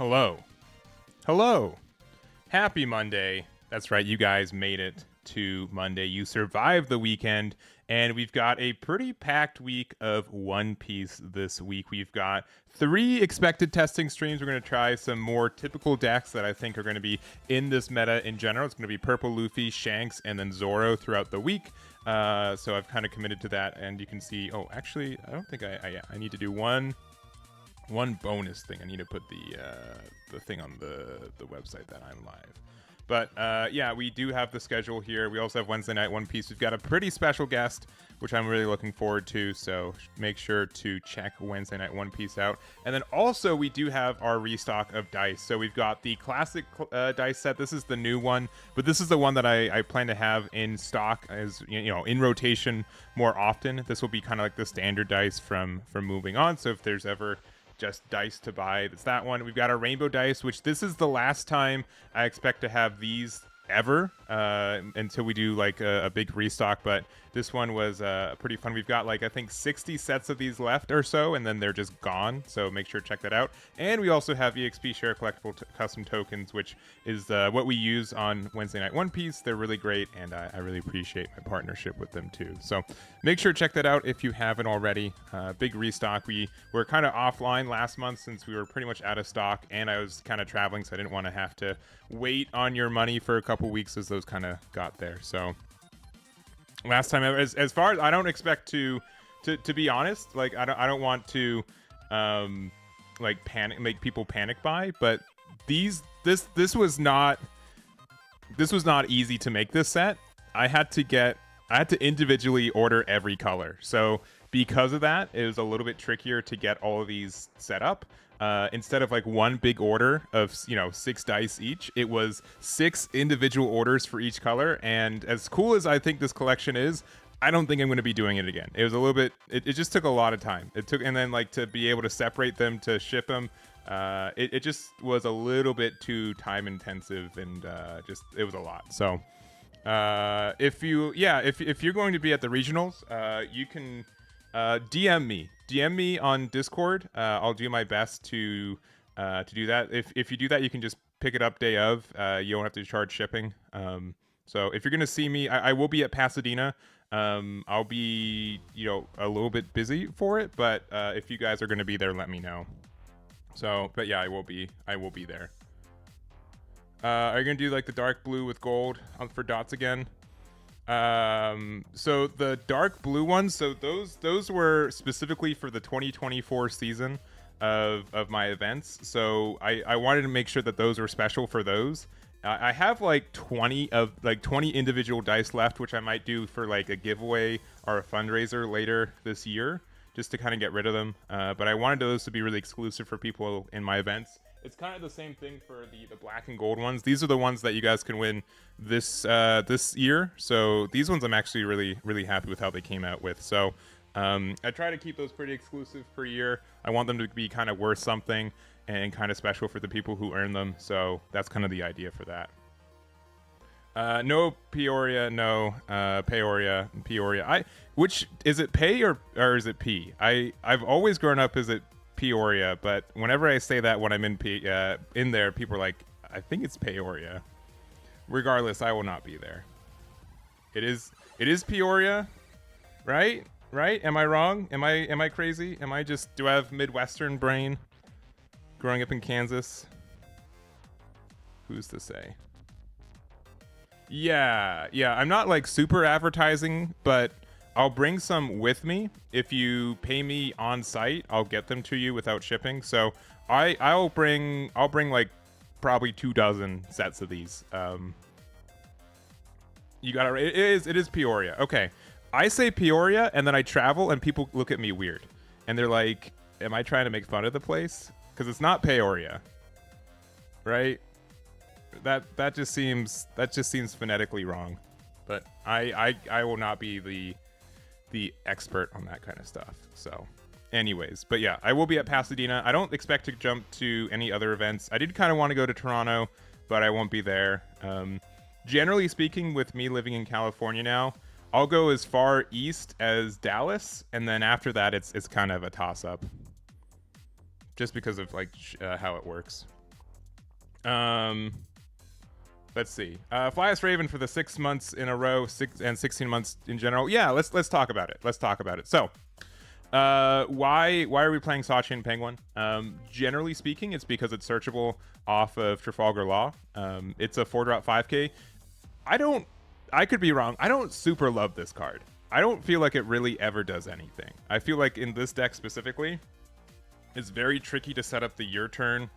Hello. Hello. Happy Monday. That's right, you guys made it to Monday. You survived the weekend, and we've got a pretty packed week of One Piece this week. We've got 3 expected testing streams. We're going to try some more typical decks that I think are going to be in this meta in general. It's going to be Purple Luffy, Shanks, and then Zoro throughout the week. So I've kind of committed to that, and you can see... Oh, actually, I don't think I need to do one bonus thing. I need to put the thing on the website that I'm live. But yeah, we do have the schedule here. We also have Wednesday night One Piece. We've got a pretty special guest, which I'm really looking forward to. So make sure to check Wednesday night One Piece out. And then also we do have our restock of dice. So we've got the classic dice set. This is the new one, but this is the one that I plan to have in stock as in rotation more often. This will be kind of like the standard dice from moving on. So if there's ever just dice to buy, it's that one. We've got our rainbow dice, which this is the last time I expect to have these ever until we do like a big restock. But this one was pretty fun. We've got like I think 60 sets of these left or so, and then they're just gone, so make sure to check that out. And we also have EXP share collectible custom tokens, which is what we use on Wednesday night One Piece. They're really great, and I really appreciate my partnership with them too, so make sure to check that out if you haven't already. Big restock. We were kind of offline last month since we were pretty much out of stock, and I was kind of traveling, so I didn't want to have to wait on your money for a couple weeks as those kind of got there. So last time, as far as I don't expect to be honest, like I don't want to like make people panic buy, but this was not easy to make this set. I had to individually order every color, so because of that it was a little bit trickier to get all of these set up. Instead of like one big order of 6 dice each, it was 6 individual orders for each color. And as cool as I think this collection is, I don't think I'm going to be doing it again. It was a little bit, it just took a lot of time. And then like to be able to separate them, to ship them, it just was a little bit too time intensive, and it was a lot. So if you're going to be at the regionals, you can DM me on Discord. I'll do my best to do that. If you do that, you can just pick it up day of. You don't have to charge shipping. So if you're gonna see me, I will be at Pasadena. I'll be a little bit busy for it, but if you guys are gonna be there, let me know. So, but yeah, I will be there. Are you gonna do like the dark blue with gold for dots again? So the dark blue ones, so those were specifically for the 2024 season of my events. So I wanted to make sure that those were special for those. I have like 20 individual dice left, which I might do for like a giveaway or a fundraiser later this year, just to kind of get rid of them. But I wanted those to be really exclusive for people in my events. It's kind of the same thing for the black and gold ones. These are the ones that you guys can win this year. So these ones I'm actually really happy with how they came out with. So I try to keep those pretty exclusive per year. I want them to be kind of worth something and kind of special for the people who earn them. So that's kind of the idea for that. No Peoria, no Peoria. Which is it, Pay or is it P? I've always grown up as it Peoria, but whenever I say that when I'm in there, people are like, I think it's Peoria. Regardless, I will not be there. It is Peoria, right? Am I wrong? Am I crazy? Do I have Midwestern brain? Growing up in Kansas. Who's to say? Yeah. I'm not like super advertising, but I'll bring some with me. If you pay me on site, I'll get them to you without shipping. So I'll bring like probably 24 sets of these. You got it. It is Peoria. Okay. I say Peoria and then I travel and people look at me weird. And they're like, am I trying to make fun of the place? Because it's not Peoria. Right? That just seems phonetically wrong. But I will not be the expert on that kind of stuff. So anyways, but yeah, I will be at Pasadena. I don't expect to jump to any other events. I did kind of want to go to Toronto, but I won't be there. Generally speaking, with me living in California now, I'll go as far east as Dallas, and then after that it's kind of a toss-up just because of like how it works. Um, let's see. Flyest Raven for the 6 months in a row, 16 months in general. Yeah, let's talk about it. Let's talk about it. So, why are we playing Sachi and Penguin? Generally speaking, it's because it's searchable off of Trafalgar Law. It's a 4-drop 5k. I could be wrong. I don't super love this card. I don't feel like it really ever does anything. I feel like in this deck specifically, it's very tricky to set up the your turn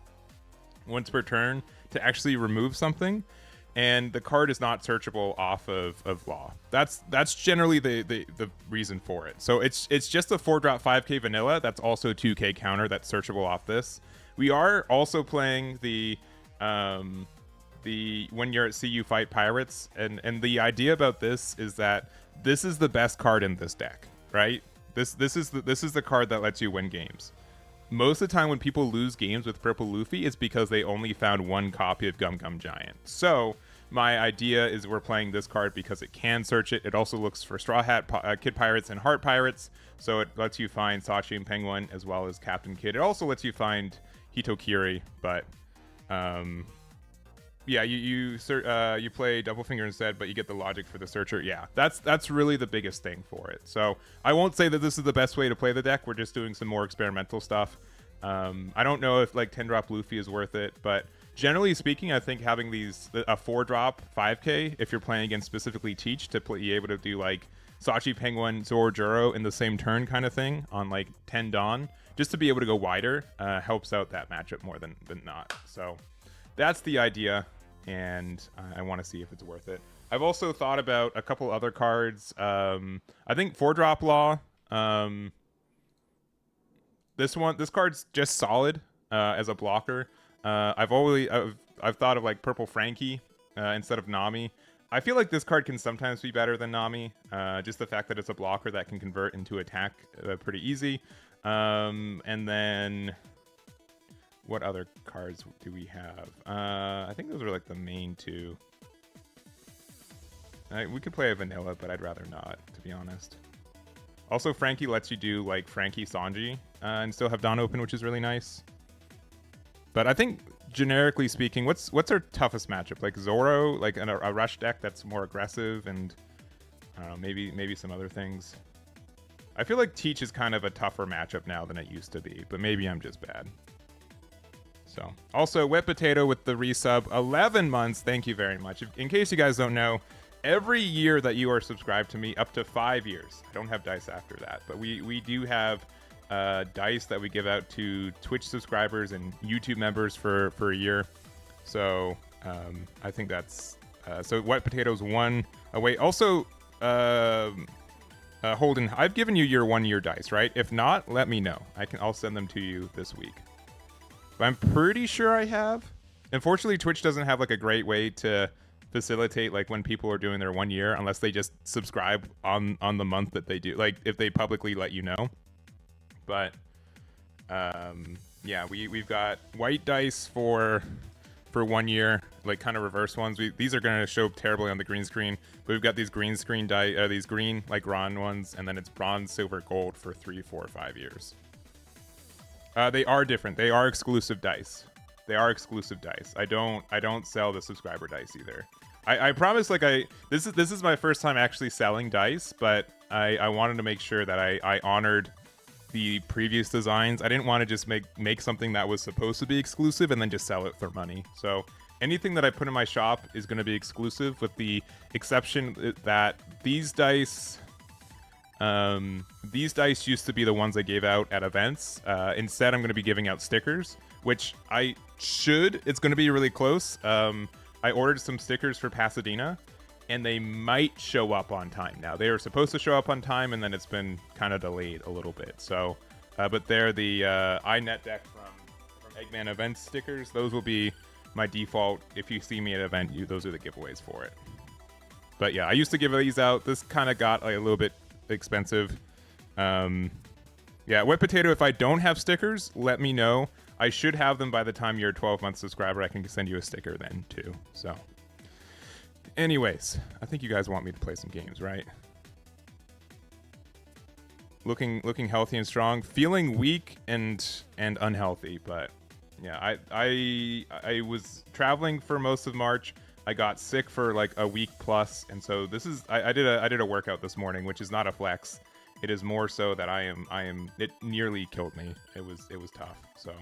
once per turn to actually remove something, and the card is not searchable off of Law. That's generally the reason for it. So it's just a 4-drop 5k vanilla that's also 2k counter that's searchable off this. We are also playing the when you're at sea you fight pirates, and the idea about this is that this is the best card in this deck, right? This is the card that lets you win games. Most of the time when people lose games with Purple Luffy, it's because they only found one copy of Gum Gum Giant. So my idea is we're playing this card because it can search it. It also looks for Straw Hat, Kid Pirates, and Heart Pirates. So it lets you find Sachi and Penguin as well as Captain Kid. It also lets you find Hitokiri, but yeah, you play Double Finger instead, but you get the logic for the searcher. Yeah, that's really the biggest thing for it. So I won't say that this is the best way to play the deck. We're just doing some more experimental stuff. I don't know if like 10-drop Luffy is worth it, but generally speaking, I think having a 4-drop 5k, if you're playing against specifically Teach, to be able to do like Sachi, Penguin, Zoro, Juro in the same turn kind of thing on like 10 Dawn, just to be able to go wider, helps out that matchup more than not. So that's the idea, and I want to see if it's worth it. I've also thought about a couple other cards. I think 4-drop Law. This card's just solid as a blocker. I've thought of like Purple Frankie instead of Nami. I feel like this card can sometimes be better than Nami. Just the fact that it's a blocker that can convert into attack pretty easy. And then what other cards do we have? I think those are like the main two. We could play a vanilla, but I'd rather not, to be honest. Also, Frankie lets you do like Frankie Sanji and still have Dawn open, which is really nice. But I think generically speaking, what's our toughest matchup? Like Zoro, like a rush deck that's more aggressive, and I don't know, maybe some other things. I feel like Teach is kind of a tougher matchup now than it used to be, but maybe I'm just bad. So, also Wet Potato with the resub, 11 months. Thank you very much. In case you guys don't know, every year that you are subscribed to me, up to 5 years. I don't have dice after that, but we do have dice that we give out to Twitch subscribers and YouTube members for a year. So I think that's so Wet Potatoes 1 away. Also, Holden, I've given you your 1 year dice, right? If not, let me know. I'll send them to you this week. But I'm pretty sure I have. Unfortunately, Twitch doesn't have like a great way to facilitate like when people are doing their 1 year, unless they just subscribe on the month that they do, like if they publicly let you know. But yeah, we've got white dice for 1 year, like kind of reverse ones. These are going to show terribly on the green screen, but we've got these green screen these green like Ron ones, and then it's bronze, silver, gold for 3, 4, 5 years. They are different. They are exclusive dice. I don't sell the subscriber dice either. I promise, like this is my first time actually selling dice, but I wanted to make sure that I honored the previous designs. I didn't want to just make something that was supposed to be exclusive and then just sell it for money. So anything that I put in my shop is going to be exclusive, with the exception that these dice used to be the ones I gave out at events. Instead, I'm going to be giving out stickers, which it's going to be really close. I ordered some stickers for Pasadena, and they might show up on time now. They were supposed to show up on time, and then it's been kind of delayed a little bit. So, but they're the iNet deck from Eggman event stickers. Those will be my default. If you see me at an event, those are the giveaways for it. But yeah, I used to give these out. This kind of got like a little bit expensive. Yeah, Wet Potato, if I don't have stickers, let me know. I should have them by the time you're a 12-month subscriber. I can send you a sticker then too. So anyways, I think you guys want me to play some games, right? Looking healthy and strong, feeling weak and unhealthy, but Yeah, I was traveling for most of March. I got sick for like a week plus, and so this is I did a workout this morning, which is not a flex. It is more so that I am it nearly killed me. It was tough. So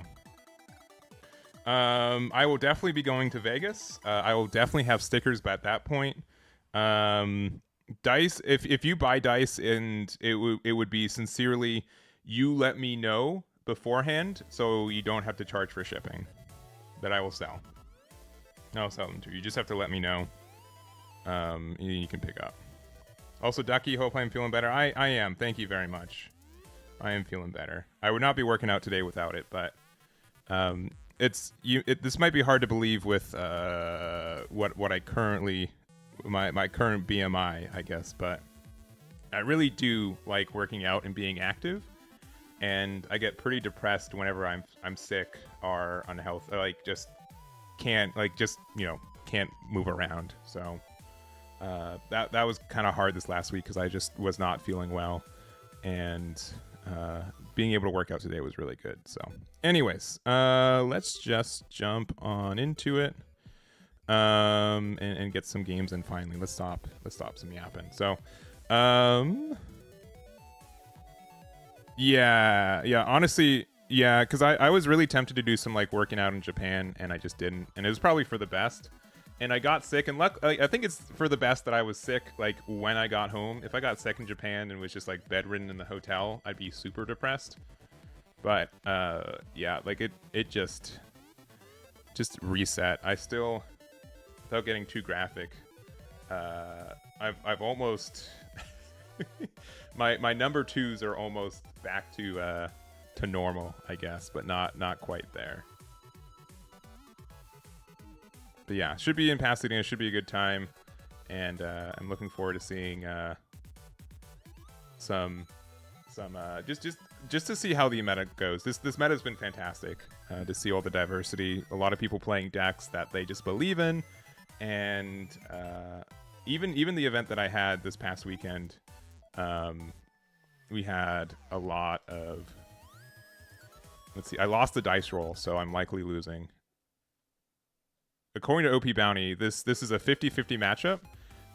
I will definitely be going to Vegas. I will definitely have stickers by that point. Dice, if you buy dice, and it would be sincerely, you let me know beforehand so you don't have to charge for shipping, that I will sell. I'll sell them to you. You just have to let me know. You can pick up. Also, Ducky, hope I'm feeling better. I am. Thank you very much. I am feeling better. I would not be working out today without it, but this might be hard to believe with what I currently my current BMI, I guess, but I really do like working out and being active, and I get pretty depressed whenever I'm sick or unhealthy, like just can't move around. So that was kind of hard this last week because I just was not feeling well, and being able to work out today was really good. So anyways, let's just jump on into it, and get some games in finally. Let's stop some yapping. So yeah, honestly, yeah, because I was really tempted to do some like working out in Japan, and I just didn't, and it was probably for the best. And I got sick, and I think it's for the best that I was sick like when I got home. If I got sick in Japan and was just like bedridden in the hotel, I'd be super depressed. But yeah, like it just reset. I still, without getting too graphic, I've almost my number twos are almost back to normal, I guess, but not quite there. But yeah, should be in Pasadena. Should be a good time, and I'm looking forward to seeing some just to see how the meta goes. This meta has been fantastic to see all the diversity. A lot of people playing decks that they just believe in, and even the event that I had this past weekend, we had a lot of. Let's see. I lost the dice roll, so I'm likely losing. According to OP Bounty, this is a 50-50 matchup.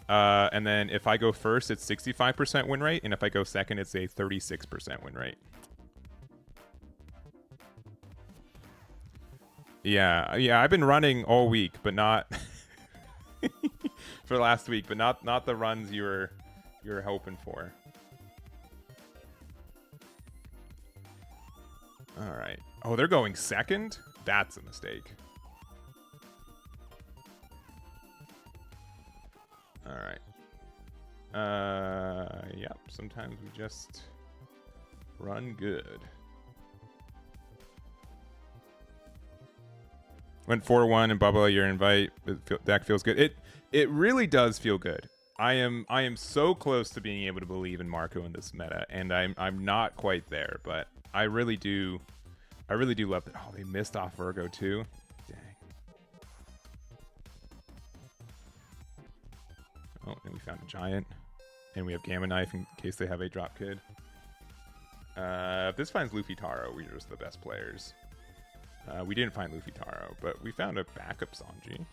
And then if I go first, it's 65% win rate. And if I go second, it's a 36% win rate. Yeah, I've been running all week, but not for last week, but not the runs you were hoping for. All right. Oh, they're going second? That's a mistake. All right. Yep. Sometimes we just run good. Went 4-1 and Bubba, your invite deck feels good. It really does feel good. I am so close to being able to believe in Marco in this meta, and I'm not quite there, but I really do love that. Oh, they missed off Virgo too. Oh, and we found a giant. And we have Gamma Knife in case they have a drop kid. If this finds Luffy Taro, we're just the best players. We didn't find Luffy Taro, but we found a backup Sanji.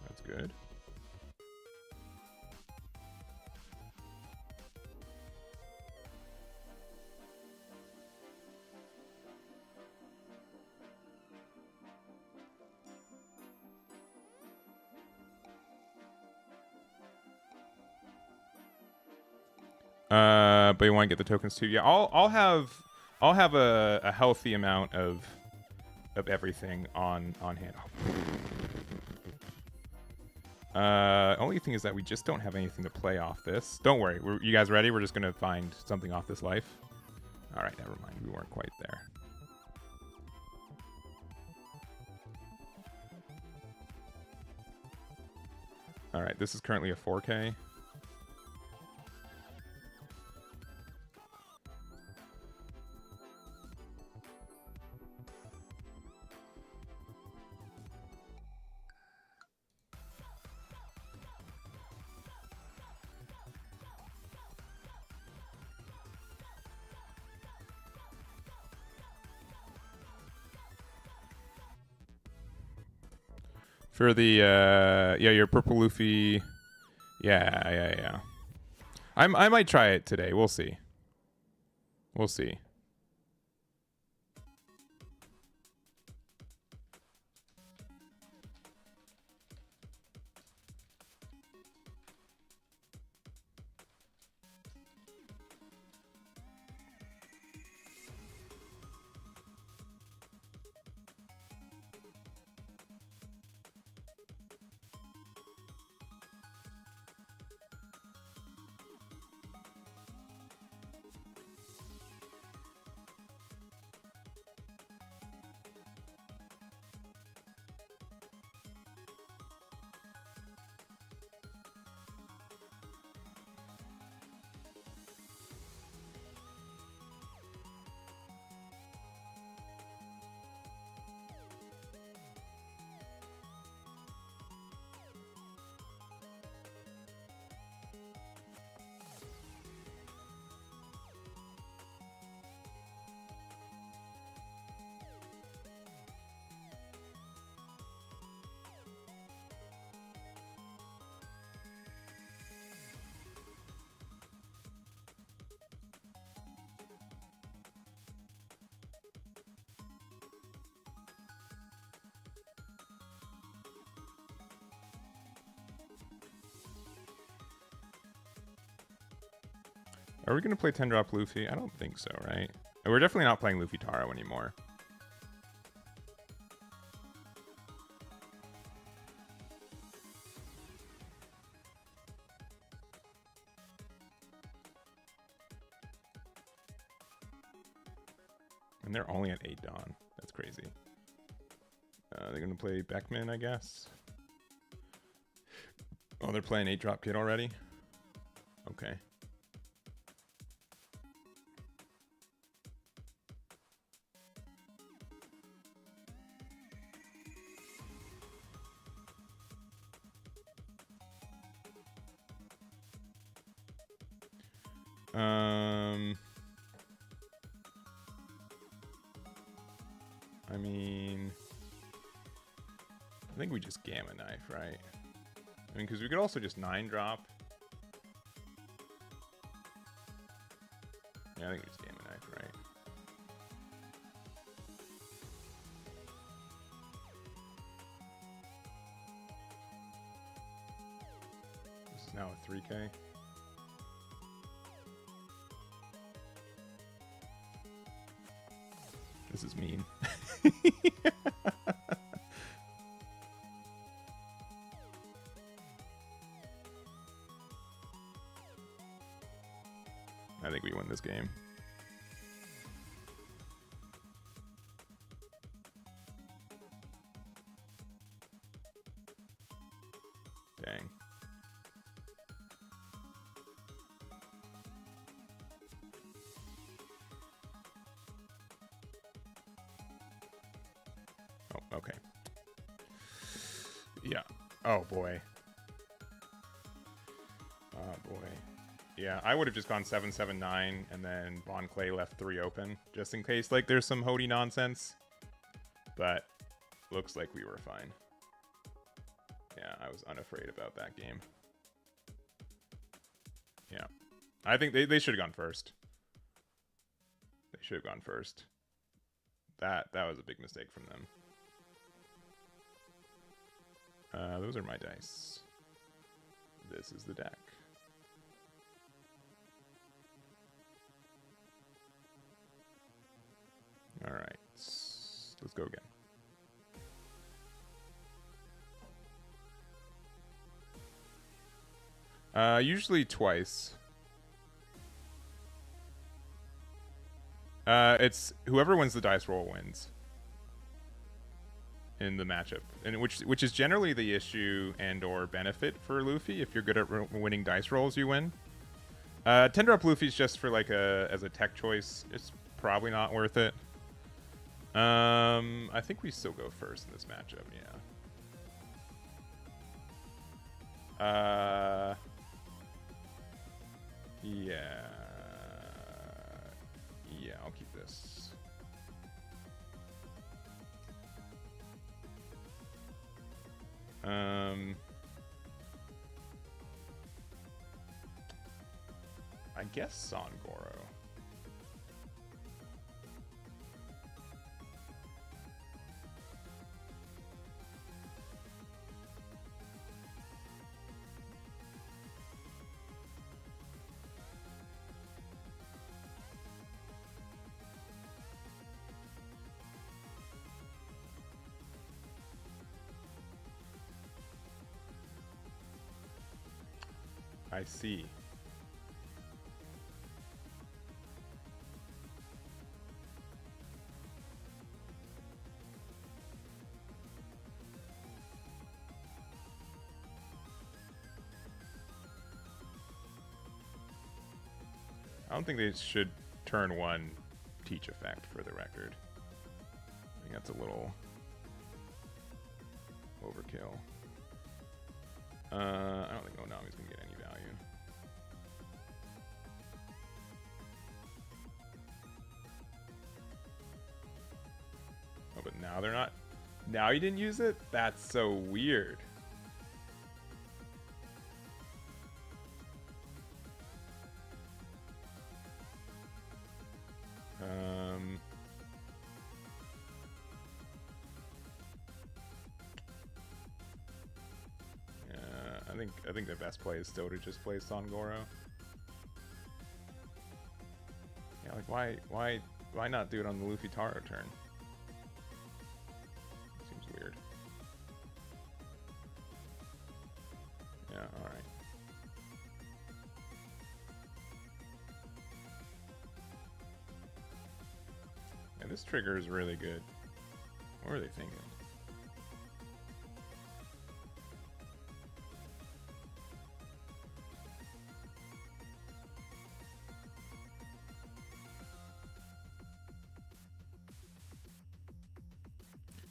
That's good. But you want to get the tokens too? Yeah, I'll have a healthy amount of everything on hand. Only thing is that we just don't have anything to play off this. Don't worry. You guys ready? We're just gonna find something off this life. All right, never mind. We weren't quite there. All right, this is currently a 4K. For the yeah, your purple Luffy. Yeah. I might try it today. We'll see. We'll see. Are we going to play 10-drop Luffy? I don't think so, right? We're definitely not playing Luffy Taro anymore. And they're only at 8 Dawn. That's crazy. They're going to play Beckman, I guess. Oh, they're playing 8-drop Kid already? Okay. I mean, I think we just Gamma Knife, right? I mean, because we could also just 9-drop. Yeah, I think we just Gamma Knife, right? This is now a 3K. This is mean. I think we win this game. Dang. Oh, okay. Yeah. Oh, boy. Oh, boy. Yeah, I would have just gone 7-7-9 and then Bon Clay left 3 open just in case like there's some Hody nonsense. But looks like we were fine. Yeah, I was unafraid about that game. Yeah. I think they should have gone first. They should have gone first. That was a big mistake from them. Those are my dice. This is the deck. All right, let's go again. Usually twice. It's whoever wins the dice roll wins in the matchup, and which is generally the issue and/or benefit for Luffy. If you're good at winning dice rolls, you win. 10-drop Luffy's just for like as a tech choice. It's probably not worth it. I think we still go first in this matchup. Yeah. Yeah, I'll keep this. I guess Songoro. I see. I don't think they should turn one teach effect for the record. I think that's a little overkill. I don't think Onami's gonna get any value. Oh, but now they're not. Now you didn't use it? That's so weird. I think the best play is still to just play Songoro. Yeah, like why not do it on the Luffy Taro turn? Seems weird. Yeah, alright. Yeah, this trigger is really good. What are they thinking?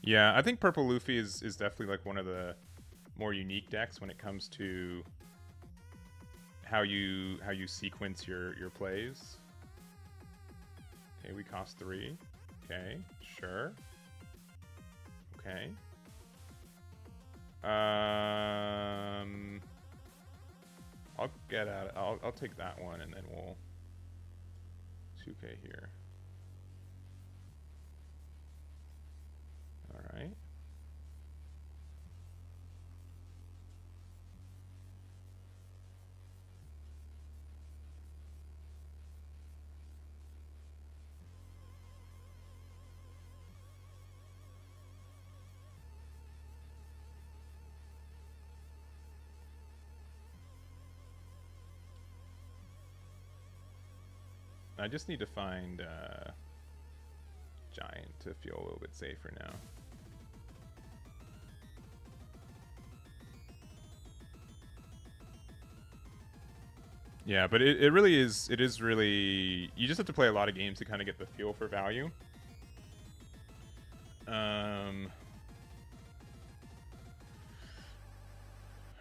Yeah, I think Purple Luffy is definitely like one of the more unique decks when it comes to how you sequence your plays. Okay, we cost 3. Okay, sure. Okay. I'll get out. I'll take that one and then we'll 2K here. All right. I just need to find Giant to feel a little bit safer now. Yeah, but it really is, it is really, you just have to play a lot of games to kind of get the feel for value. I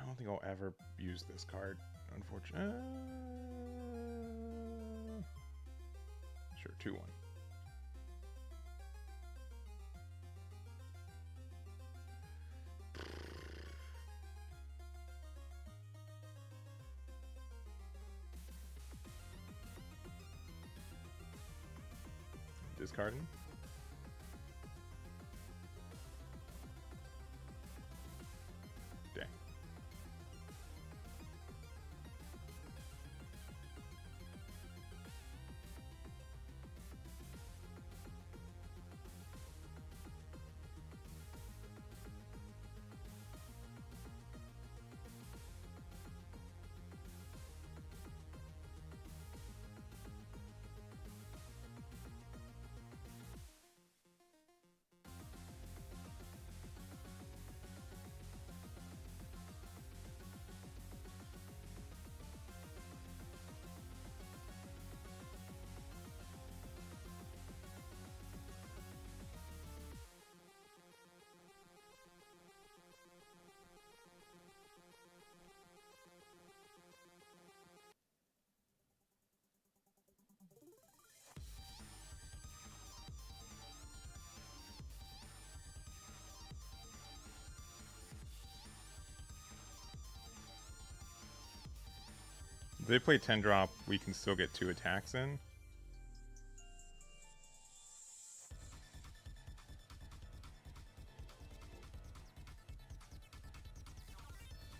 don't think I'll ever use this card, unfortunately. Sure, 2-1. Discarding. Dang. they play 10 drop, we can still get 2 attacks in.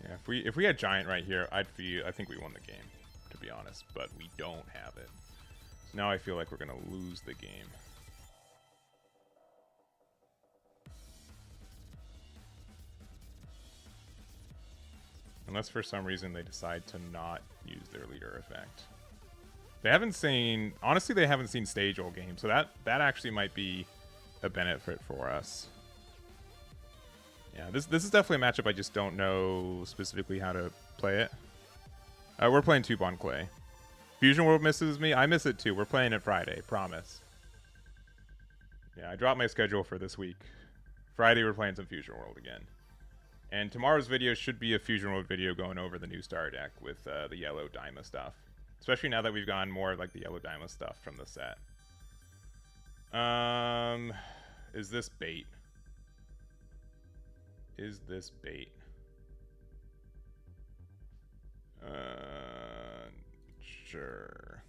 Yeah, if we had Giant right here, I think we won the game, to be honest, but we don't have it. So now I feel like we're gonna lose the game. Unless for some reason they decide to not use their leader effect. They haven't seen, honestly, they haven't seen stage ult game, so that actually might be a benefit for us. Yeah, this is definitely a matchup I just don't know specifically how to play it. We're playing Tube on Clay. Fusion World misses me. I miss it too. We're playing it Friday, promise. Yeah, I dropped my schedule for this week. Friday we're playing some Fusion World again. And tomorrow's video should be a Fusion World video going over the new star deck with the yellow Daima stuff. Especially now that we've gone more like the yellow Daima stuff from the set. Is this bait? Is this bait? Sure.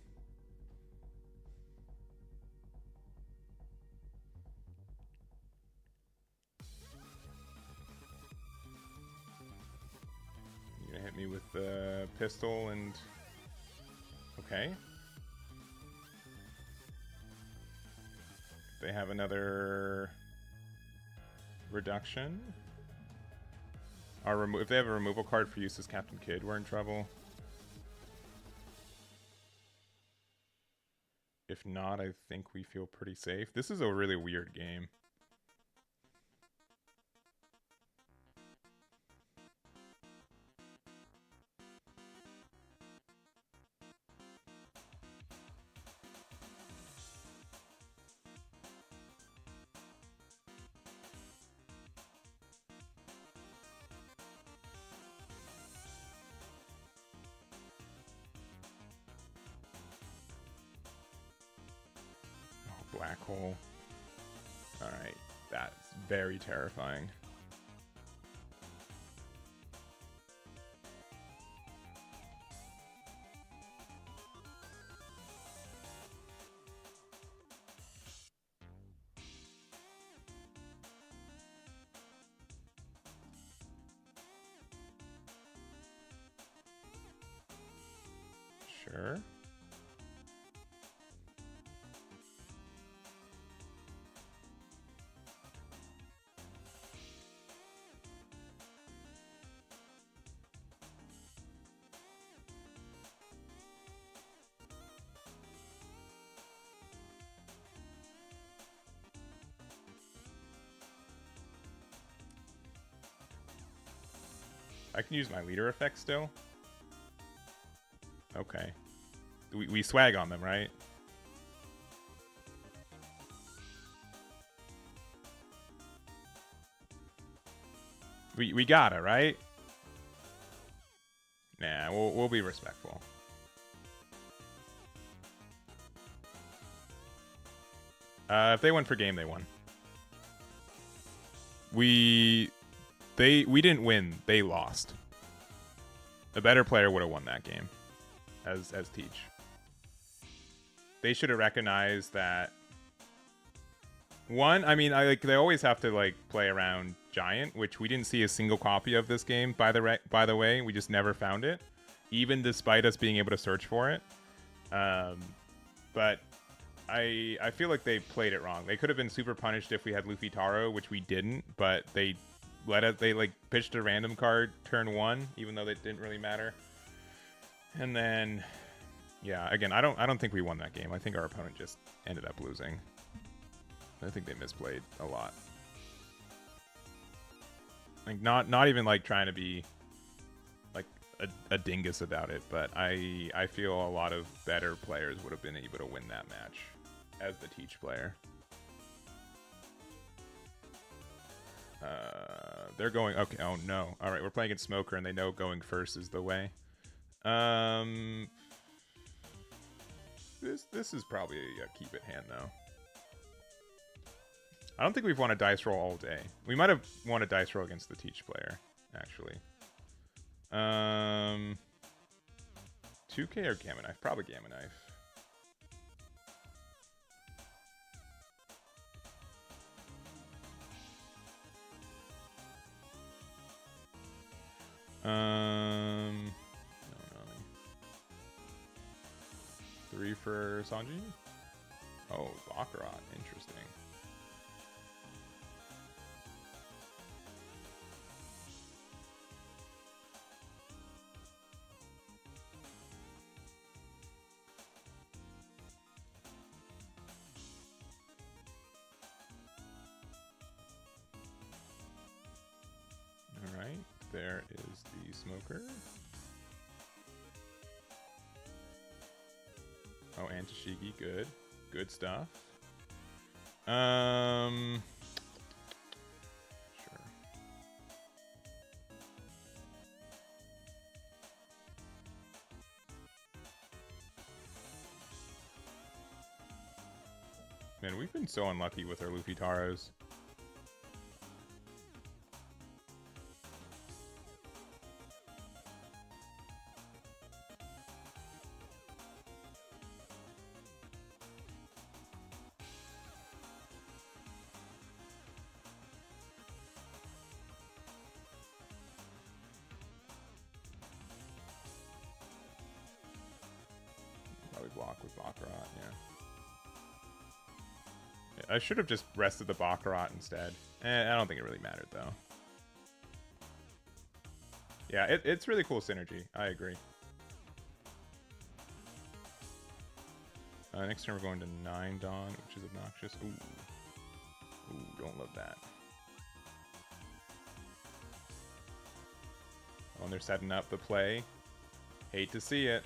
You're gonna hit me with the pistol and... Okay. They have another reduction. If they have a removal card for use as Captain Kidd, we're in trouble. If not, I think we feel pretty safe. This is a really weird game. Black hole. Alright, that's very terrifying. Sure. I can use my leader effect still? Okay. We swag on them, right? We gotta, right? Nah, we'll be respectful. If they went for game, they won. We didn't win, they lost. A better player would have won that game as Teach. They should have recognized that. One, I mean, they always have to like play around Giant, which we didn't see a single copy of this game by the way. We just never found it, even despite us being able to search for it. But I feel like they played it wrong. They could have been super punished if we had Luffy Taro, which we didn't, but they like pitched a random card turn 1, even though that didn't really matter. And then, yeah, again, I don't think we won that game. I think our opponent just ended up losing. I think they misplayed a lot. Like not even like trying to be like a dingus about it, but I feel a lot of better players would have been able to win that match as the Teach player. They're going, okay, oh no. All right, we're playing against Smoker and they know going first is the way. This is probably a keep it hand though. I don't think we've won a dice roll all day. We might have won a dice roll against the Teach player, actually. 2K or Gamma Knife? Probably Gamma Knife. No. 3 for Sanji? Oh, Baccarat. Interesting. Alright, there is the smoker. Oh, and Tashigi, good. Good stuff. Sure. Man, we've been so unlucky with our Luffy Taros. Probably block with Baccarat, yeah. I should have just rested the Baccarat instead. I don't think it really mattered, though. Yeah, it's really cool synergy. I agree. Next turn we're going to 9 Dawn, which is obnoxious. Ooh. Ooh, don't love that. Oh, and they're setting up the play. Hate to see it.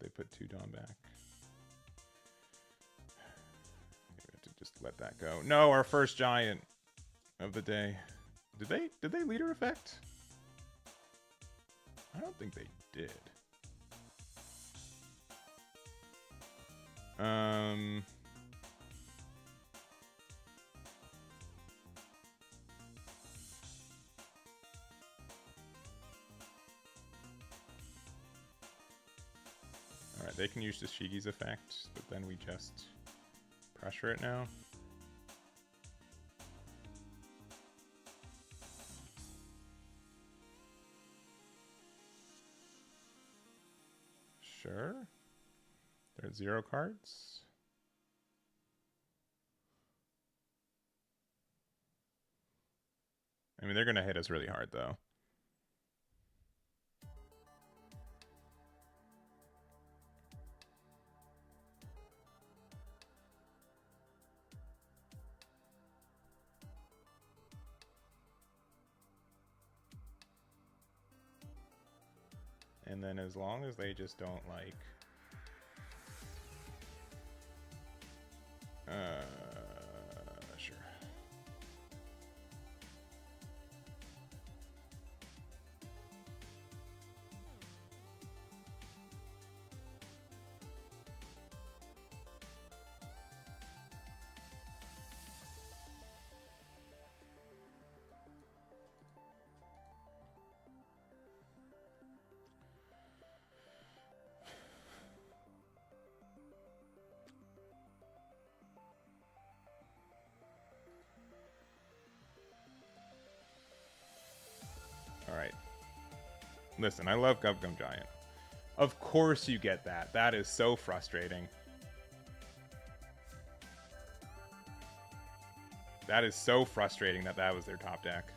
They put 2 Dawn back. We have to just let that go. No, our first giant of the day. Did they leader effect? I don't think they did. Alright, they can use Tashigi's effect, but then we just pressure it now. Sure. There's 0 cards. I mean, they're going to hit us really hard, though. And then as long as they just don't, like... Sure. Alright. Listen, I love Gum Gum Giant. Of course you get that. That is so frustrating. That is so frustrating that that was their top deck.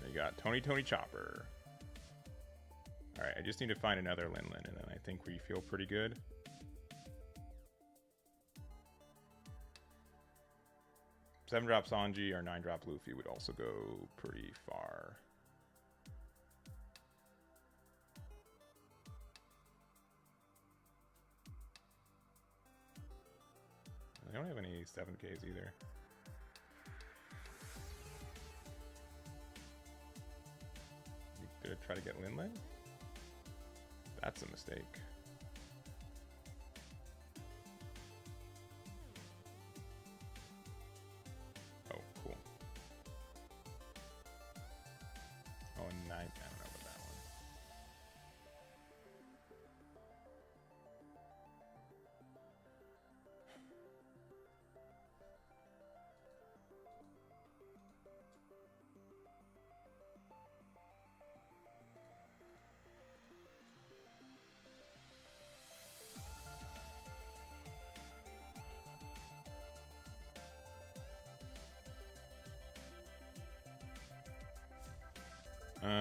They got Tony Chopper. Alright, I just need to find another Lin Lin, and then I think we feel pretty good. Seven drop Sanji or 9 drop Luffy would also go pretty far. these 7Ks either. Did it try to get Lin Ling? That's a mistake. Oh, cool. Oh, and 9. I don't know about that one.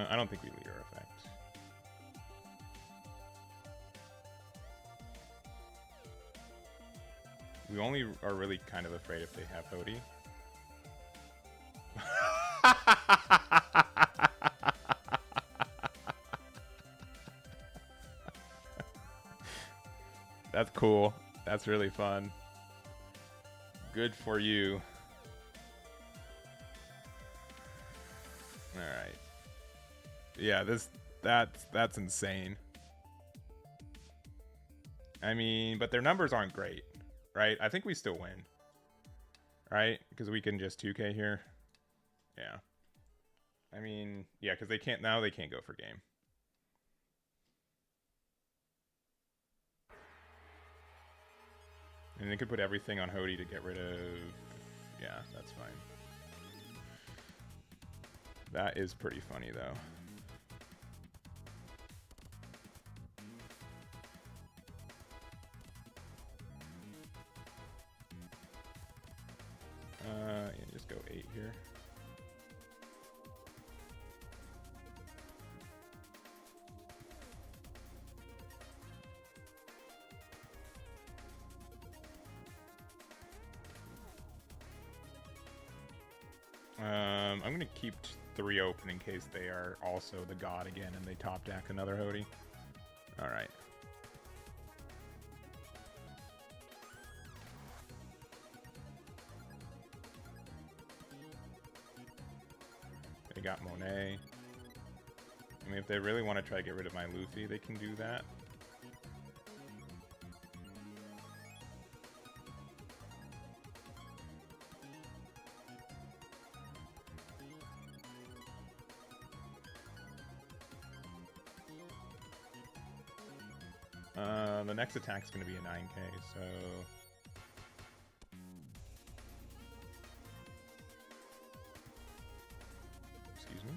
I don't think we leader effect. We only are really kind of afraid if they have Hody. That's cool. That's really fun. Good for you. All right. Yeah, that's insane. I mean, but their numbers aren't great, right? I think we still win, right? Because we can just 2K here. Yeah. I mean, yeah, because they can't now. They can't go for game. And they could put everything on Hody to get rid of. Yeah, that's fine. That is pretty funny though. Yeah, just go 8 here. I'm gonna keep 3 open in case they are also the god again and they top deck another Hody. All right. They got Monet. I mean, if they really want to try to get rid of my Luffy, they can do that. The next attack is going to be a 9K, so... Excuse me?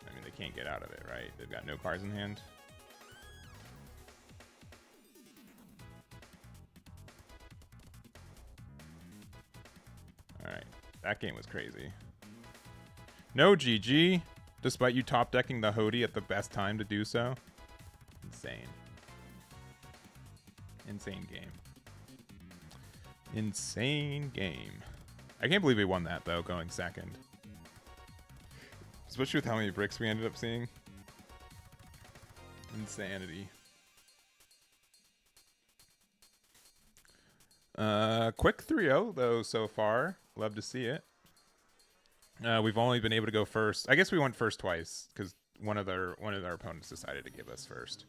I mean, they can't get out of it, right? They've got no cards in hand. Alright, that game was crazy. No GG, despite you top decking the Hody at the best time to do so. Insane. Insane game. Insane game. I can't believe we won that, though, going second. Especially with how many bricks we ended up seeing. Insanity. Quick 3-0, though, so far. Love to see it. We've only been able to go first. I guess we went first twice, because one of our opponents decided to give us first.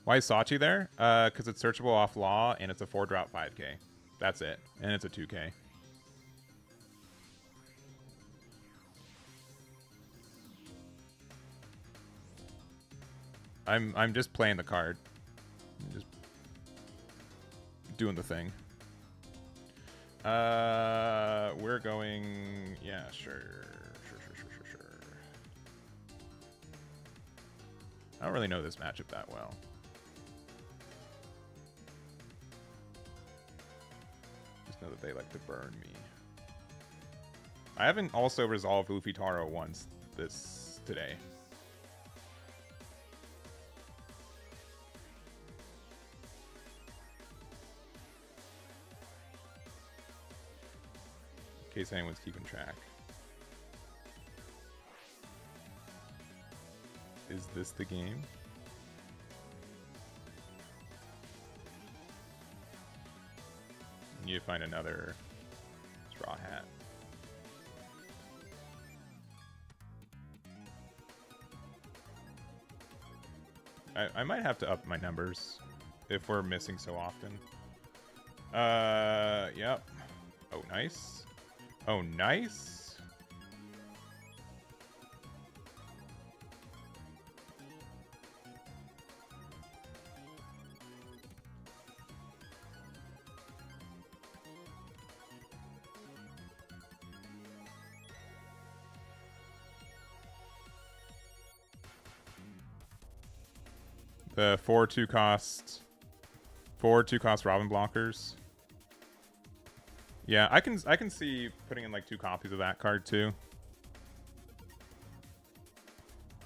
Why is Sachi there? Because it's searchable off law, and it's a 4-drop 5K. That's it. And it's a 2K. I'm just playing the card. I'm just doing the thing. We're going... Yeah, sure. Sure. I don't really know this matchup that well. Just know that they like to burn me. I haven't also resolved Luffy Taro once today. case anyone's keeping track. Is this the game? You need to find another straw hat. I might have to up my numbers if we're missing so often. Yep. Oh, nice. Oh, nice. The 4/2 cost Robin blockers. Yeah, I can see putting in like 2 copies of that card too.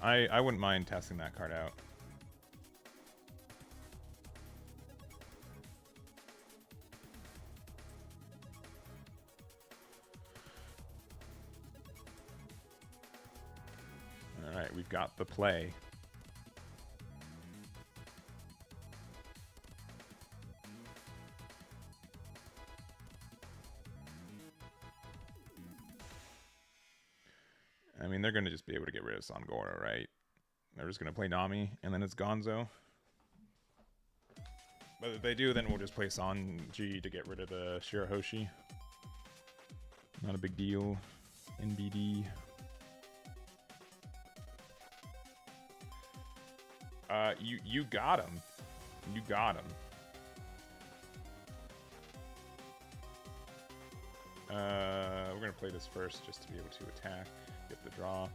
I wouldn't mind testing that card out. All right, we've got the play. I mean, they're going to just be able to get rid of Sangoro, right? They're just going to play Nami, and then it's Gonzo. But if they do, then we'll just play Sanji to get rid of the Shirahoshi. Not a big deal. NBD. You got him. You got him. We're going to play this first just to be able to attack. Get the draw.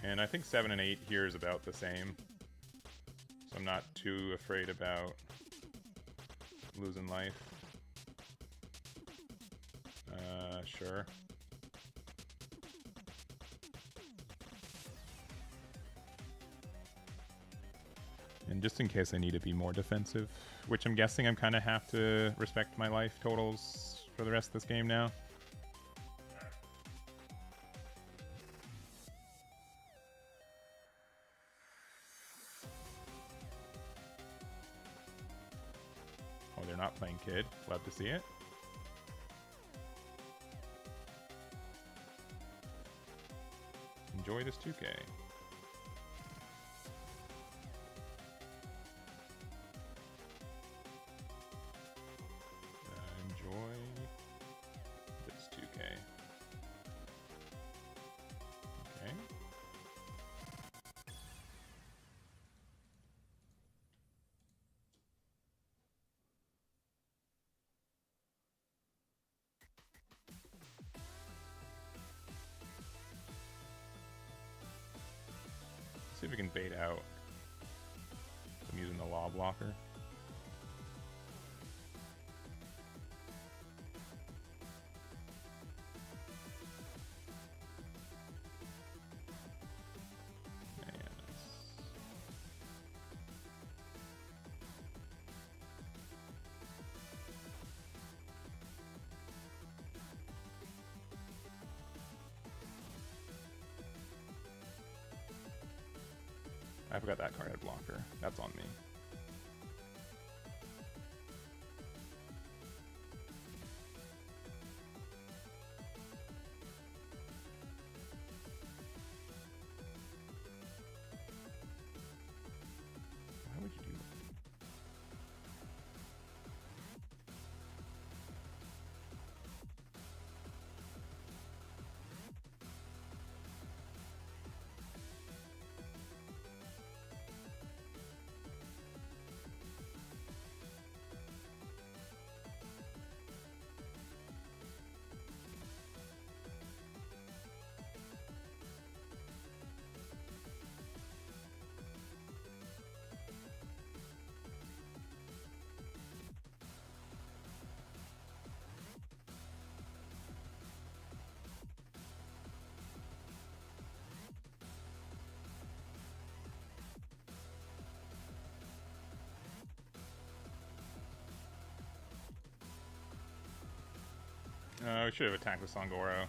And I think 7 and 8 here is about the same. So I'm not too afraid about losing life. Sure. And just in case I need to be more defensive, which I'm guessing I'm kind of have to respect my life totals for the rest of this game now. Oh, they're not playing Kid. Love to see it. Enjoy this 2K. Enjoy this 2K. Okay. See if we can bait out. I'm using the law blocker. I forgot that card had blocker. That's on me. Why would you do that? Oh, we should have attacked with Sangoro.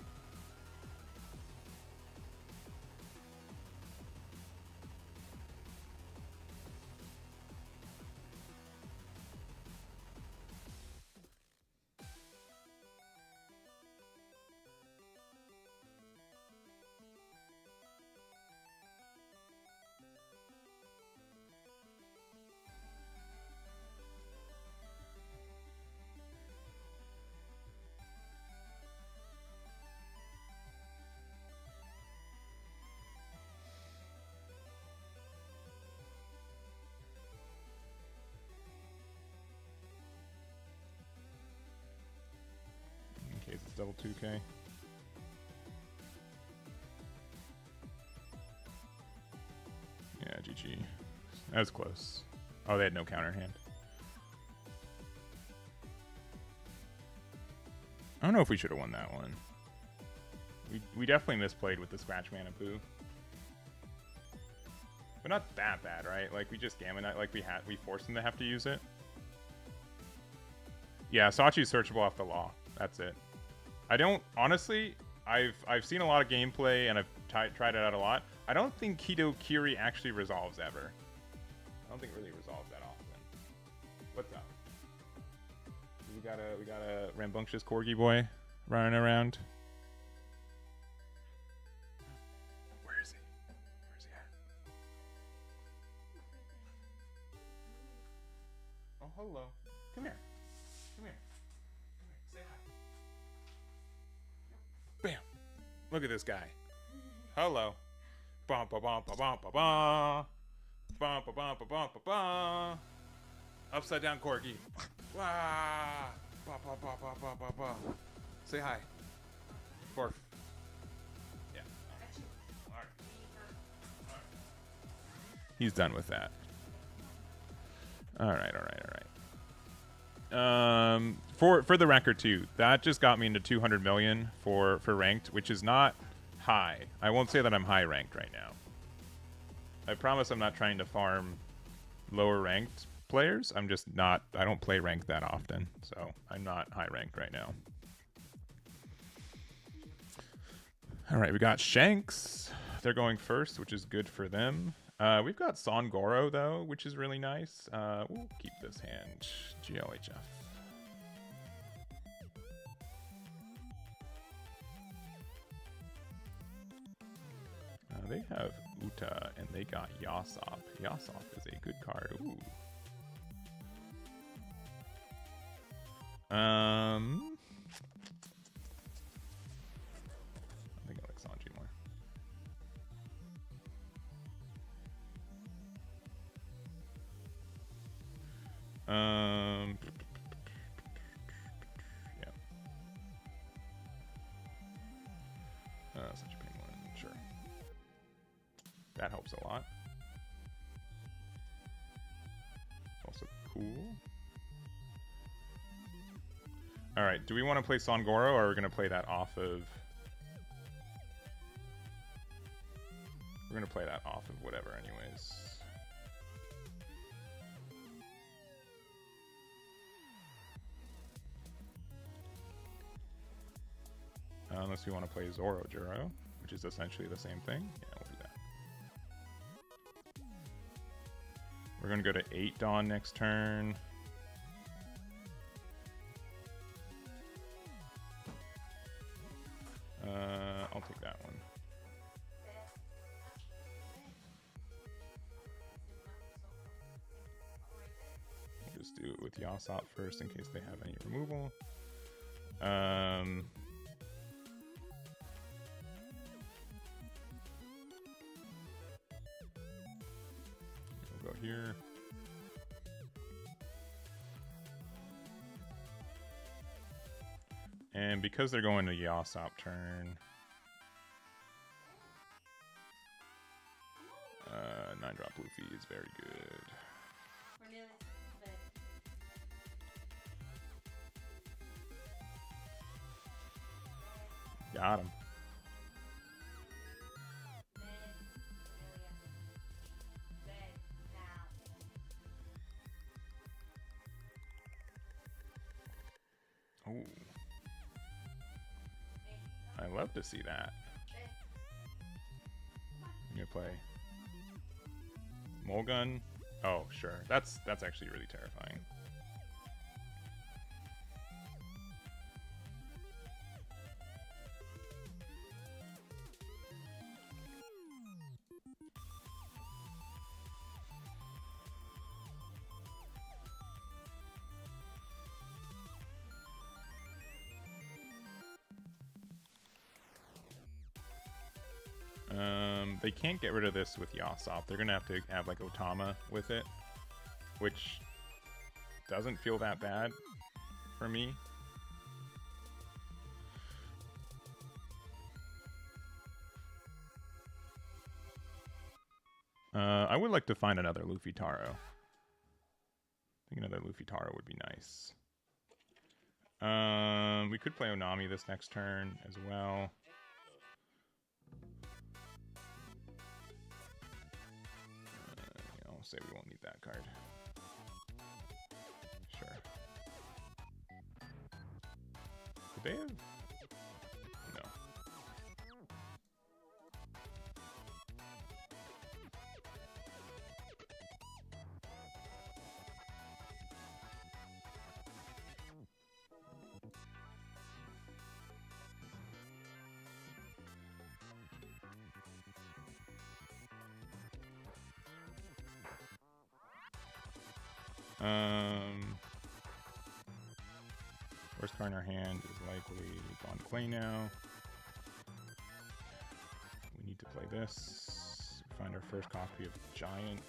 In case it's double 2K. Yeah, GG. That was close. Oh, they had no counter hand. I don't know if we should have won that one. We definitely misplayed with the Scratch Mana Poo. But not that bad, right? Like, we just Gamma Knight, like we forced them to have to use it. Yeah, Sachi's searchable off the law. That's it. I don't, honestly, I've seen a lot of gameplay and I've tried it out a lot. I don't think Kido Kiri actually resolves ever. I don't think it really resolves that often. What's up? We got a rambunctious corgi boy running around. Where is he? Where's he at? Oh, hello. Come here. Come here. Come here. Say hi. Bam. Look at this guy. Hello. Bum ba bum ba bum ba bum. Bum ba bum ba bum ba bum. Upside down corgi. Wah! Ba ba ba ba ba ba ba. Say hi. Barf. Yeah. All right. All right. He's done with that. All right. For the record too, that just got me into 200 million for ranked, which is not high. I won't say that I'm high ranked right now. I promise I'm not trying to farm lower ranked players. I'm just not, I don't play ranked that often, so I'm not high ranked right now. All right, we got Shanks. They're going first, which is good for them. We've got Sangoro though, which is really nice. We'll keep this hand. GLHF. They have Uta and they got Yasop. Yasop is a good card. Ooh. I think I like Sanji more. Yeah. Such a penguin, sure. That helps a lot. Also cool. All right, do we want to play Sangoro, or are we going to play that off of... We're going to play that off of whatever anyways. Unless we want to play Zoro Juro, which is essentially the same thing. Yeah, we'll do that. We're going to go to 8 Dawn next turn. I'll take that one. We'll just do it with Yasop first in case they have any removal. We'll go here. And because they're going to Yasop turn, 9-drop Luffy is very good. Got him. Ooh. love to see that. I'm gonna play Mulgun. Oh, sure. That's actually really terrifying. They can't get rid of this with Yasop. They're gonna have to have like Otama with it, which doesn't feel that bad for me. I would like to find another Luffy Taro. I think another Luffy Taro would be nice. We could play Onami this next turn as well. I'll say we won't need that card. Sure. Could they have? No. Worst card in our hand is likely Bon Clay now. We need to play this. Find our first copy of Giant.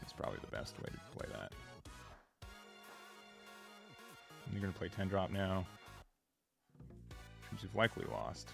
It's probably the best way to play that. And you're going to play 10 drop now, which you've likely lost.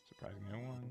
Surprising no one.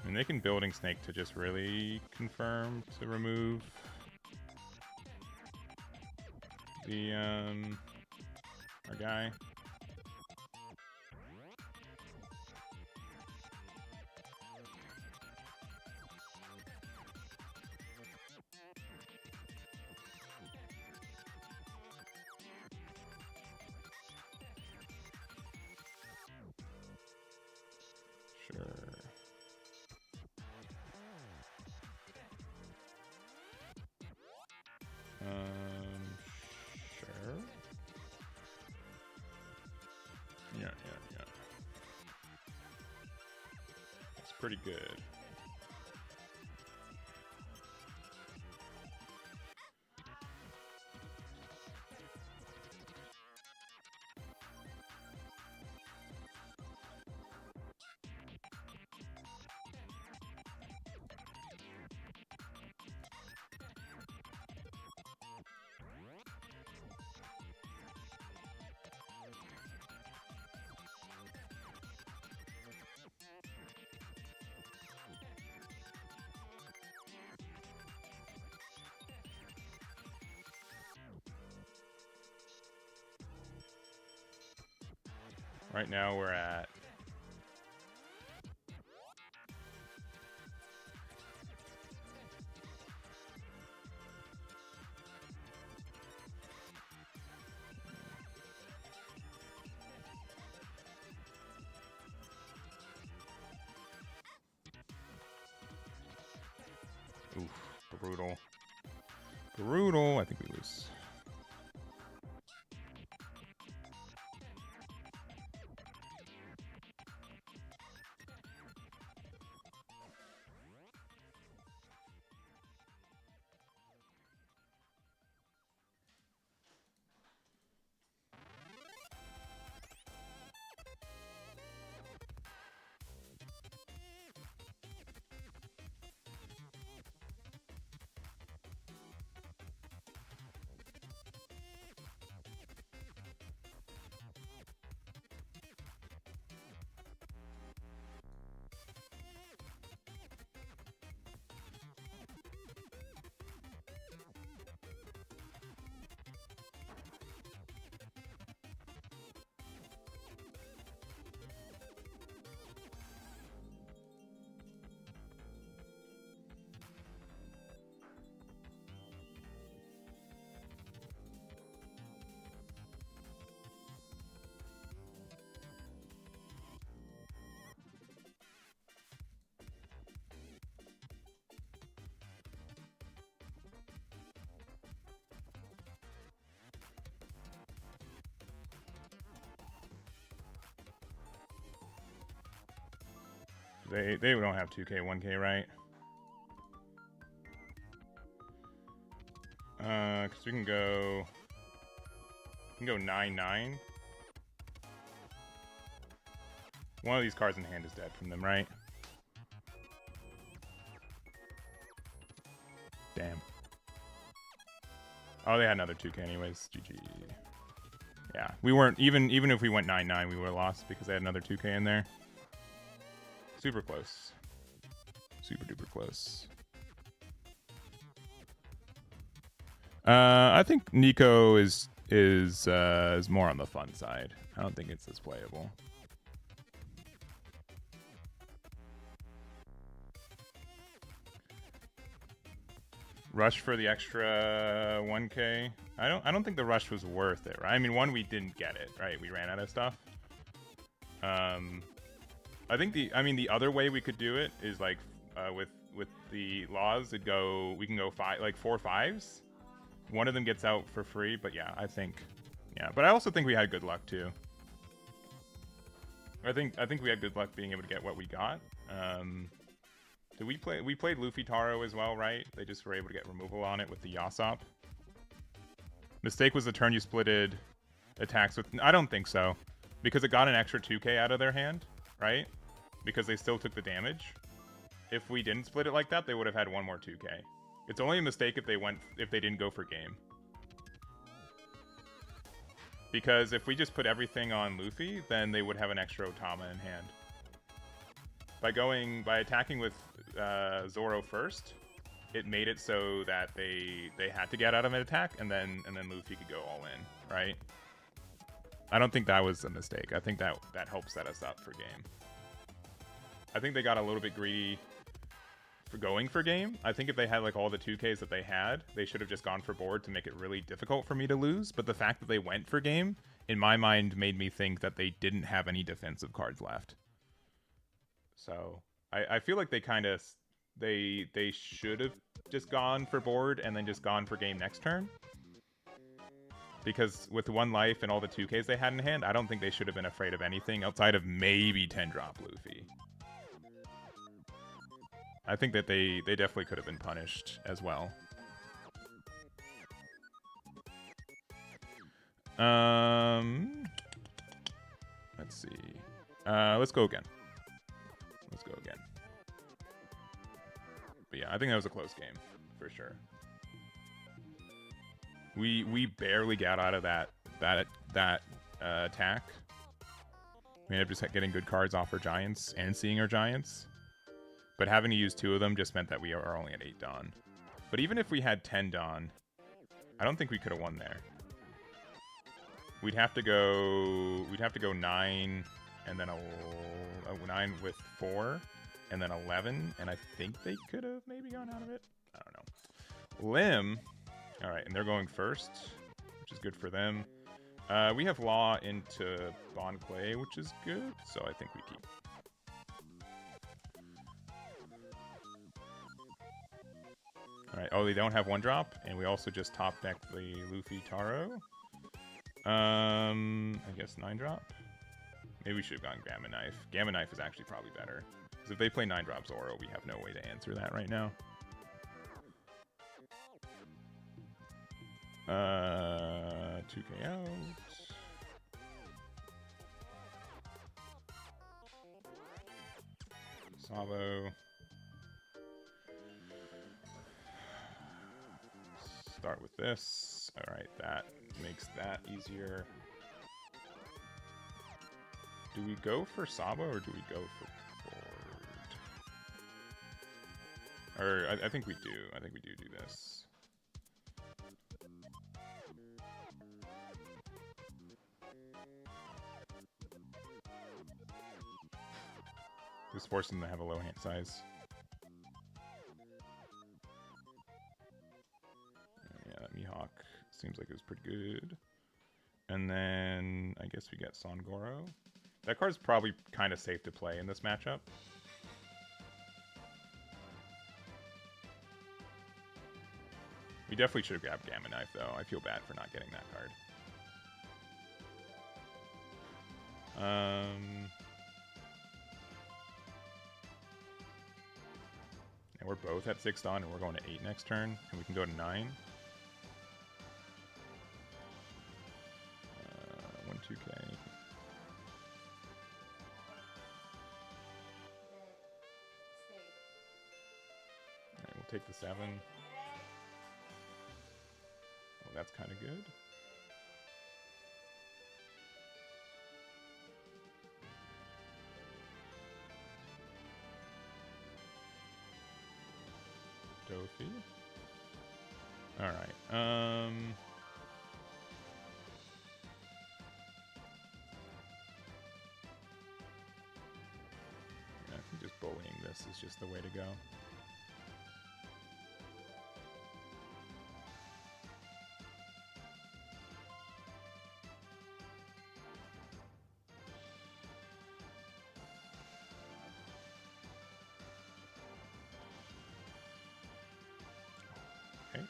And they can Building Snake to just really confirm to remove the our guy. Sure. Yeah. It's pretty good. Right now we're at brutal. Brutal. I think we lose. They don't have 2K, 1K, right? Because we can go 9-9. One of these cards in hand is dead from them, right? Damn. Oh, they had another 2K anyways. GG. Yeah, we weren't even if we went 9-9, we would have lost because they had another 2K in there. Super close. Super duper close. I think Nico is more on the fun side. I don't think it's as playable. Rush for the extra 1K. I don't think the rush was worth it, right? I mean, one, we didn't get it, right? We ran out of stuff. I think the other way we could do it is like with the laws, we can go 4 5s. One of them gets out for free, but yeah, but I also think we had good luck too. I think we had good luck being able to get what we got. We played Luffy Taro as well, right? They just were able to get removal on it with the Yasop. Mistake was the turn you splitted attacks with. I don't think so, because it got an extra 2K out of their hand, right? Because they still took the damage. If we didn't split it like that, they would have had one more 2K. It's only a mistake if they didn't go for game. Because if we just put everything on Luffy, then they would have an extra Otama in hand. By attacking with Zoro first, it made it so that they had to get out of an attack, and then Luffy could go all in, right? I don't think that was a mistake. I think that helps set us up for game. I think they got a little bit greedy for going for game. I think if they had like all the 2Ks that they had, they should have just gone for board to make it really difficult for me to lose. But the fact that they went for game, in my mind, made me think that they didn't have any defensive cards left. So I feel like they kind of they should have just gone for board and then just gone for game next turn. Because with 1 life and all the 2Ks they had in hand, I don't think they should have been afraid of anything outside of maybe 10-drop Luffy. I think that they definitely could have been punished as well. Let's see. Let's go again. But yeah, I think that was a close game for sure. We barely got out of that attack. We ended up just getting good cards off our giants and seeing our giants. But having to use 2 of them just meant that we are only at 8 Dawn. But even if we had 10 Dawn, I don't think we could have won there. We'd have to go 9 and then a 9 with 4 and then 11, and I think they could have maybe gone out of it. I don't know. Lim, all right, and they're going first, which is good for them. We have Law into Bon Clay, which is good, so I think we keep. Alright, oh, they don't have one drop, and we also just top decked the Luffy Taro. I guess 9 drop? Maybe we should have gone Gamma Knife. Gamma Knife is actually probably better. Because if they play 9 drop Zoro, we have no way to answer that right now. 2k out. Sabo. Start with this. Alright, that makes that easier. Do we go for Sabo or do we go for board? Or I think we do. I think we do this. Just force them to have a low hand size. Yeah, that Mihawk seems like it was pretty good. And then I guess we get Sangoro. That card's probably kind of safe to play in this matchup. We definitely should have grabbed Gamma Knife, though. I feel bad for not getting that card. And we're both at 6 on, and we're going to 8 next turn, and we can go to 9. 1-2K. Alright, we'll take the 7. Well, that's kind of good. Dofi. Alright, I think just bullying this is just the way to go. Okay.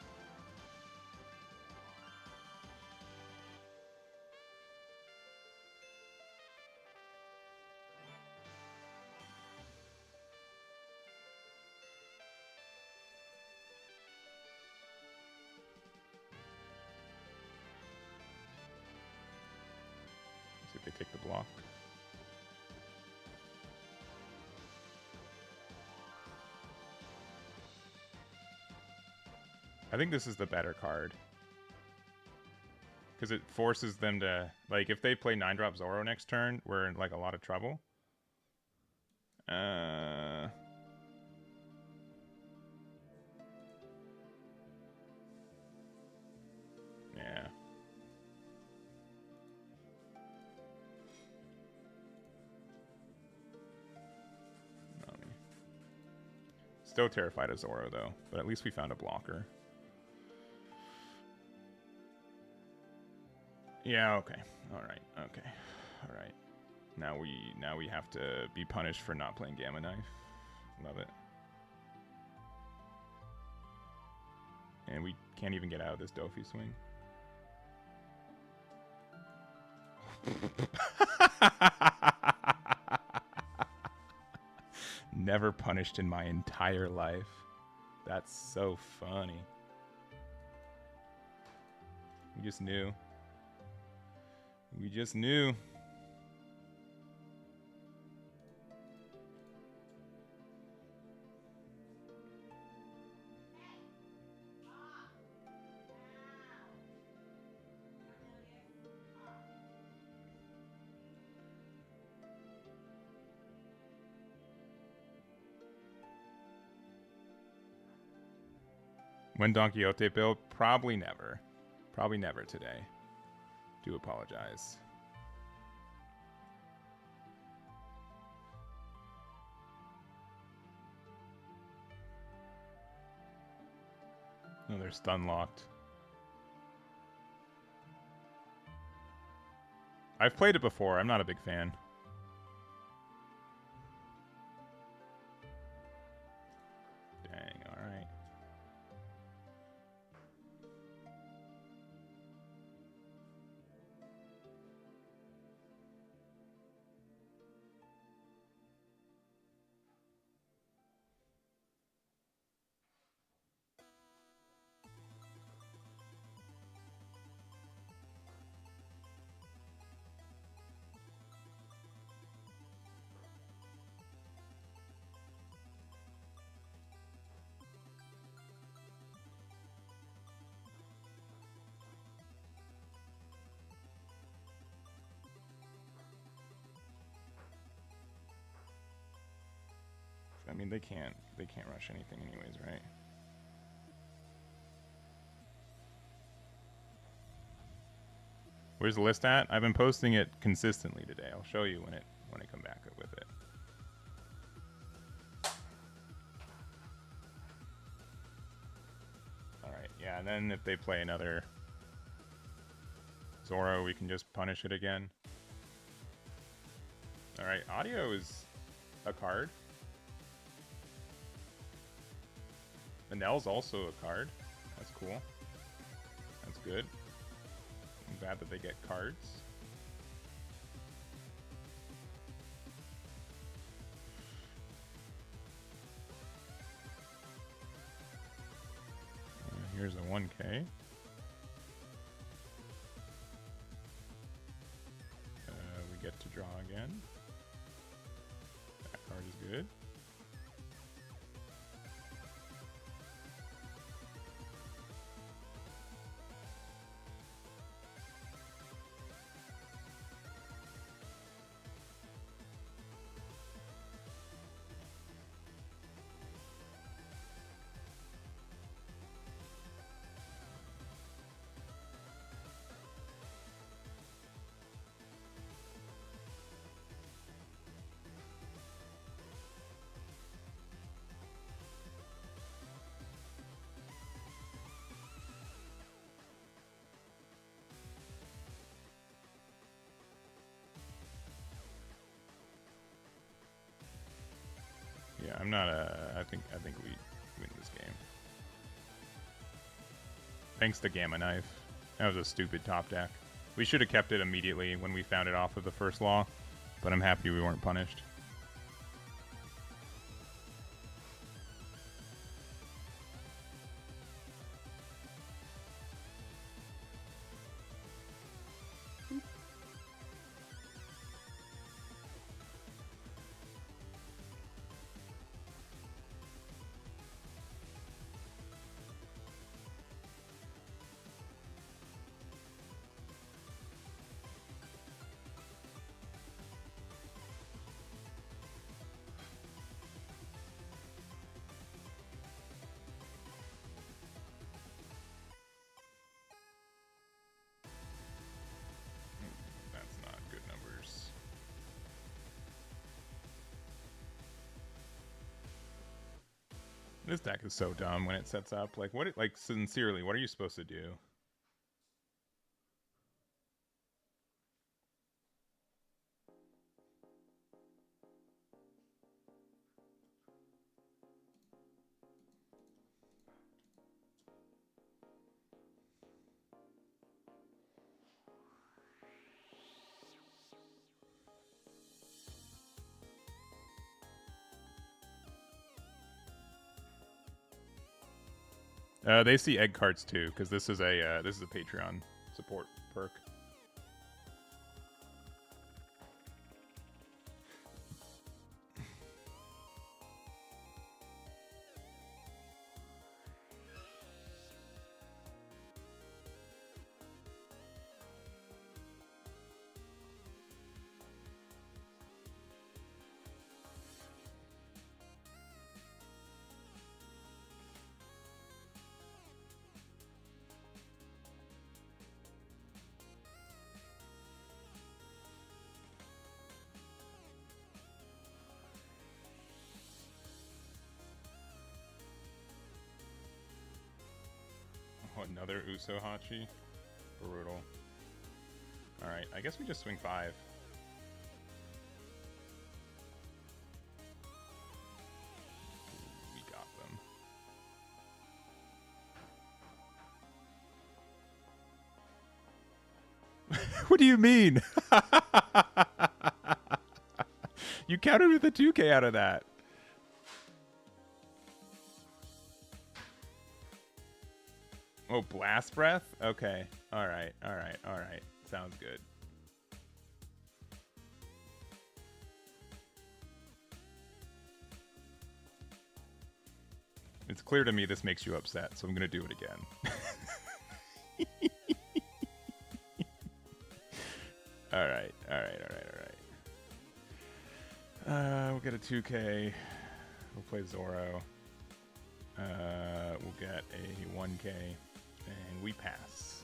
See if they take the block. I think this is the better card. Because it forces them to, like, if they play 9-drop Zoro next turn, we're in, like, a lot of trouble. Yeah. Still terrified of Zoro, though. But at least we found a blocker. Yeah, okay. Alright, okay. Alright. Now we have to be punished for not playing Gamma Knife. Love it. And we can't even get out of this Dofi swing. Never punished in my entire life. That's so funny. We just knew. We just knew. When Don Quixote build? Probably never. Probably never today. Do apologize. No, they're stun locked. I've played it before. I'm not a big fan. Dang, alright. mean, they can't rush anything anyways, right? Where's the list at? I've been posting it consistently today. I'll show you when I come back with it. All right, yeah, and then if they play another Zoro, we can just punish it again. All right, audio is a card. Manel's also a card. That's cool. That's good. I'm glad that they get cards. Here's a 1K. We get to draw again. That card is good. Yeah, I'm not I think we win this game. Thanks to Gamma Knife. That was a stupid top deck. We should have kept it immediately when we found it off of the first law, but I'm happy we weren't punished. This deck is so dumb when it sets up. Like, like, sincerely, what are you supposed to do? They see egg cards too, because this is a Patreon support perk. Another Uso Hachi? Brutal. Alright, I guess we just swing 5. We got them. What do you mean? You countered with a 2K out of that. Oh, Blast Breath? Okay. Alright, alright, alright. Sounds good. It's clear to me this makes you upset, so I'm gonna do it again. Alright, alright, alright, alright. We'll get a 2K. We'll play Zoro. We'll get a 1k, and we pass.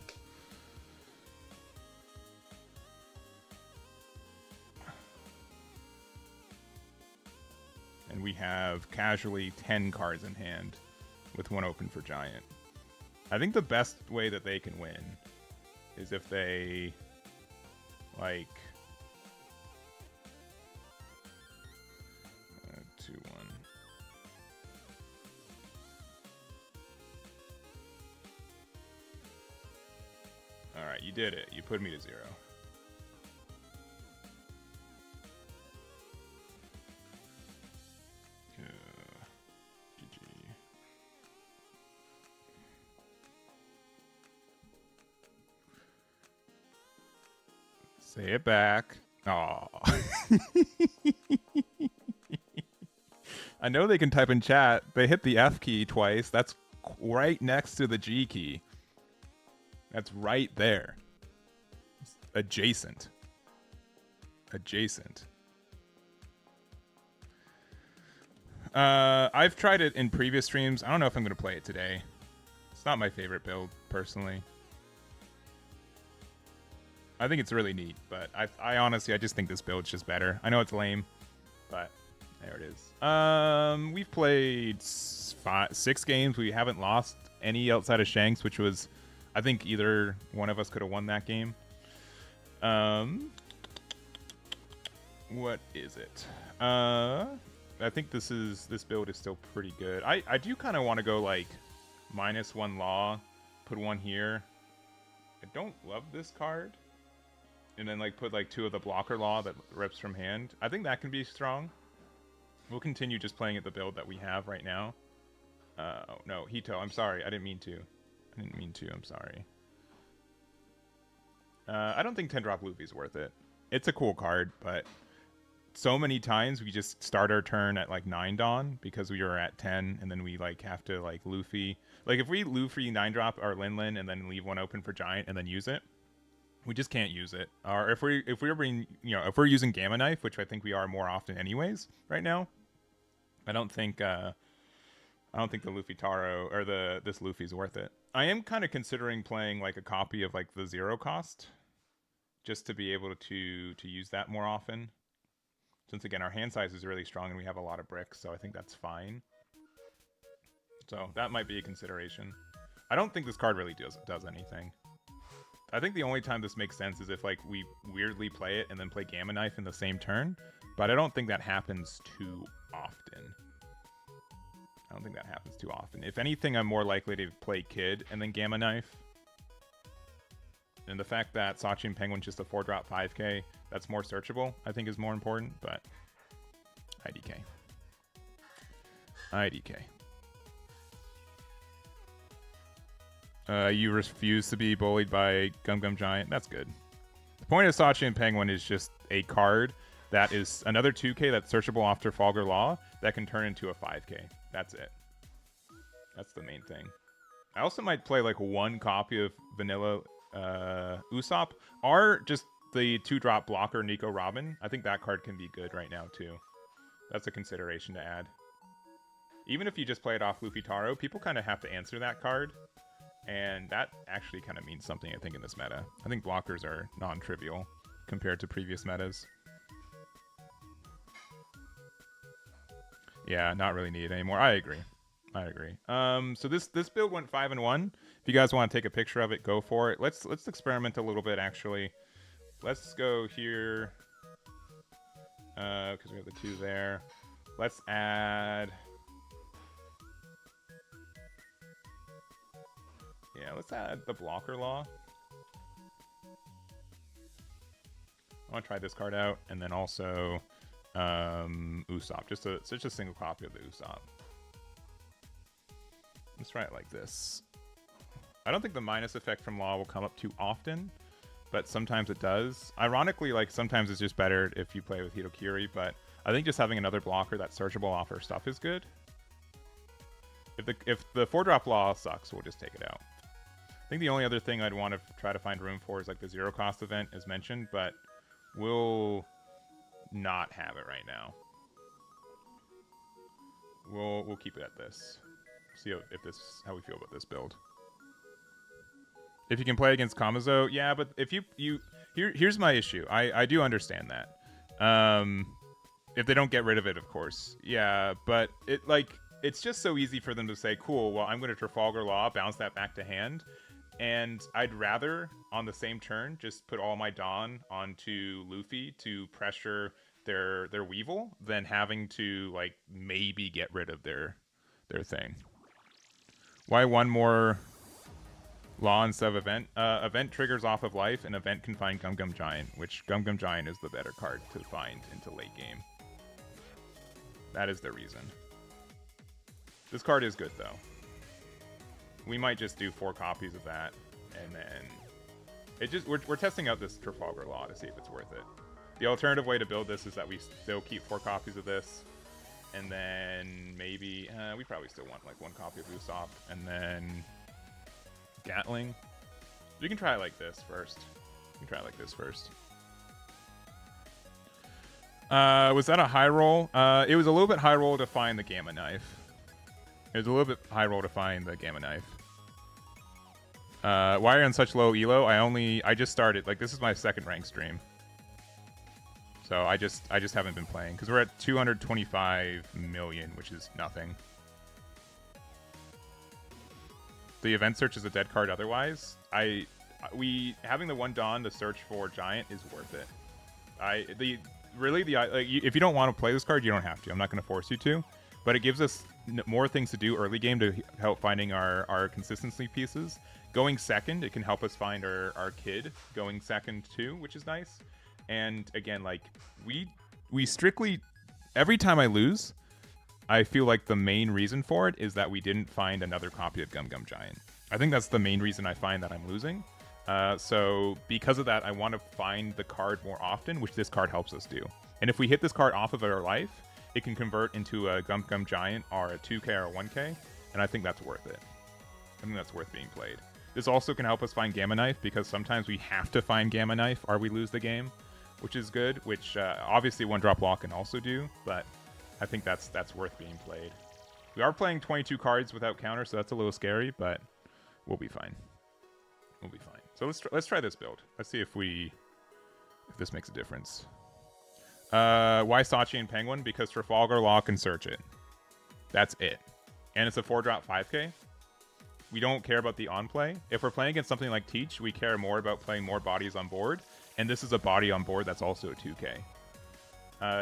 And we have casually 10 cards in hand with one open for Giant. I think the best way that they can win is if they, like, 2-1. All right, you did it. You put me to 0. GG. Say it back. Aw. I know they can type in chat. They hit the F key twice. That's right next to the G key. That's right there. It's adjacent. Adjacent. I've tried it in previous streams. I don't know if I'm going to play it today. It's not my favorite build, personally. I think it's really neat, but I honestly, I just think this build's just better. I know it's lame, but there it is. We've played 6 games. We haven't lost any outside of Shanks, which was, I think either one of us could have won that game. What is it? I think this build is still pretty good. I do kind of want to go like -1 law, put 1 here. I don't love this card. And then like put like 2 of the blocker law that rips from hand. I think that can be strong. We'll continue just playing at the build that we have right now. Oh, no, Hito, I'm sorry. I didn't mean to. I'm sorry. I don't think 10-drop Luffy's worth it. It's a cool card, but so many times we just start our turn at like 9 Dawn because we were at 10, and then we like have to like Luffy. Like if we Luffy 9-drop our Lin and then leave 1 open for Giant and then use it, we just can't use it. Or if we're being, if we're using Gamma Knife, which I think we are more often anyways right now, I don't think the Luffy Taro or this Luffy's worth it. I am kind of considering playing like a copy of like the 0 cost, just to be able to use that more often. Since again our hand size is really strong and we have a lot of bricks, so I think that's fine. So that might be a consideration. I don't think this card really does anything. I think the only time this makes sense is if like we weirdly play it and then play Gamma Knife in the same turn, but I don't think that happens too often. If anything, I'm more likely to play Kid and then Gamma Knife. And the fact that Sachi and Penguin's just a 4-drop 5k, that's more searchable, I think is more important, but IDK. You refuse to be bullied by Gum Gum Giant. That's good. The point of Sachi and Penguin is just a card that is another 2k that's searchable after Fogger Law that can turn into a 5k. That's it. That's the main thing. I also might play like 1 copy of Vanilla Usopp, or just the 2-drop blocker Nico Robin. I think that card can be good right now too. That's a consideration to add. Even if you just play it off Luffy Taro, people kind of have to answer that card. And that actually kind of means something, I think, in this meta. I think blockers are non-trivial compared to previous metas. Yeah, not really needed anymore. I agree. So this build went 5-1. If you guys want to take a picture of it, go for it. Let's experiment a little bit, actually. Let's go here. Because we have the 2 there. Let's add... Yeah, let's add the blocker law. I want to try this card out, and then also Usopp. Just a single copy of the Usopp. Let's try it like this. I don't think the minus effect from law will come up too often, but sometimes it does. Ironically, like sometimes it's just better if you play with Hitokiri, but I think just having another blocker that's searchable off her stuff is good. If the 4-drop law sucks, we'll just take it out. I think the only other thing I'd want to try to find room for is like the 0 cost event as mentioned, but we'll not have it right now. we'll keep it at this. See how we feel about this build. If you can play against Kamazo, yeah, but if here's my issue. I do understand that. If they don't get rid of it, of course, yeah, but it's just so easy for them to say, cool, well, I'm going to Trafalgar Law, bounce that back to hand, and I'd rather on the same turn just put all my Dawn onto Luffy to pressure their Weevil than having to like maybe get rid of their thing. Why one more Law instead of Event? Event triggers off of life, and Event can find Gum Gum Giant, which Gum Gum Giant is the better card to find into late game. That is the reason. This card is good, though. We might just do 4 copies of that, and then we're testing out this Trafalgar Law to see if it's worth it. The alternative way to build this is that we still keep 4 copies of this, and then maybe we probably still want like 1 copy of Usopp, and then Gatling. We can try it like this first. Was that a high roll? It was a little bit high roll to find the Gamma Knife. Why are you on such low elo? I just started. Like, this is my 2nd rank stream. So I just haven't been playing because we're at 225 million, which is nothing. The event search is a dead card otherwise. Having the 1 Dawn to search for Giant is worth it. If you don't want to play this card, you don't have to. I'm not going to force you to, but it gives us more things to do early game to help finding our consistency pieces. Going second, it can help us find our kid going second too, which is nice. And again, like we strictly, every time I lose, I feel like the main reason for it is that we didn't find another copy of Gum Gum Giant. I think that's the main reason I find that I'm losing. So because of that, I want to find the card more often, which this card helps us do. And if we hit this card off of our life, it can convert into a Gum Gum Giant or a 2K or a 1K, and I think that's worth it. I think that's worth being played. This also can help us find Gamma Knife, because sometimes we have to find Gamma Knife or we lose the game, which is good, which obviously 1-drop Law can also do, but I think that's worth being played. We are playing 22 cards without counter, so that's a little scary, but we'll be fine. We'll be fine. So let's try this build. Let's see if this makes a difference. Why Sachi and Penguin? Because Trafalgar Law can search it. That's it. And it's a 4-drop 5K. We don't care about the on-play. If we're playing against something like Teach, we care more about playing more bodies on board. And this is a body on board that's also a 2K.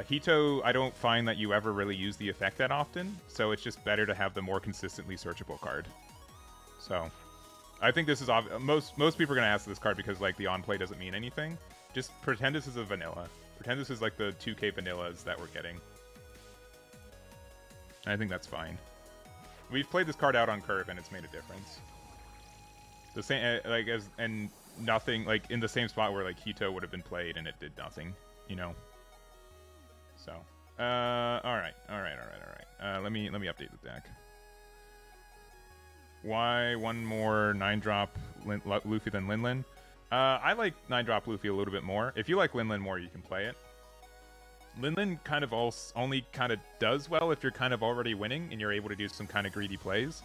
Hito, I don't find that you ever really use the effect that often, so it's just better to have the more consistently searchable card. So, I think this is most people are gonna ask this card because like the on-play doesn't mean anything. Just pretend this is a vanilla. Pretend this is like the 2K vanillas that we're getting. And I think that's fine. We've played this card out on curve and it's made a difference. The same and nothing like in the same spot where like Hito would have been played and it did nothing, you know. So, all right. Let me update the deck. Why one more 9-drop Luffy than Linlin? I like 9-drop Luffy a little bit more. If you like Linlin more, you can play it. Linlin kind of only kind of does well if you're kind of already winning and you're able to do some kind of greedy plays.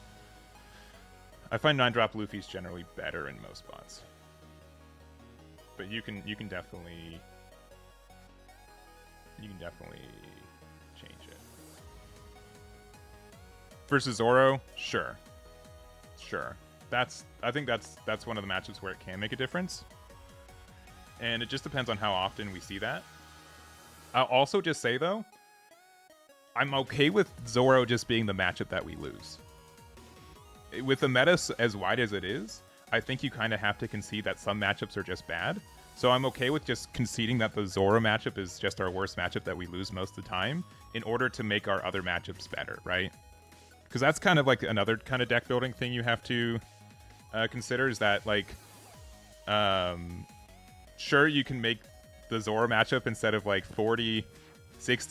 I find 9-drop Luffy's generally better in most spots. But you can definitely change it. Versus Zoro? Sure. I think that's one of the matchups where it can make a difference. And it just depends on how often we see that. I'll also just say, though, I'm okay with Zoro just being the matchup that we lose. With the meta as wide as it is, I think you kind of have to concede that some matchups are just bad. So I'm okay with just conceding that the Zoro matchup is just our worst matchup that we lose most of the time in order to make our other matchups better, right? Because that's kind of like another kind of deck building thing you have to consider is that, like, sure, you can make the Zoro matchup instead of like 40-60,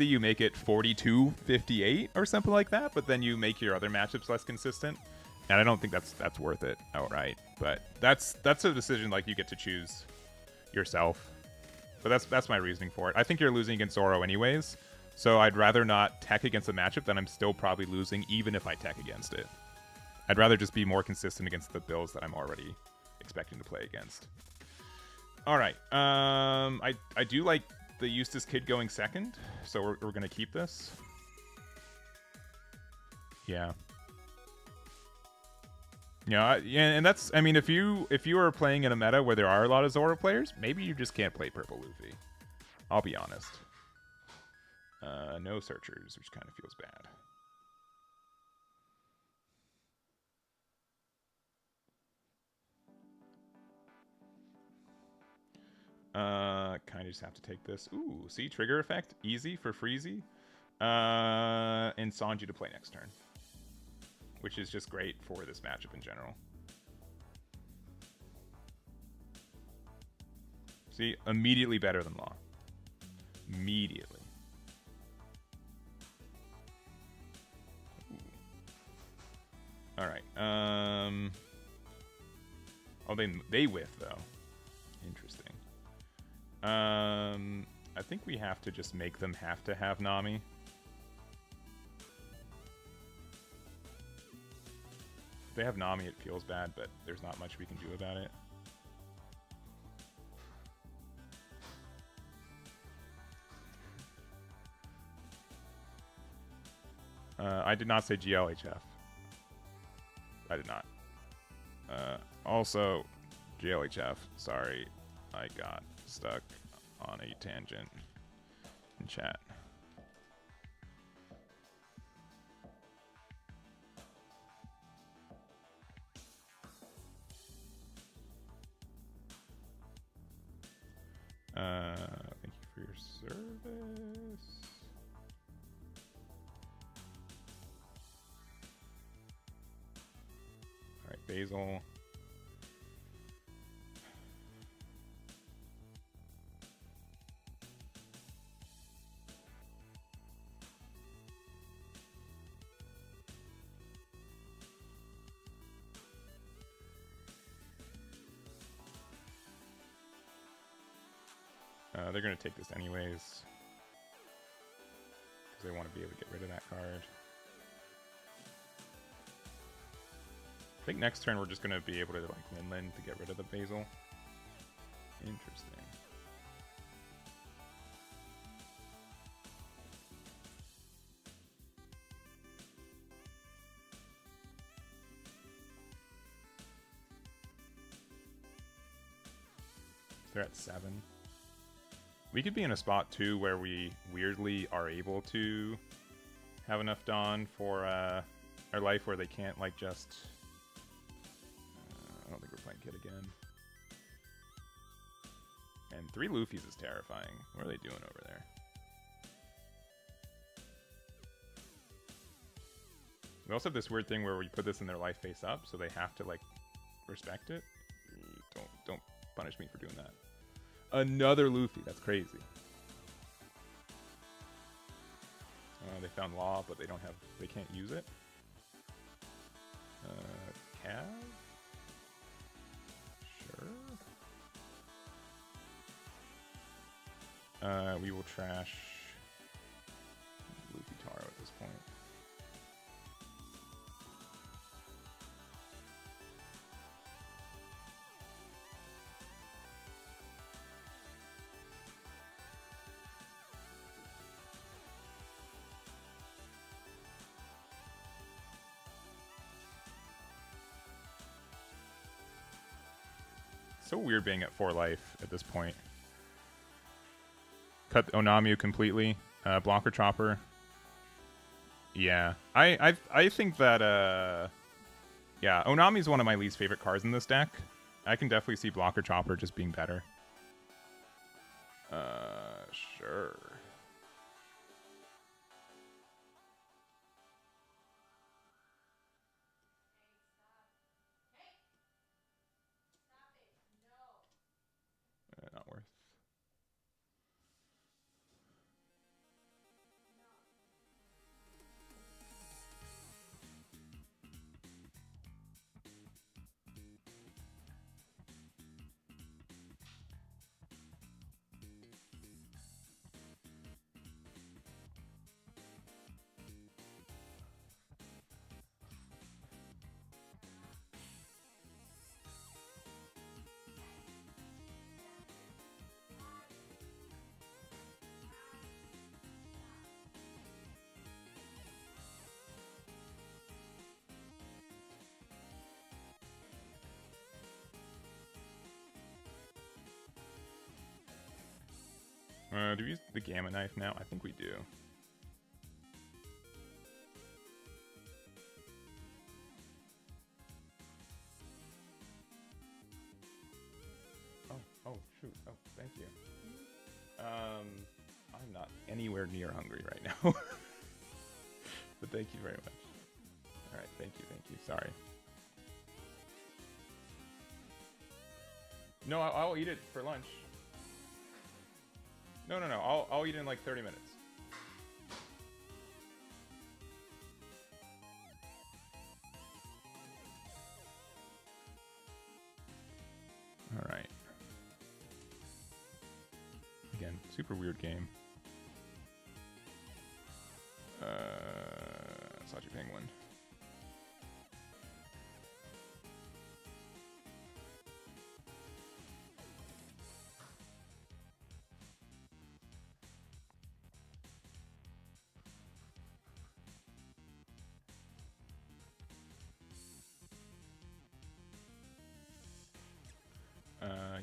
you make it 42-58 or something like that, but then you make your other matchups less consistent. And I don't think that's worth it outright. But that's a decision like you get to choose yourself. But that's my reasoning for it. I think you're losing against Zoro anyways. So I'd rather not tech against a matchup that I'm still probably losing, even if I tech against it. I'd rather just be more consistent against the builds that I'm already expecting to play against. All right. I do like the Eustace Kid going second, so we're going to keep this. Yeah. Yeah, and that's, I mean, if you are playing in a meta where there are a lot of Zoro players, maybe you just can't play Purple Luffy. I'll be honest. No searchers, which kind of feels bad. Kind of just have to take this. Ooh, see, trigger effect, easy for Freezy. And Sanji to play next turn, which is just great for this matchup in general. See, immediately better than Law. Immediately. All right. Oh, they whiff though. Interesting. I think we have to just make them have to have Nami. If they have Nami, it feels bad, but there's not much we can do about it. I did not say GLHF. I did not. Also, GLHF, sorry, I got stuck on a tangent in chat. Thank you for your service. All right, Basil. They're going to take this anyways, because they want to be able to get rid of that card. I think next turn we're just going to be able to like Lin to get rid of the Basil. Interesting. They're at 7. We could be in a spot too where we weirdly are able to have enough Dawn for our life where they can't like just. I don't think we're playing Kid again. And 3 Luffy's is terrifying. What are they doing over there? We also have this weird thing where we put this in their life face up, so they have to like respect it. Don't punish me for doing that. Another Luffy. That's crazy. They found Law, but they don't have. They can't use it. Cav. Sure. We will trash Luffy Taro at this point. So weird being at 4 life at this point. Cut Onamiu completely. Blocker Chopper. Yeah. I think that yeah, Onami is one of my least favorite cards in this deck. I can definitely see Blocker Chopper just being better. Sure. Not worth. Do we use the Gamma Knife now? I think we do. Oh, shoot. Oh, thank you. I'm not anywhere near hungry right now. But thank you very much. All right, thank you. Sorry. No, I'll eat it for lunch. No. I'll eat it in like 30 minutes. All right. Again, super weird game. Sachi Penguin.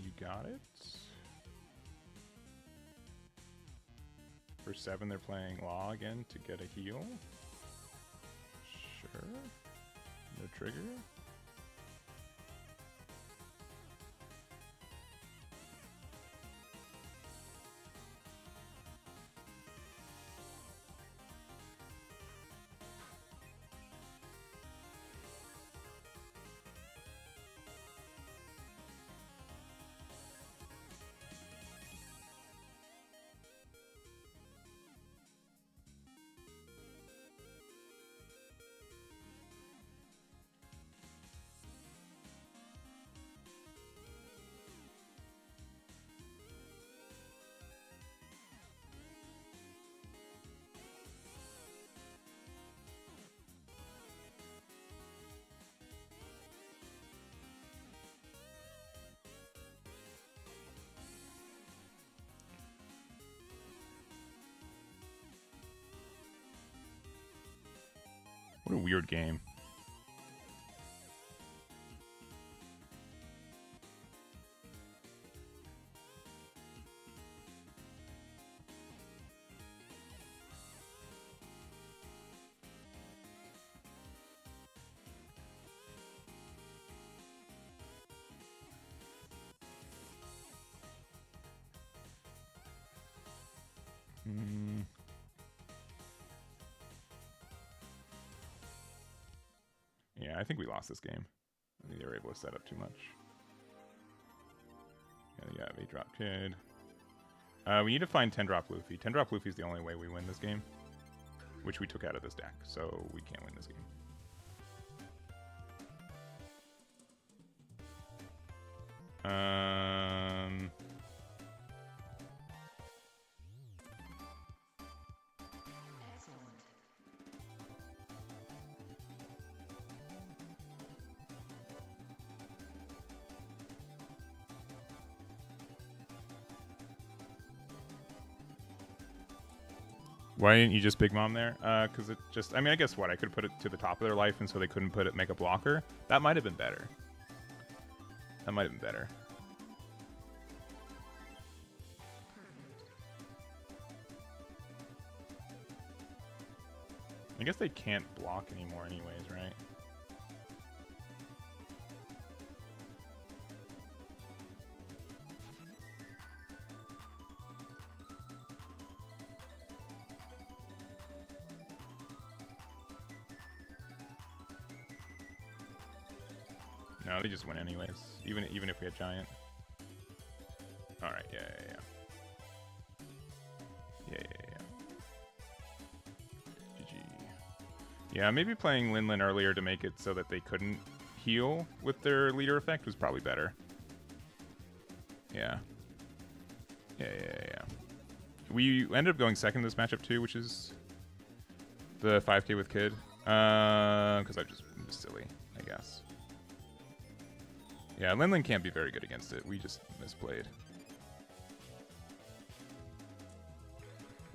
You got it. For 7, they're playing Law again to get a heal. Sure. No trigger. What a weird game. Yeah, I think we lost this game. I think they were able to set up too much. Yeah, 8-drop Kid. We need to find 10-drop Luffy. 10-drop Luffy is the only way we win this game, which we took out of this deck, so we can't win this game. Why didn't you just Big Mom there? Because it just, I mean, I guess what? I could put it to the top of their life and so they couldn't put it, make a blocker. That might have been better. That might have been better. I guess they can't block anymore anyways, right? No, they just win anyways. Even if we had Giant. All right, yeah. GG. Yeah, maybe playing Linlin earlier to make it so that they couldn't heal with their leader effect was probably better. Yeah. We ended up going second in this matchup too, which is the 5K with Kid. Because I'm just silly, I guess. Yeah, Linlin can't be very good against it. We just misplayed.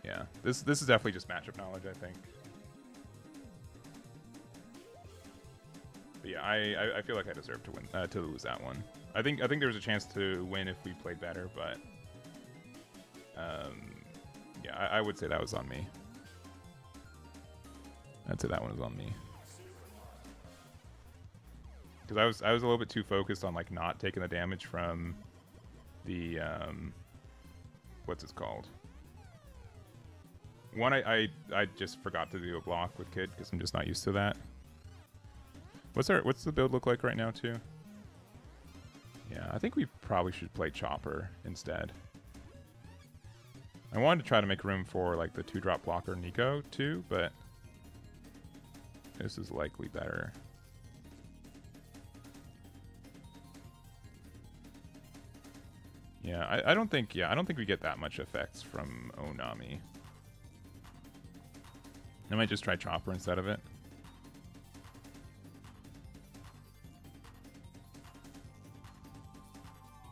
Yeah, this is definitely just matchup knowledge, I think. But yeah, I feel like I deserve to win to lose that one. I think there was a chance to win if we played better, but Yeah, I would say that was on me. I'd say that one was on me. Because I was a little bit too focused on like not taking the damage from the what's it called? One, I just forgot to do a block with Kid because I'm just not used to that. What's the build look like right now too? Yeah, I think we probably should play Chopper instead. I wanted to try to make room for like the 2-drop blocker Nico too, but this is likely better. Yeah, I don't think we get that much effects from Onami. I might just try Chopper instead of it.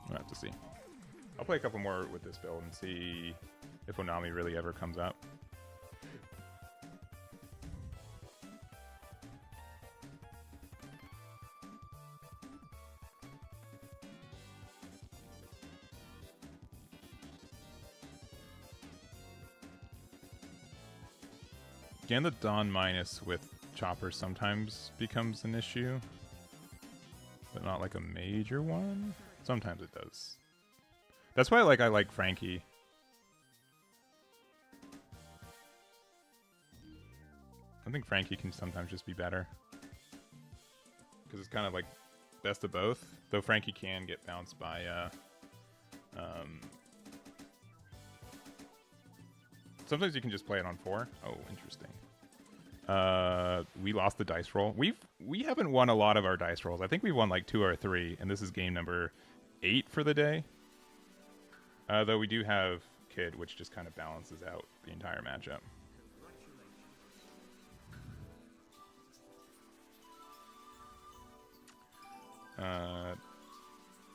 We'll have to see. I'll play a couple more with this build and see if Onami really ever comes up. And the Dawn minus with Chopper sometimes becomes an issue, but not like a major one. Sometimes it does. That's why I like Frankie. I think Frankie can sometimes just be better. Because it's kind of like best of both. Though Frankie can get bounced by sometimes you can just play it on 4. Oh, interesting. We lost the dice roll. We haven't won a lot of our dice rolls. I think we won like 2 or 3, and this is game number 8 for the day. Though we do have Kid, which just kind of balances out the entire matchup.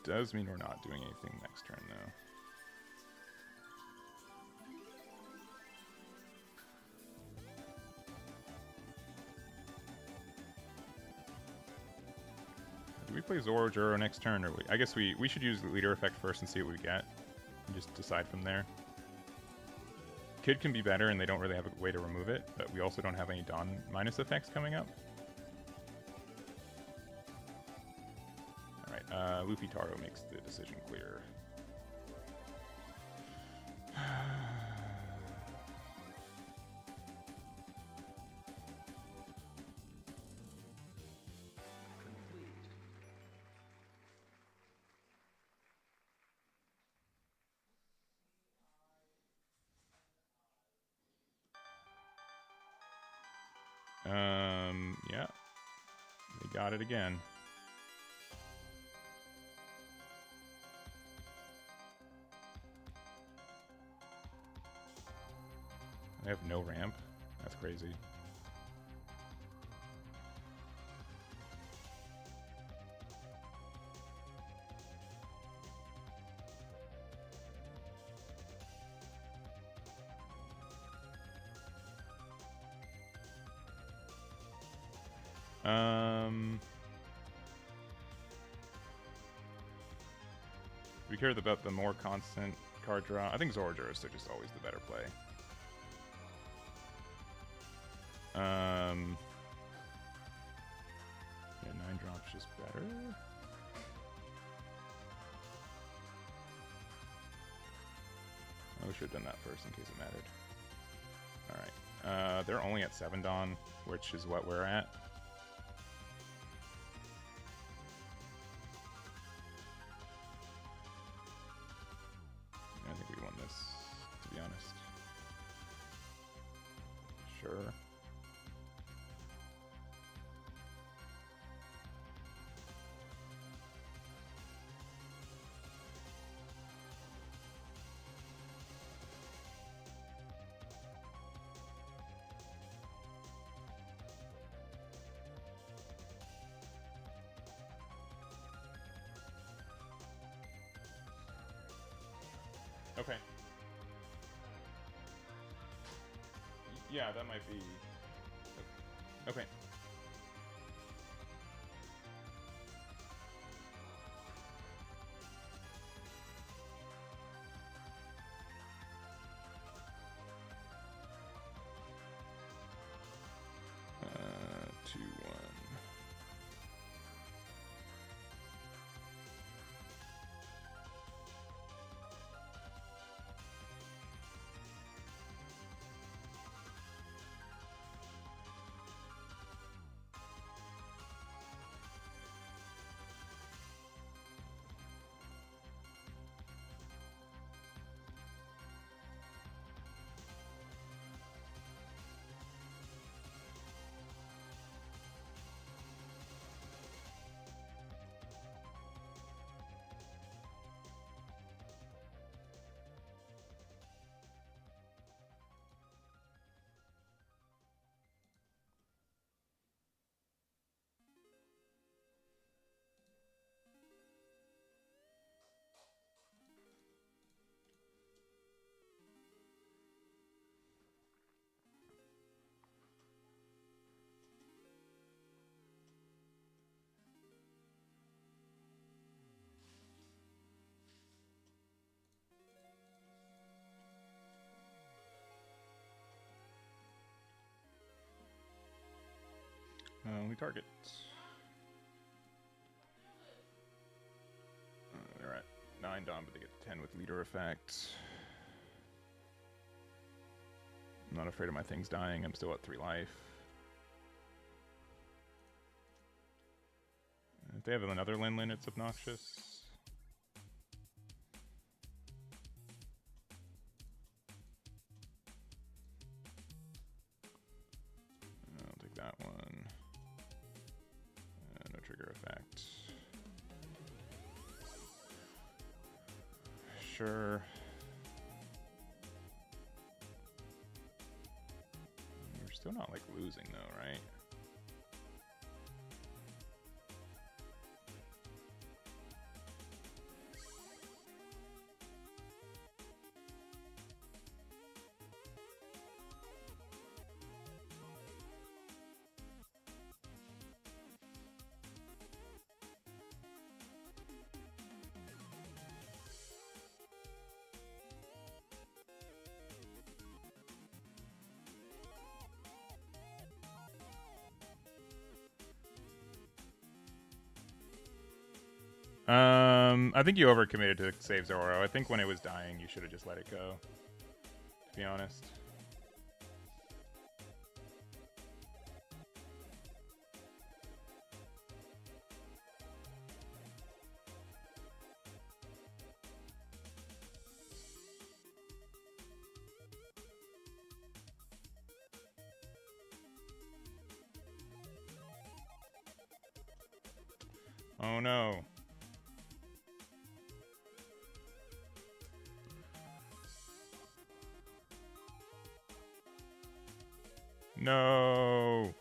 Does mean we're not doing anything next turn, though. Do we play Zoro Juro next turn, or I guess we should use the leader effect first and see what we get, and just decide from there. Kid can be better, and they don't really have a way to remove it, but we also don't have any Dawn minus effects coming up. Alright, Luffy Taro makes the decision clear. Yeah. We got it again. I have no ramp. That's crazy. We care about the more constant card draw. I think Zorger is just always the better play. Yeah, 9 drops just better. I should have done that first in case it mattered. Alright. They're only at 7 Dawn, which is what we're at. I think we won this, to be honest. Sure. Okay. Yeah, that might be... Okay. only target. They're at 9 Dom, but they get 10 with leader effect. I'm not afraid of my things dying. I'm still at 3 life. If they have another Lin, it's obnoxious. I'll take that one. No trigger effect. Sure. We're still not like losing though, right? I think you overcommitted to save Zoro. I think when it was dying, you should have just let it go, to be honest. Oh no. No.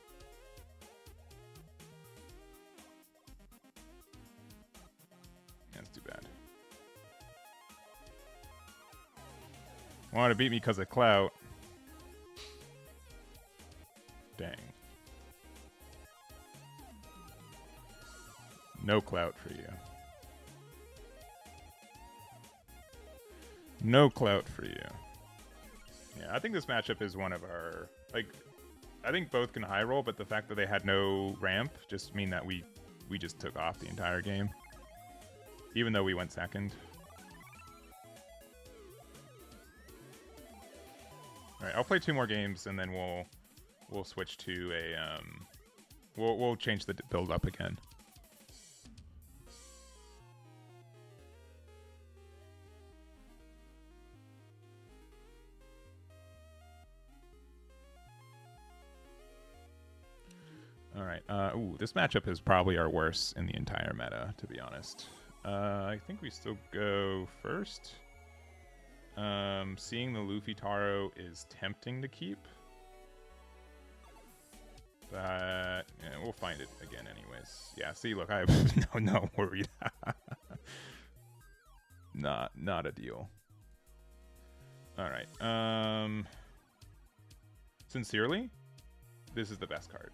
That's too bad. Want to beat me because of clout. Dang. No clout for you. No clout for you. Yeah, I think this matchup is one of our, like, I think both can high roll, but the fact that they had no ramp just mean that we just took off the entire game. Even though we went second. Alright, I'll play 2 more games and then we'll switch to a we'll change the build up again. Alright, ooh, this matchup is probably our worst in the entire meta, to be honest. I think we still go first. Seeing the Luffy Taro is tempting to keep. But yeah, we'll find it again anyways. Yeah, see, look, I have no worried. Not a deal. Alright. Sincerely, this is the best card.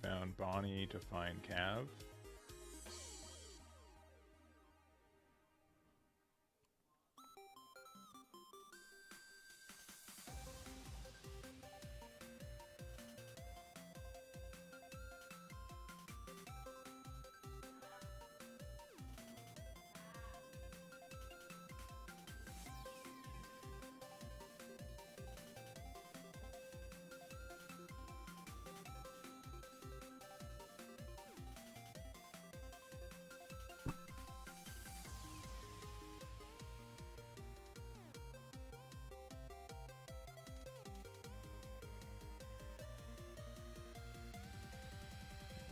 Found Bonnie to find Cav.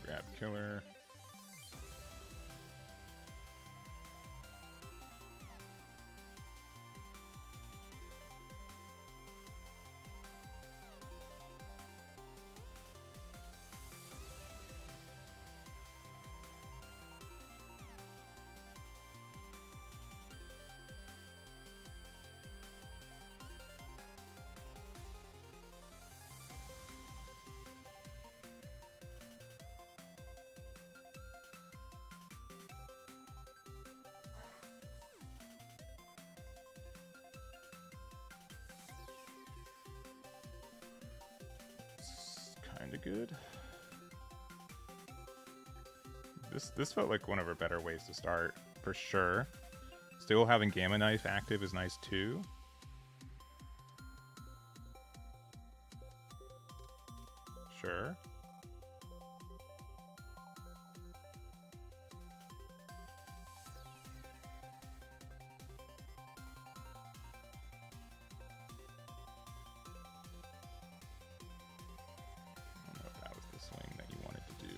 Grab killer. kinda good. This felt like one of our better ways to start, for sure. Still having Gamma Knife active is nice too. Sure. I don't know if that was the swing that you wanted to do.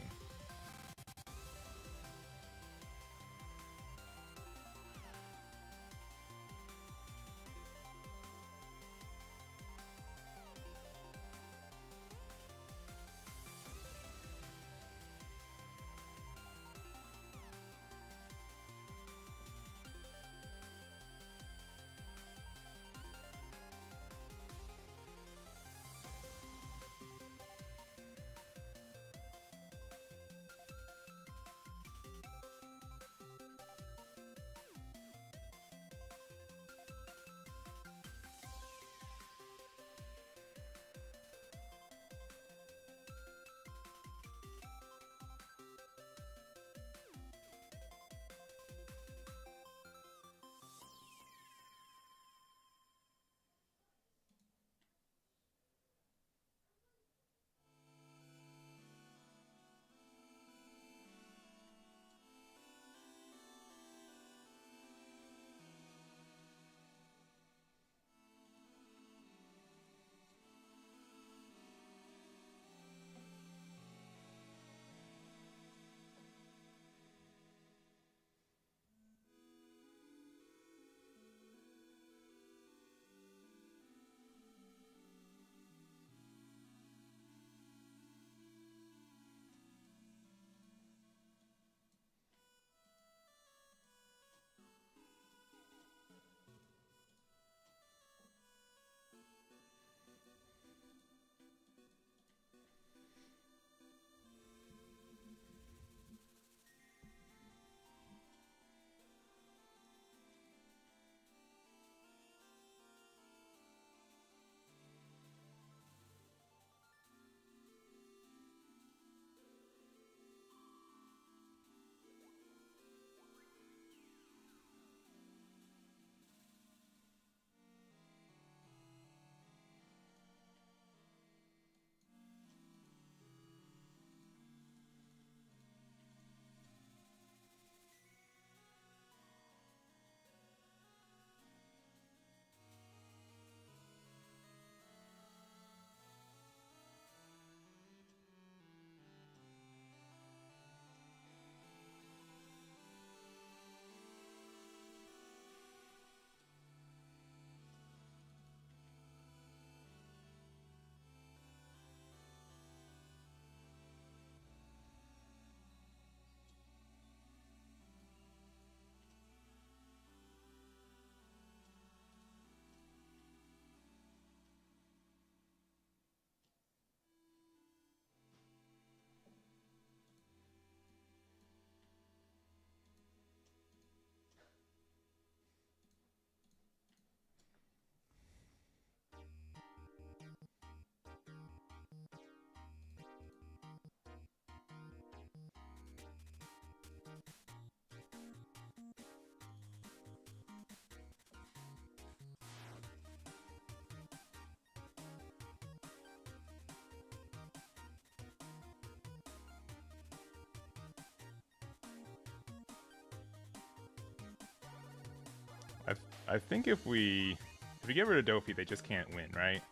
I think if we get rid of Dofi, they just can't win, right?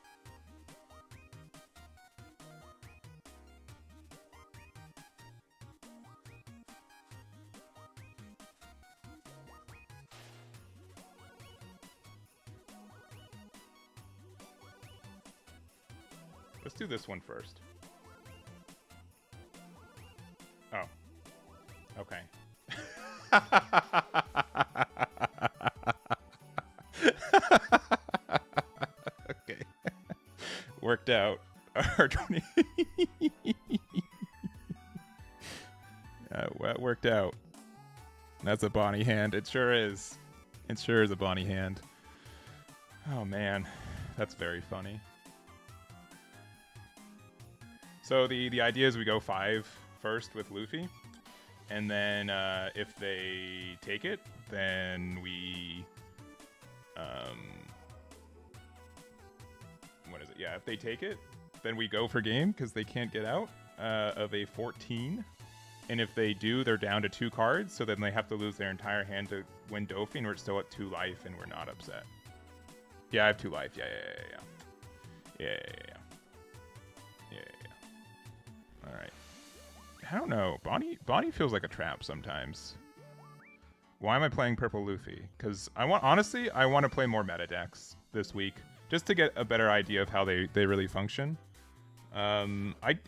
Let's do this one first. Oh. Okay. Okay. Worked out. R20. That worked out. That's a Bonnie hand. It sure is. It sure is a Bonnie hand. Oh man. That's very funny. So the idea is we go 5 first with Luffy, and then if they take it, then we what is it? Yeah, if they take it, then we go for game because they can't get out of a 14. And if they do, they're down to 2 cards, so then they have to lose their entire hand to win Dofi, and we're still at 2 life, and we're not upset. Yeah, I have 2 life. Yeah. All right. I don't know. Bonnie feels like a trap sometimes. Why am I playing Purple Luffy? Because honestly, I want to play more meta decks this week, just to get a better idea of how they really function. I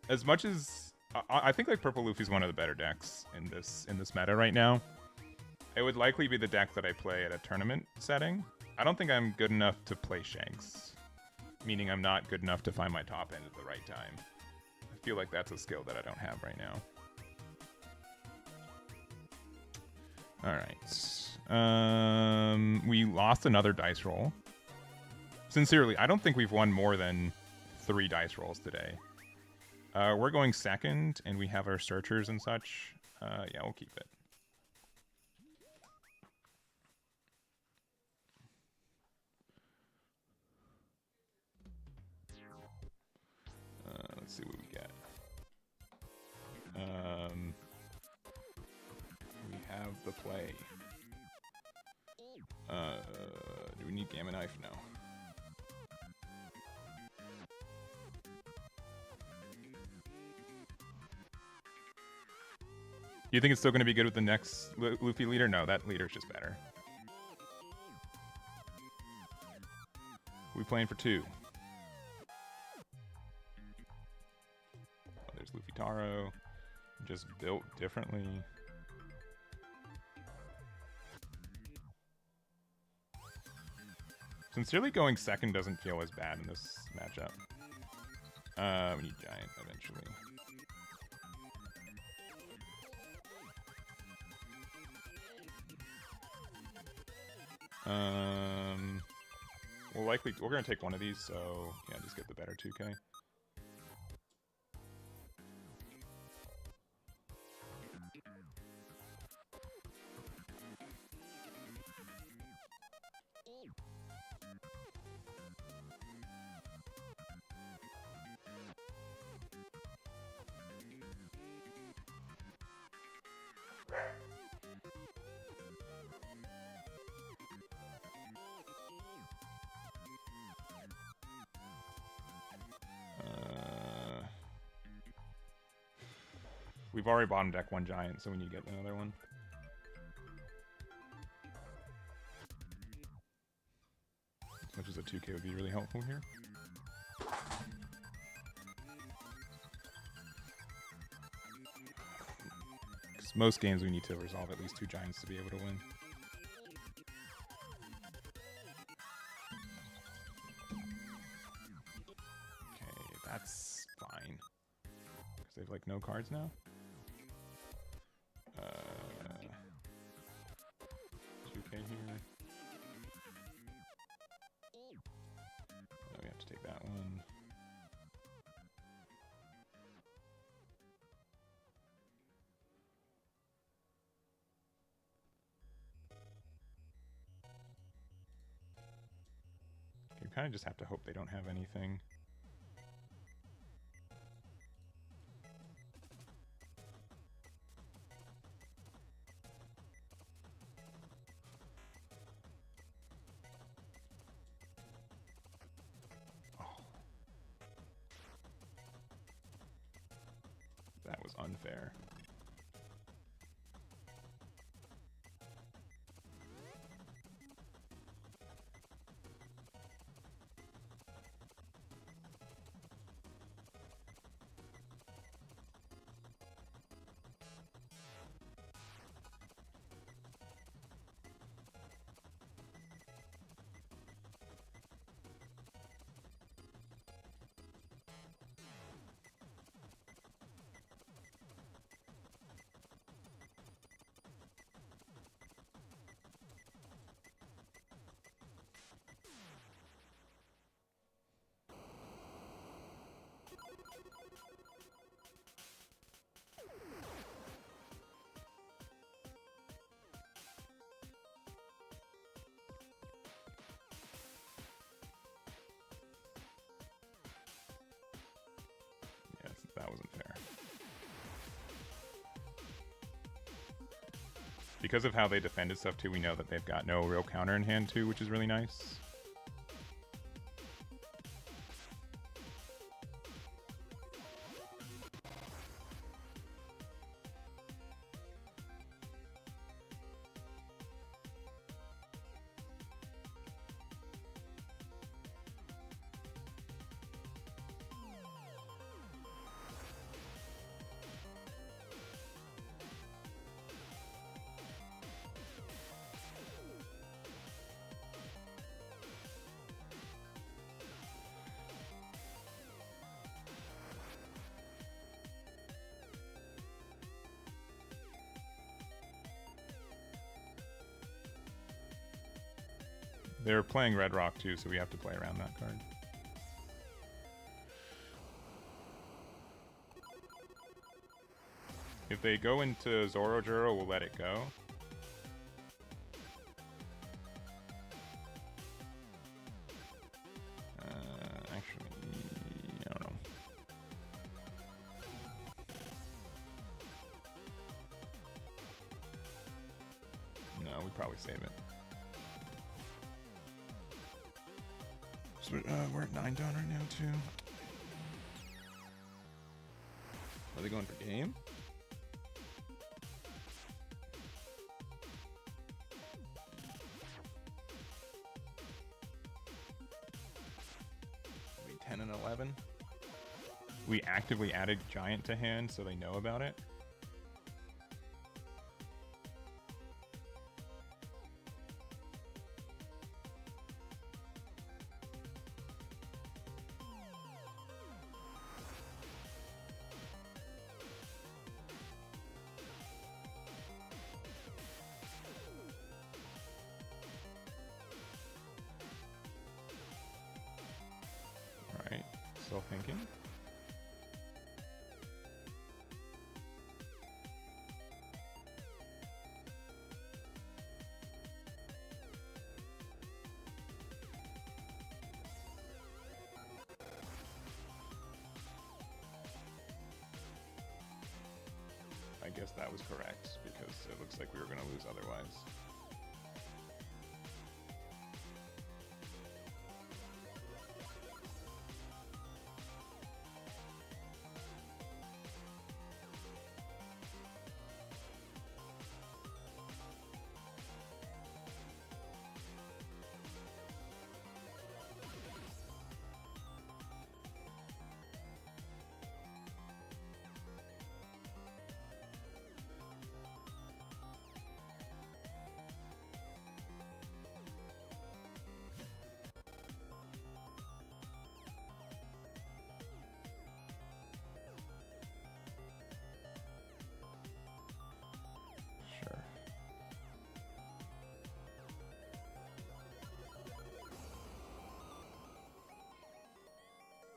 as much as I think like Purple Luffy's one of the better decks in this meta right now. It would likely be the deck that I play at a tournament setting. I don't think I'm good enough to play Shanks, meaning I'm not good enough to find my top end at the right time. I feel like that's a skill that I don't have right now. All right. We lost another dice roll. Sincerely, I don't think we've won more than 3 dice rolls today. We're going second, and we have our searchers and such. Yeah, we'll keep it. Let's see what we get. We have the play. Do we need Gamma Knife? No. You think it's still going to be good with the next Luffy leader? No, that leader's just better. We playing for 2. Oh, there's Luffy Taro. Just built differently. Sincerely, going second doesn't feel as bad in this matchup. We need Giant eventually. We're gonna take one of these, so yeah, just get the better 2K. We've already bottom deck 1 giant, so we need to get another one. As much as a 2K would be really helpful here. Because most games we need to resolve at least 2 giants to be able to win. Okay, that's fine. Because they have like no cards now. 2K here. Oh, we have to take that one. Okay, we kind of just have to hope they don't have anything. That was unfair. Because of how they defended stuff too, we know that they've got no real counter in hand too, which is really nice. They're playing Red Rock too, so we have to play around that card. If they go into Zorojuro, we'll let it go. Actually, I don't know. No, we probably save it. So, we're at 9 down right now, too. Are they going for game? We 10 and 11. We actively added Giant to hand so they know about it. Still thinking. I guess that was correct because it looks like we were going to lose otherwise.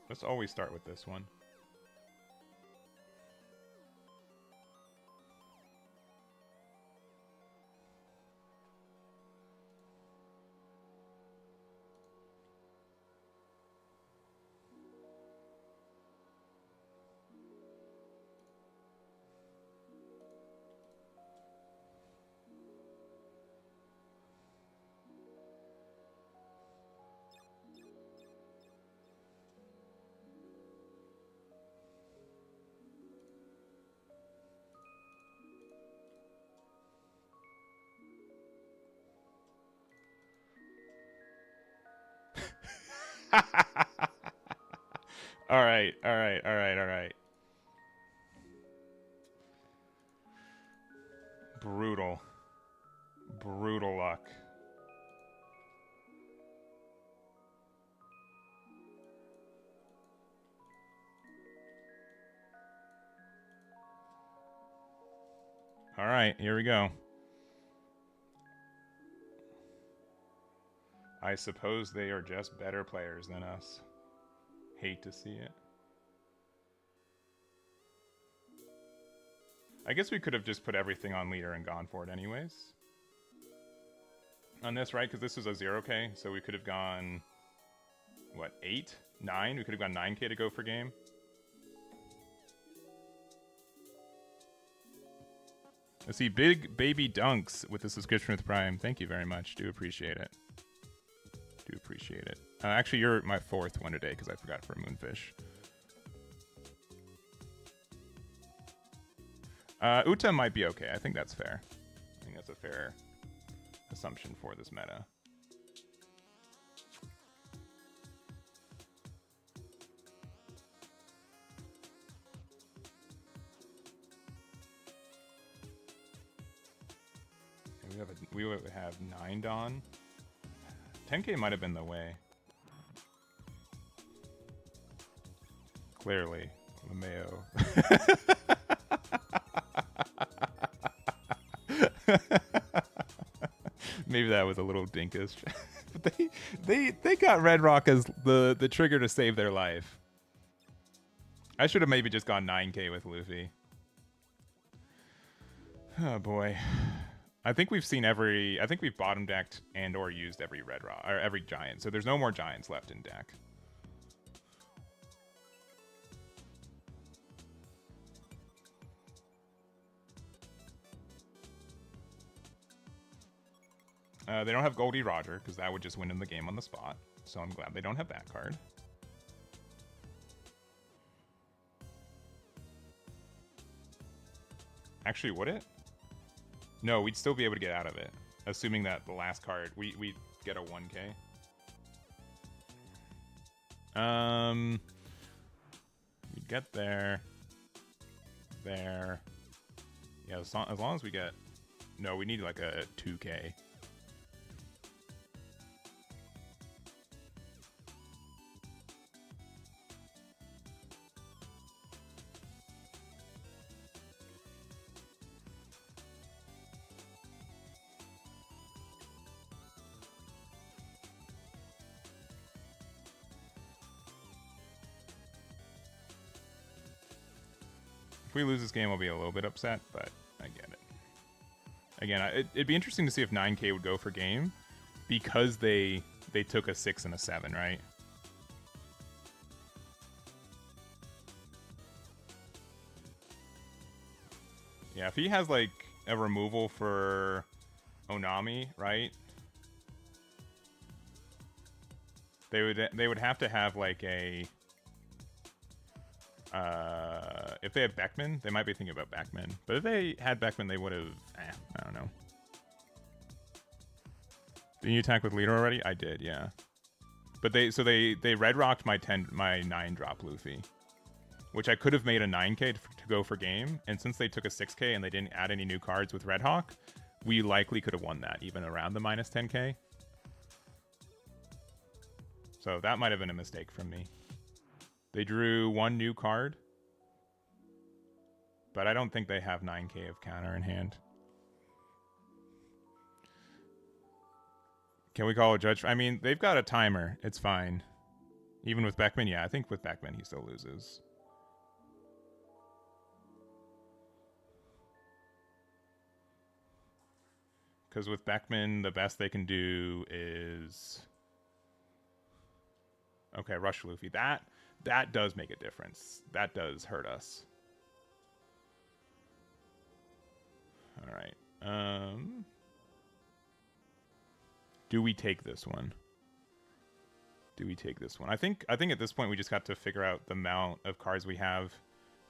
Let's always start with this one. All right. Brutal luck. All right, here we go. I suppose they are just better players than us. Hate to see it. I guess we could have just put everything on leader and gone for it anyways. On this, right? Because this was a 0K, so we could have gone, what, 8? 9? We could have gone 9K to go for game. I see Big Baby Dunks with the subscription with Prime. Thank you very much. Do appreciate it. Do appreciate it. Actually, you're my fourth one today because I forgot for Moonfish. Uta might be okay. I think that's fair. I think that's a fair assumption for this meta. We would have 9 Dawn. 10k might have been the way. Clearly, LeMayo. Maybe that was a little dinkish. But they got Red Rock as the trigger to save their life. I should have maybe just gone 9k with Luffy. Oh boy. I think we've seen I think we've bottom decked and or used every Red Rock or every giant. So there's no more giants left in deck. They don't have Goldie Roger because that would just win them the game on the spot. So I'm glad they don't have that card. Actually, would it? No, we'd still be able to get out of it, assuming that the last card we get a 1k. We get there. Yeah, as long as we get. No, we need like a 2k. If we lose this game, I'll be a little bit upset, but I get it. Again, it'd be interesting to see if 9k would go for game, because they took a 6 and a 7, right? Yeah, if he has like a removal for Onami, right? They would have to have like a. If they had Beckman, they might be thinking about Beckman. But if they had Beckman, they would have. I don't know. Did you attack with leader already? I did, yeah. But they red rocked my 9 drop Luffy, which I could have made a 9k to go for game. And since they took a 6k and they didn't add any new cards with Red Hawk, we likely could have won that even around the minus 10k. So that might have been a mistake from me. They drew 1 new card, but I don't think they have 9k of counter in hand. Can we call a judge? I mean, they've got a timer. It's fine. Even with Beckman, yeah, I think with Beckman he still loses. Because with Beckman, the best they can do is... Okay, rush Luffy. That does make a difference. That does hurt us. All right. Do we take this one? Do we take this one? I think at this point we just got to figure out the amount of cards we have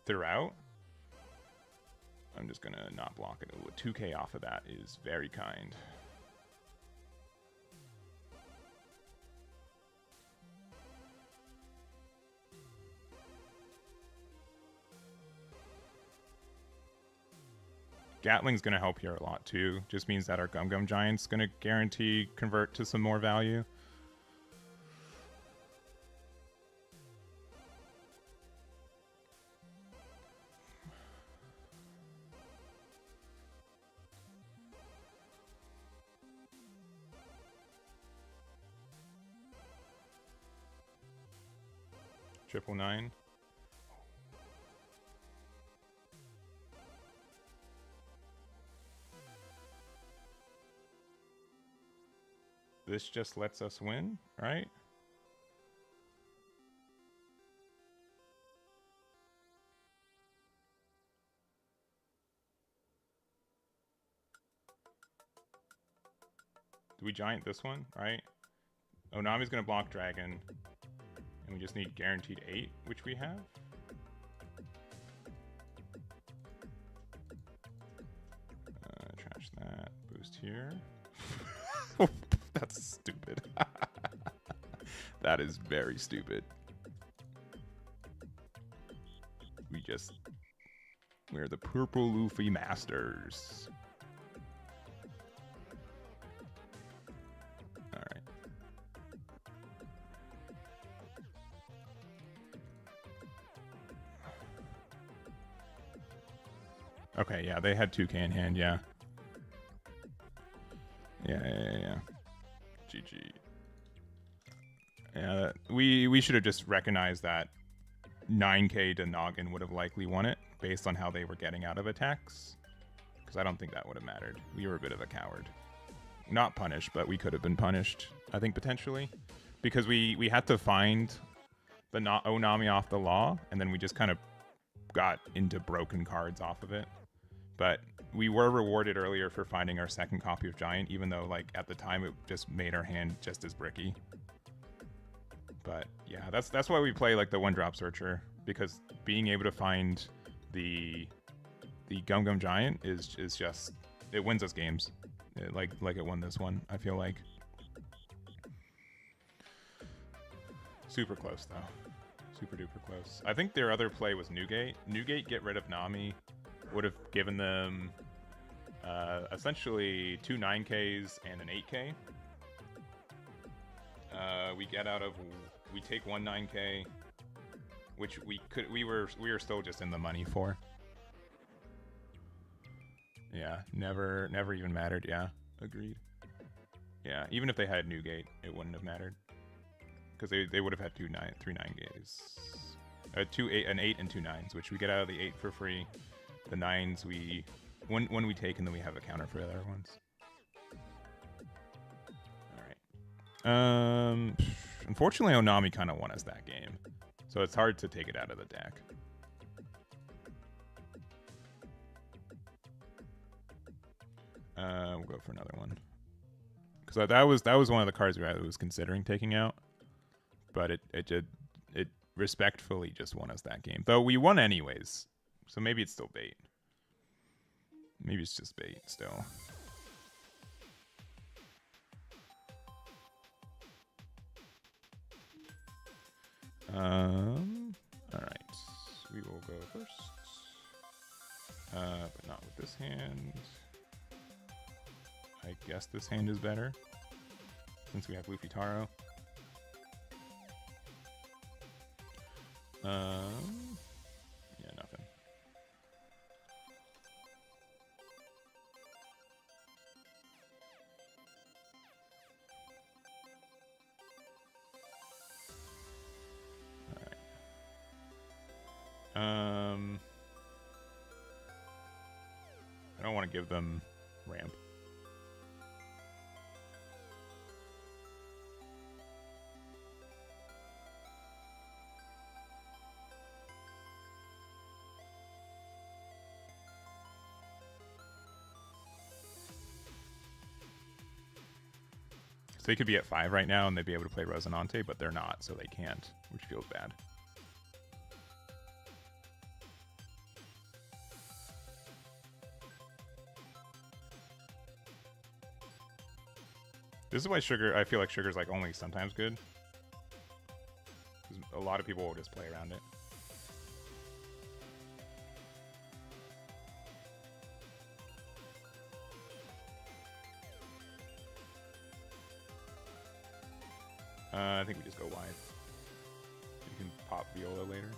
throughout. I'm just gonna not block it. Ooh, 2k off of that is very kind. Gatling's going to help here a lot too. Just means that our Gum Gum Giant's going to guarantee convert to some more value. Triple 9. This just lets us win, right? Do we giant this one, right? Onami's gonna block dragon. And we just need guaranteed 8, which we have. Trash that. Boost here. That's stupid. That is very stupid. We're the purple Luffy masters. Alright. Okay, yeah, they had 2k in hand, yeah. Yeah. GG. Yeah, we should have just recognized that 9k to Noggin would have likely won it based on how they were getting out of attacks. Because I don't think that would have mattered. We were a bit of a coward. Not punished, but we could have been punished, I think, potentially. Because we had to find the Onami off the law, and then we just kind of got into broken cards off of it. But we were rewarded earlier for finding our second copy of Giant, even though, like, at the time it just made our hand just as bricky. But yeah, that's why we play like the one drop searcher, because being able to find the Gum Gum Giant is just, it wins us games. Like it won this one, I feel like. Super close though. Super duper close. I think their other play was Newgate. Newgate get rid of Nami would have given them essentially 2 9Ks and an 8K. We take 1 9K, which we were still just in the money for. Yeah, never even mattered. Yeah, agreed. Yeah, even if they had Newgate, it wouldn't have mattered, because they would have had 3 9Ks, an 8 and 2 9s, which we get out of the 8 for free. The 9s when we take, and then we have a counter for the other ones. Unfortunately, Onami kind of won us that game, so it's hard to take it out of the deck. We'll go for another one, because that was one of the cards I was considering taking out, but it respectfully just won us that game. Though we won anyways, so maybe it's still bait. Maybe it's just bait still. Alright. We will go first. But not with this hand. I guess this hand is better, since we have Luffy Taro. Yeah, nothing. I don't want to give them ramp. So they could be at 5 right now and they'd be able to play Resonante, but they're not, so they can't, which feels bad. This is why I feel like Sugar's like only sometimes good. A lot of people will just play around it. I think we just go wide. You can pop Viola later.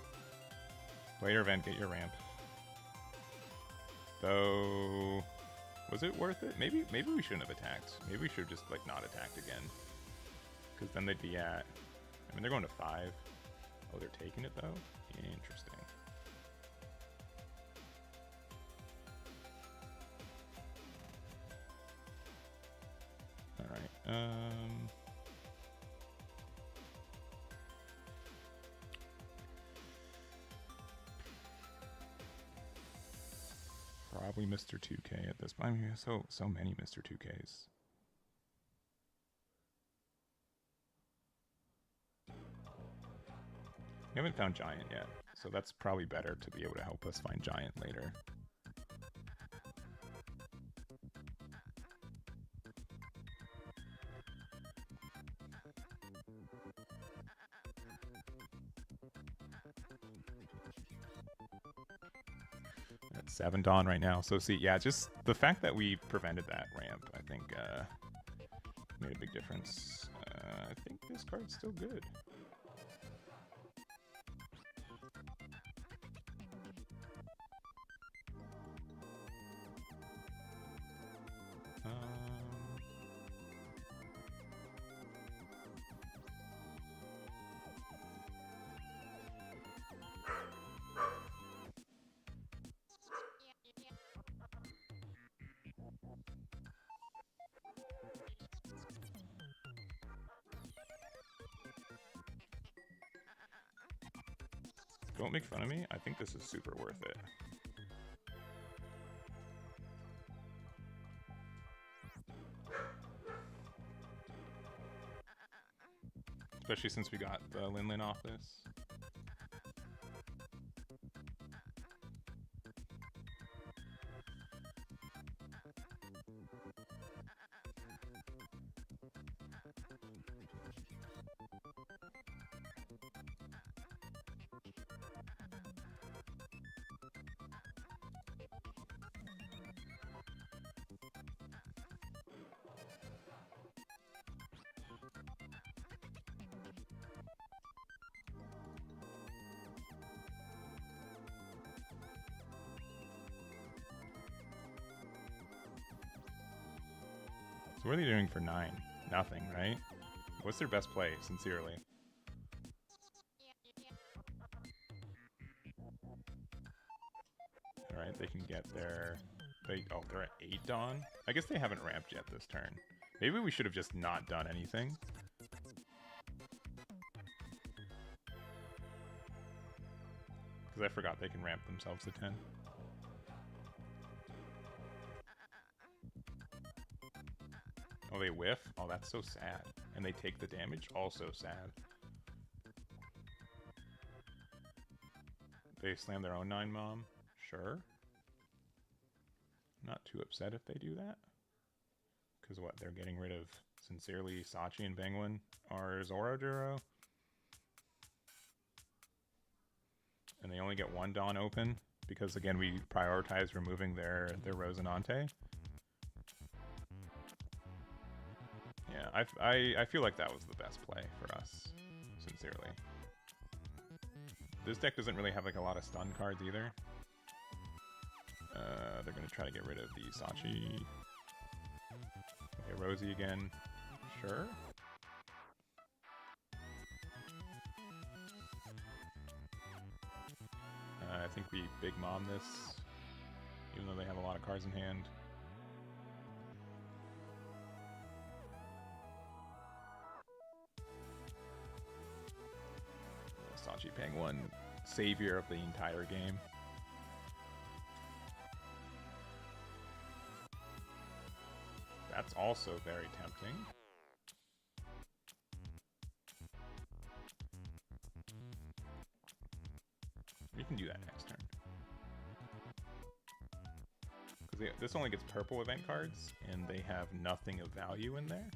Later event, get your ramp. Though, was it worth it? Maybe we shouldn't have attacked. Maybe we should have just like not attacked again. Because then they'd be at, I mean, they're going to 5. Oh, they're taking it though? Interesting. Alright, probably Mr. 2K at this point. I mean, so many Mr. 2Ks. We haven't found Giant yet, so that's probably better to be able to help us find Giant later. At 7 Dawn right now, so see, yeah, just the fact that we prevented that ramp, I think, made a big difference. I think this card's still good. Don't make fun of me. I think this is super worth it. Especially since we got the Lin off this. So what are they doing for 9? Nothing, right? What's their best play, sincerely? Alright, they can get their... Oh, they're at 8 Dawn? I guess they haven't ramped yet this turn. Maybe we should have just not done anything. Because I forgot they can ramp themselves to 10. Oh, they whiff? Oh, that's so sad. And they take the damage? Also sad. They slam their own 9 mom? Sure. Not too upset if they do that. Because what, they're getting rid of Sincerely, Sachi, and Penguin or Zoroduro? And they only get 1 Dawn open? Because again, we prioritize removing their Rosinante. Yeah, I feel like that was the best play for us, sincerely. This deck doesn't really have like a lot of stun cards either. They're gonna try to get rid of the Sachi. Okay, Rosie again. Sure. I think we Big Mom this, even though they have a lot of cards in hand. Sachi Penguin, savior of the entire game. That's also very tempting. We can do that next turn. Because this only gets purple event cards, and they have nothing of value in there.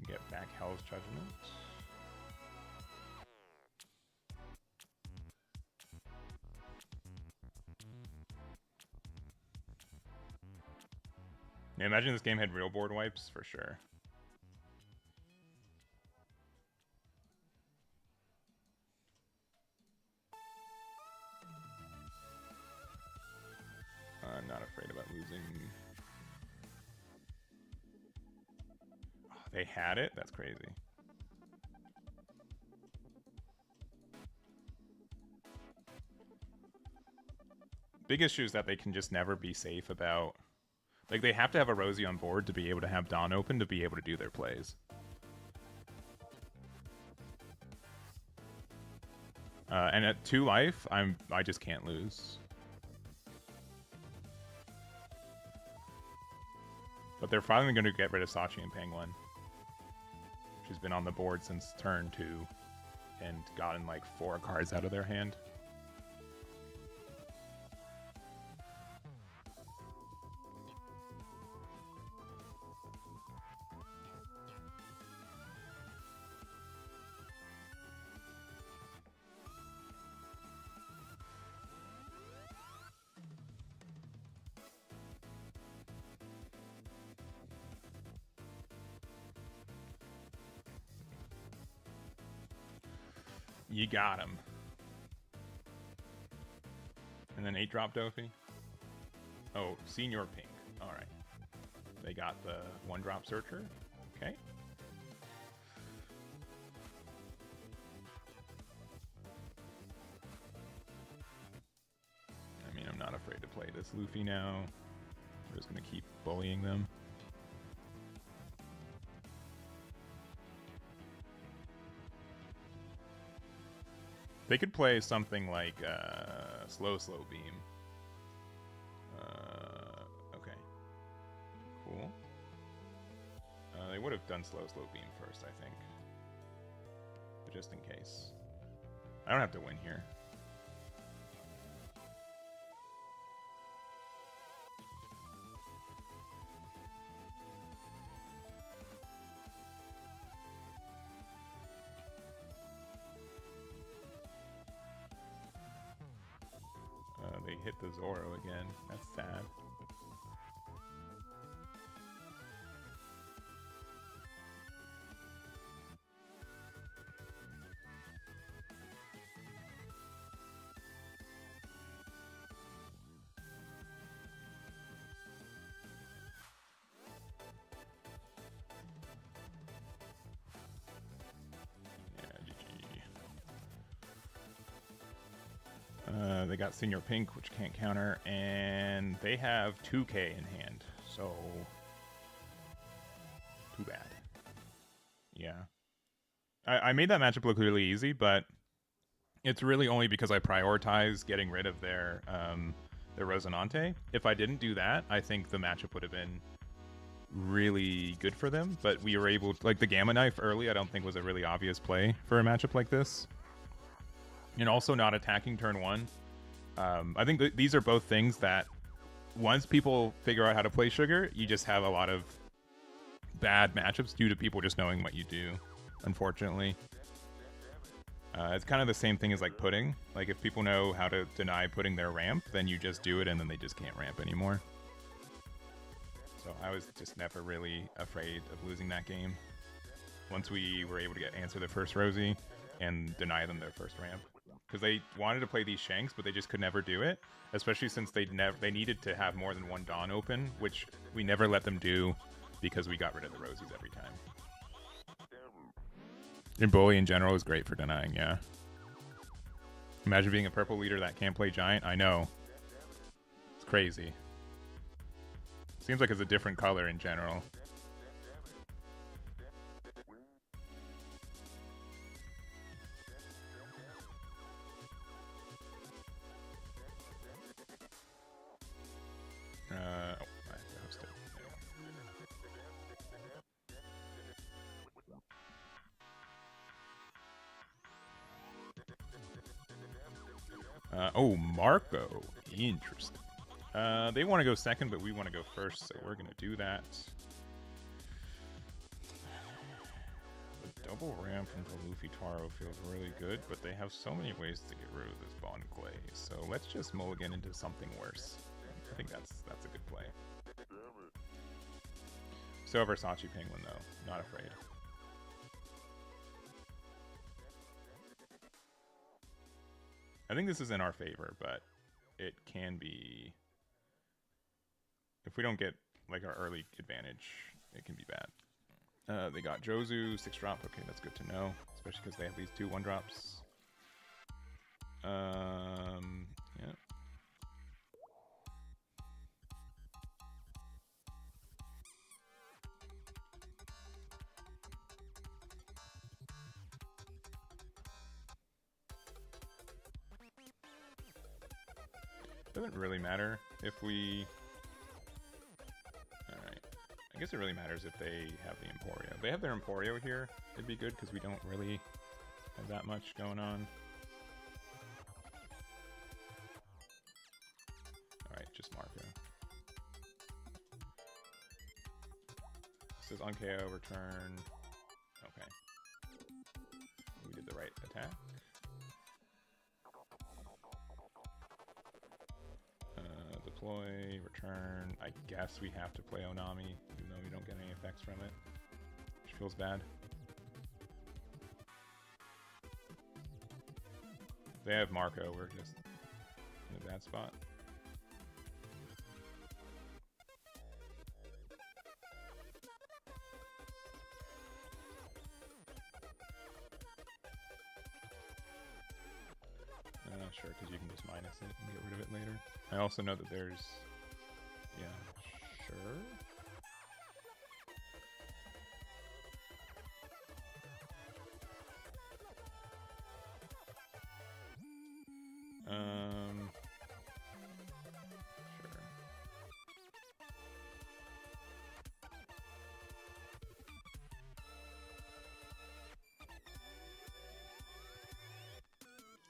Get back Hell's Judgment. Yeah, imagine this game had real board wipes for sure. I'm not afraid about losing. They had it? That's crazy. Big issue is that they can just never be safe about... Like, they have to have a Rosie on board to be able to have Dawn open to be able to do their plays. And at 2 life, I just can't lose. But they're finally going to get rid of Sachi and Penguin. She's been on the board since turn 2 and gotten like 4 cards out of their hand. You got him. And then 8-drop Dofi. Oh, Senior Pink. Alright. They got the 1-drop Searcher. Okay. I mean, I'm not afraid to play this Luffy now. We're just going to keep bullying them. They could play something like Slow Beam. Okay. Cool. They would have done Slow Beam first, I think. But just in case. I don't have to win here. They hit the Zoro again. That's sad. They got Senior Pink, which can't counter, and they have 2K in hand, so too bad. Yeah. I made that matchup look really easy, but it's really only because I prioritize getting rid of their Rosinante. If I didn't do that, I think the matchup would have been really good for them, but we were able to, like, the Gamma Knife early I don't think was a really obvious play for a matchup like this. And also not attacking turn 1. I think these are both things that once people figure out how to play Sugar, you just have a lot of bad matchups due to people just knowing what you do, unfortunately. It's kind of the same thing as like Pudding. Like if people know how to deny Pudding their ramp, then you just do it and then they just can't ramp anymore. So I was just never really afraid of losing that game. Once we were able to answer their first Rosie and deny them their first ramp. Because they wanted to play these Shanks, but they just could never do it. Especially since they needed to have more than one Dawn open, which we never let them do because we got rid of the Rosies every time. And Bully in general is great for denying, yeah. Imagine being a purple leader that can't play Giant. I know. It's crazy. Seems like it's a different color in general. Oh, Marco. Interesting. They want to go second, but we want to go first, so we're going to do that. The double ramp into Luffy Taro feels really good, but they have so many ways to get rid of this Bond Clay, so let's just mulligan into something worse. I think that's a good play. So Versace Penguin, though. Not afraid. I think this is in our favor, but it can be... If we don't get like our early advantage, it can be bad. They got Jozu, 6-drop. Okay, that's good to know, especially because they have these 2 1-drops. Yeah. Doesn't really matter if we... Alright. I guess it really matters if they have the Emporio. If they have their Emporio here, it'd be good because we don't really have that much going on. Alright, just Marco. This is on KO, return. Okay. We did the right attack. Deploy, return. I guess we have to play Onami, even though we don't get any effects from it. Which feels bad. If they have Marco, we're just in a bad spot. Sure, because you can just minus it and get rid of it later. I also know that there's... Yeah, sure. Sure.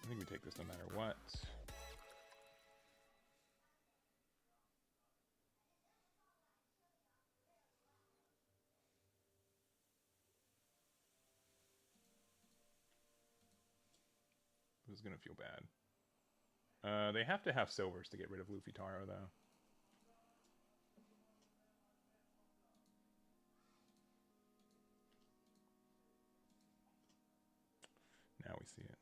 I think we take this no matter what. This is gonna feel bad. They have to have silvers to get rid of Luffy Taro, though. Now we see it.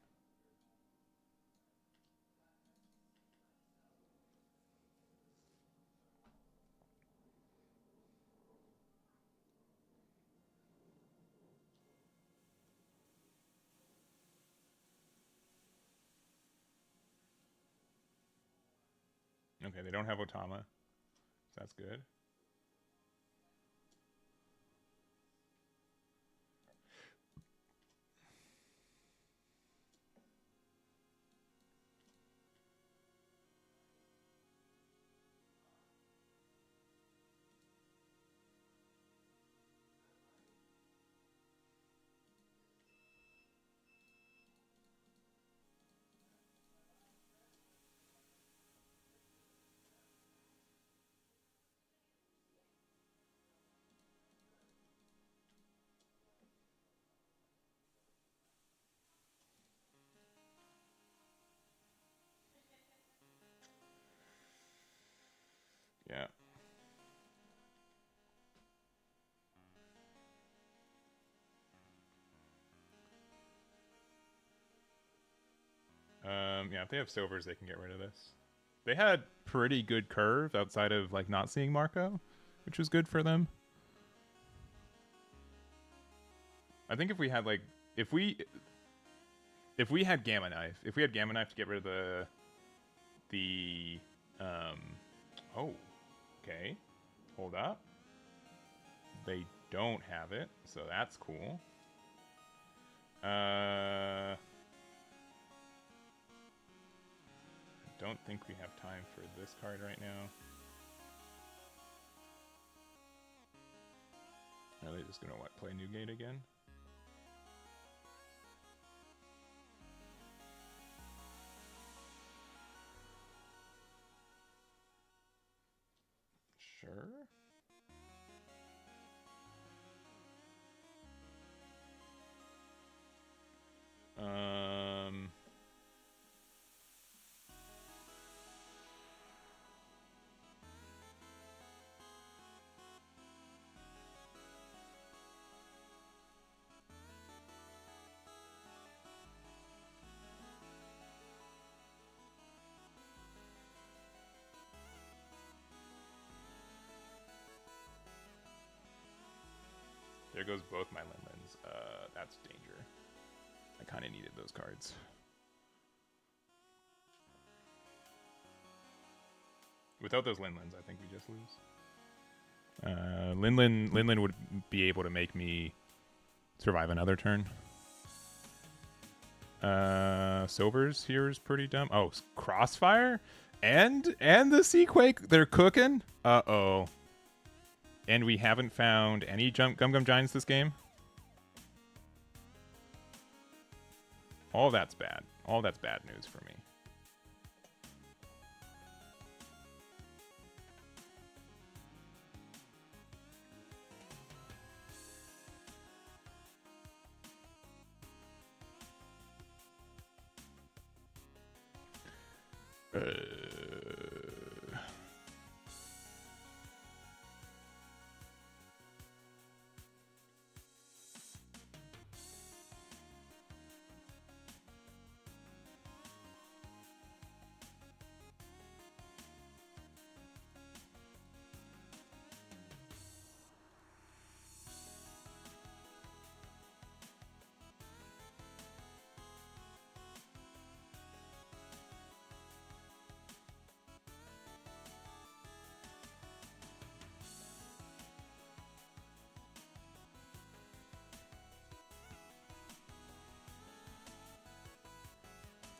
Okay, they don't have Otama, so that's good. Yeah. Yeah, if they have silvers, they can get rid of this. They had pretty good curve outside of like not seeing Marco, which was good for them. I think if we had like if we had Gamma Knife, if we had Gamma Knife to get rid of the oh, okay. Hold up. They don't have it, so that's cool. Don't think we have time for this card right now. Are they just gonna what, play Newgate again? Sure. There goes both my Linlins. That's danger. I kind of needed those cards. Without those Linlins, I think we just lose. Linlin would be able to make me survive another turn. Silver's here is pretty dumb. Oh, Crossfire? And the Seaquake? They're cooking? Uh-oh. And we haven't found any Gum Gum Giants this game? All that's bad. All that's bad news for me.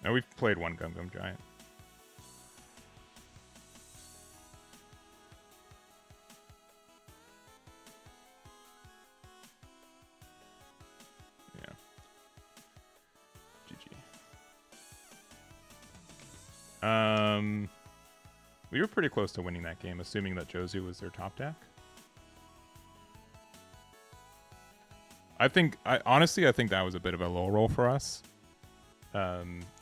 No, we've played one Gum Gum Giant. Yeah. GG. We were pretty close to winning that game, assuming that Jozu was their top deck. Honestly, I think that was a bit of a low roll for us.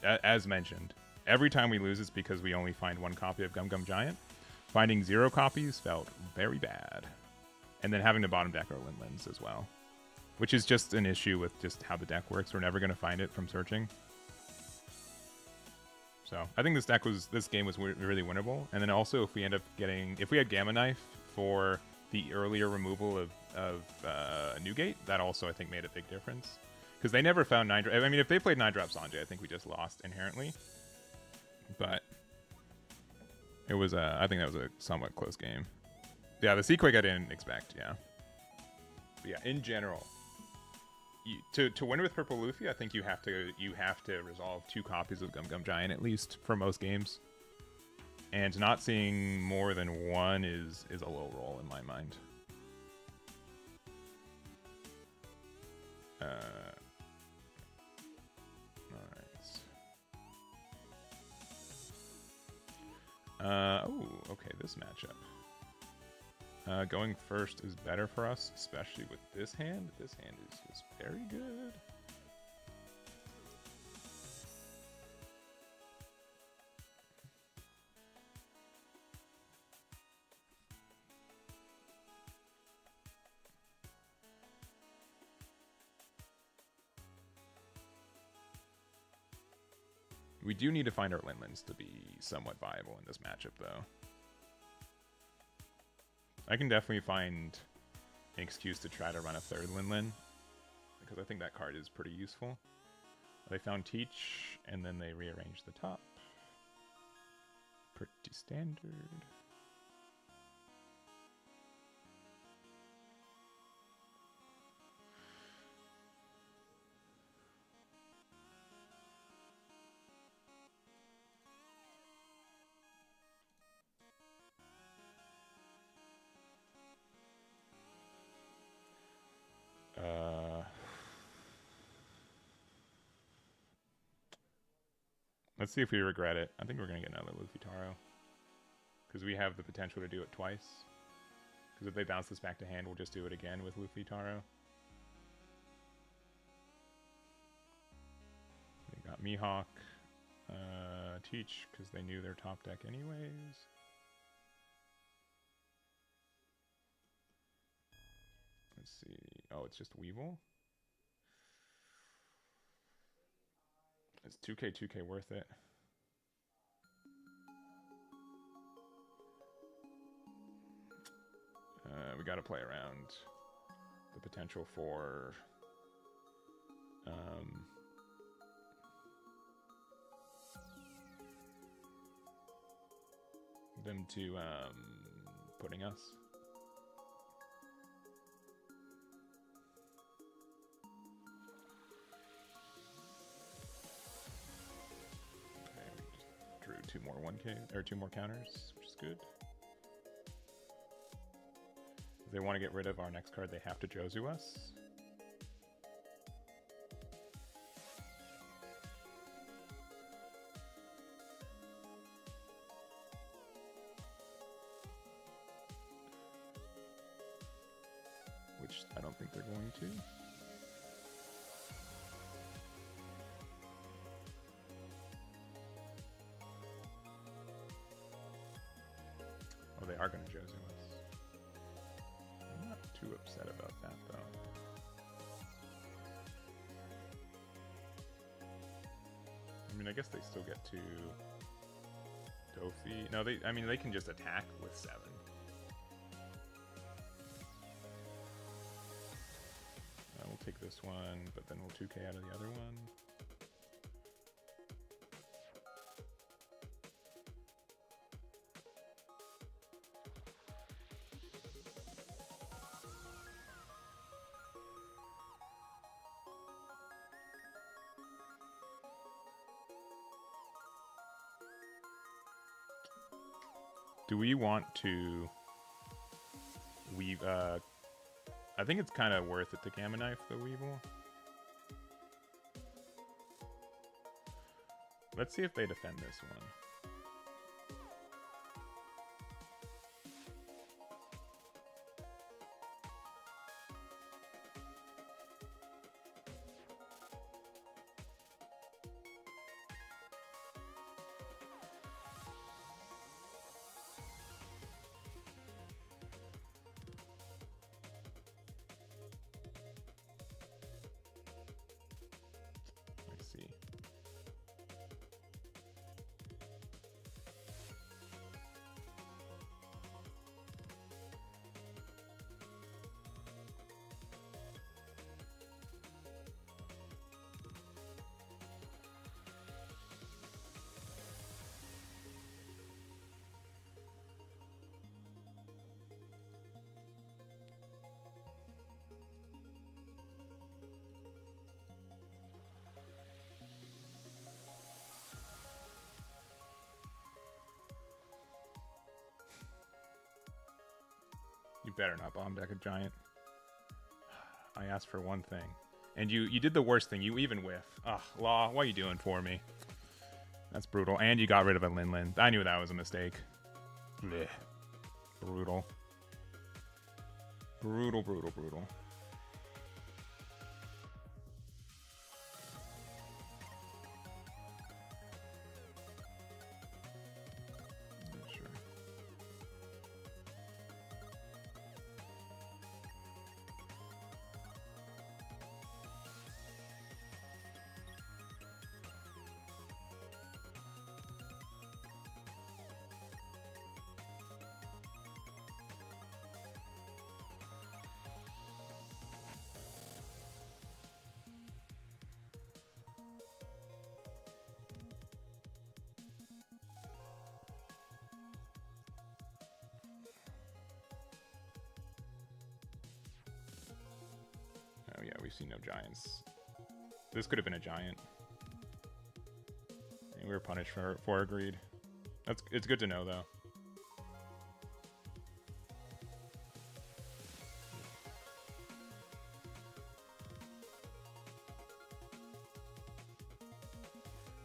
As mentioned, every time we lose, it's because we only find one copy of Gum Gum Giant. Finding 0 copies felt very bad. And then having to bottom deck our Linlins as well. Which is just an issue with just how the deck works. We're never going to find it from searching. So, I think this game was really winnable. And then also, if we had Gamma Knife for the earlier removal of Newgate, that also, I think, made a big difference. Because they never found 9-drop. I mean, if they played 9-drop Sanjay, I think we just lost inherently. But it was, I think that was a somewhat close game. Yeah, the Seaquake I didn't expect, yeah. But yeah, in general, to win with Purple Luffy, I think you have to resolve 2 copies of Gum Gum Giant at least for most games. And not seeing more than 1 is a low roll in my mind. Oh, okay, this matchup. Going first is better for us, especially with this hand. This hand is very good. We do need to find our Linlins to be somewhat viable in this matchup, though. I can definitely find an excuse to try to run a 3rd Linlin, because I think that card is pretty useful. They found Teach, and then they rearranged the top. Pretty standard. Let's see if we regret it. I think we're going to get another Luffy Taro. Because we have the potential to do it twice. Because if they bounce this back to hand, we'll just do it again with Luffy Taro. They got Mihawk. Teach, because they knew their top deck anyways. Let's see. Oh, it's just Weevil? Is 2K worth it? We gotta play around. the potential for them to putting us. Okay, we just drew 2 more 1K or 2 more counters, which is good. If they want to get rid of our next card, they have to Jozu us. Which I don't think they're going to. Oh, they are going to Jozu us. I'm not too upset about that, though. I mean, I guess they still get to Dofi. No, I mean, they can just attack with 7. We'll take this one, but then we'll 2K out of the other one. Do we want to weave? I think it's kind of worth it to Gamma Knife the Weevil. Let's see if they defend this one. You better not bomb deck a giant. I asked for one thing. And you did the worst thing. You even whiff. Ugh, Law, what are you doing for me? That's brutal. And you got rid of a Lin Lin. I knew that was a mistake. Blech. Brutal. Brutal, brutal, brutal. Oh yeah, we've seen no giants. This could have been a giant. And we were punished for our greed. It's good to know though.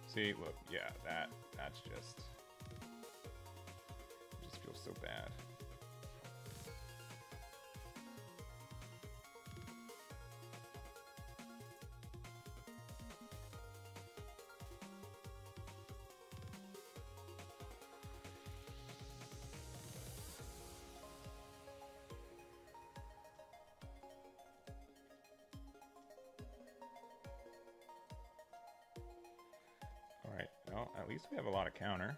See, look, yeah, that's just it just feels so bad. Alright, well, at least we have a lot of counter.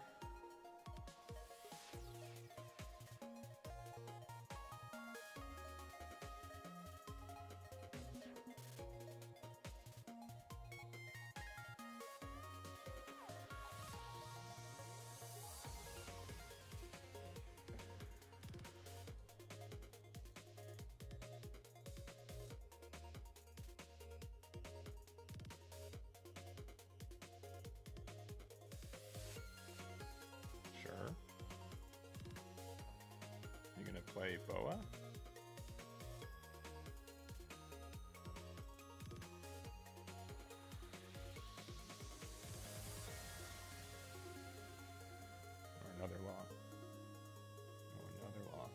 play Boa? Or another law? Or another law?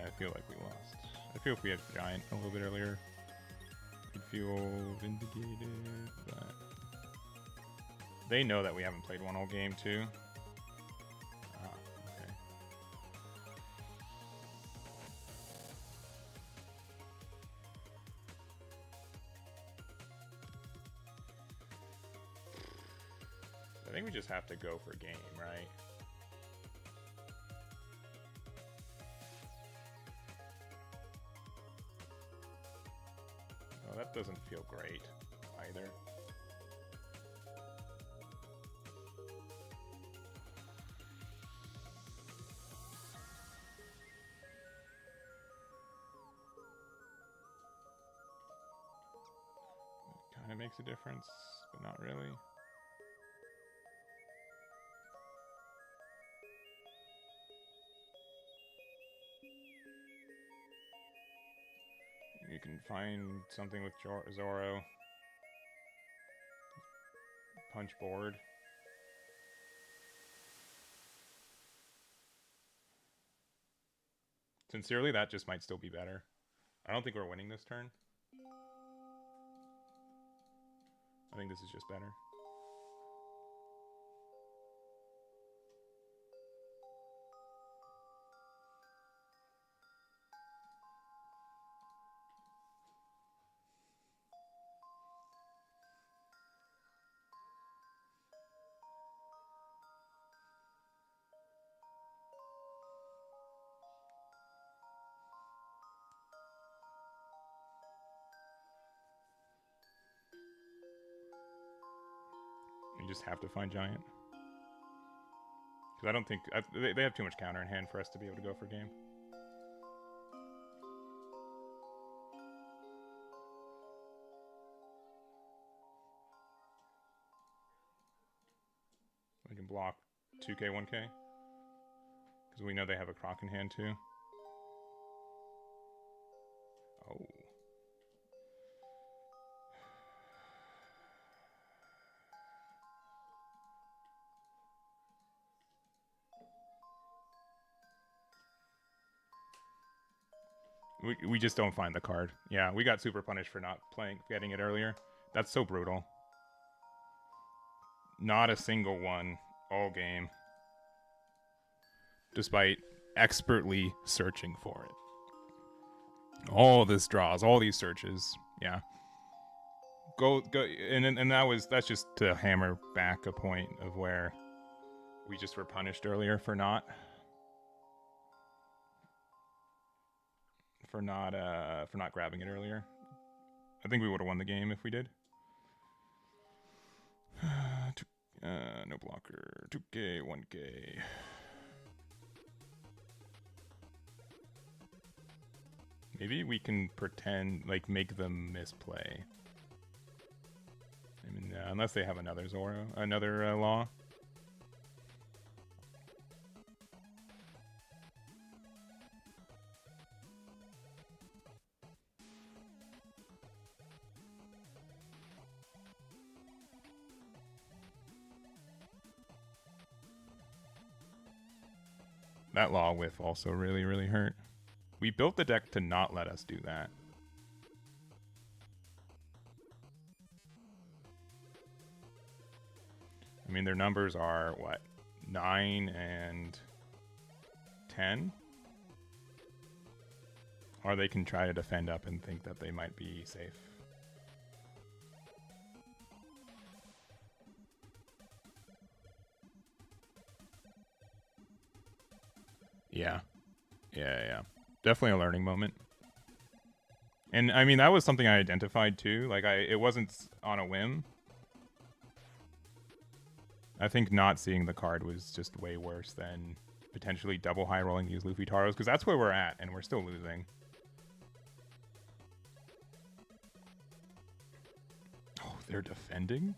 I feel like we lost. I feel if we had Giant a little bit earlier, we'd feel vindicated, but they know that we haven't played one whole game too. Ah, okay. I think we just have to go for game, right? That doesn't feel great either. It kind of makes a difference, but not really. You can find something with Zoro. Punch board. Sincerely, that just might still be better. I don't think we're winning this turn. I think this is just better. You just have to find Giant. Because I don't think... they have too much counter in hand for us to be able to go for game. We can block 2k, 1k. Because we know they have a Croc in hand too. Oh. We just don't find the card. Yeah, we got super punished for not getting it earlier. That's so brutal. Not a single one all game. Despite expertly searching for it. All this draws, all these searches. Yeah. Go and that's just to hammer back a point of where we just were punished earlier for not grabbing it earlier. I think we would have won the game if we did. No blocker. 2k, 1k. Maybe we can pretend, like, make them misplay. I mean, unless they have another law. That law whiff also really, really hurt. We built the deck to not let us do that. I mean, their numbers are, what, 9 and 10? Or they can try to defend up and think that they might be safe. Yeah. Yeah. Definitely a learning moment. And I mean, that was something I identified too. Like, it wasn't on a whim. I think not seeing the card was just way worse than potentially double high rolling these Luffy Taros, because that's where we're at, and we're still losing. Oh, they're defending?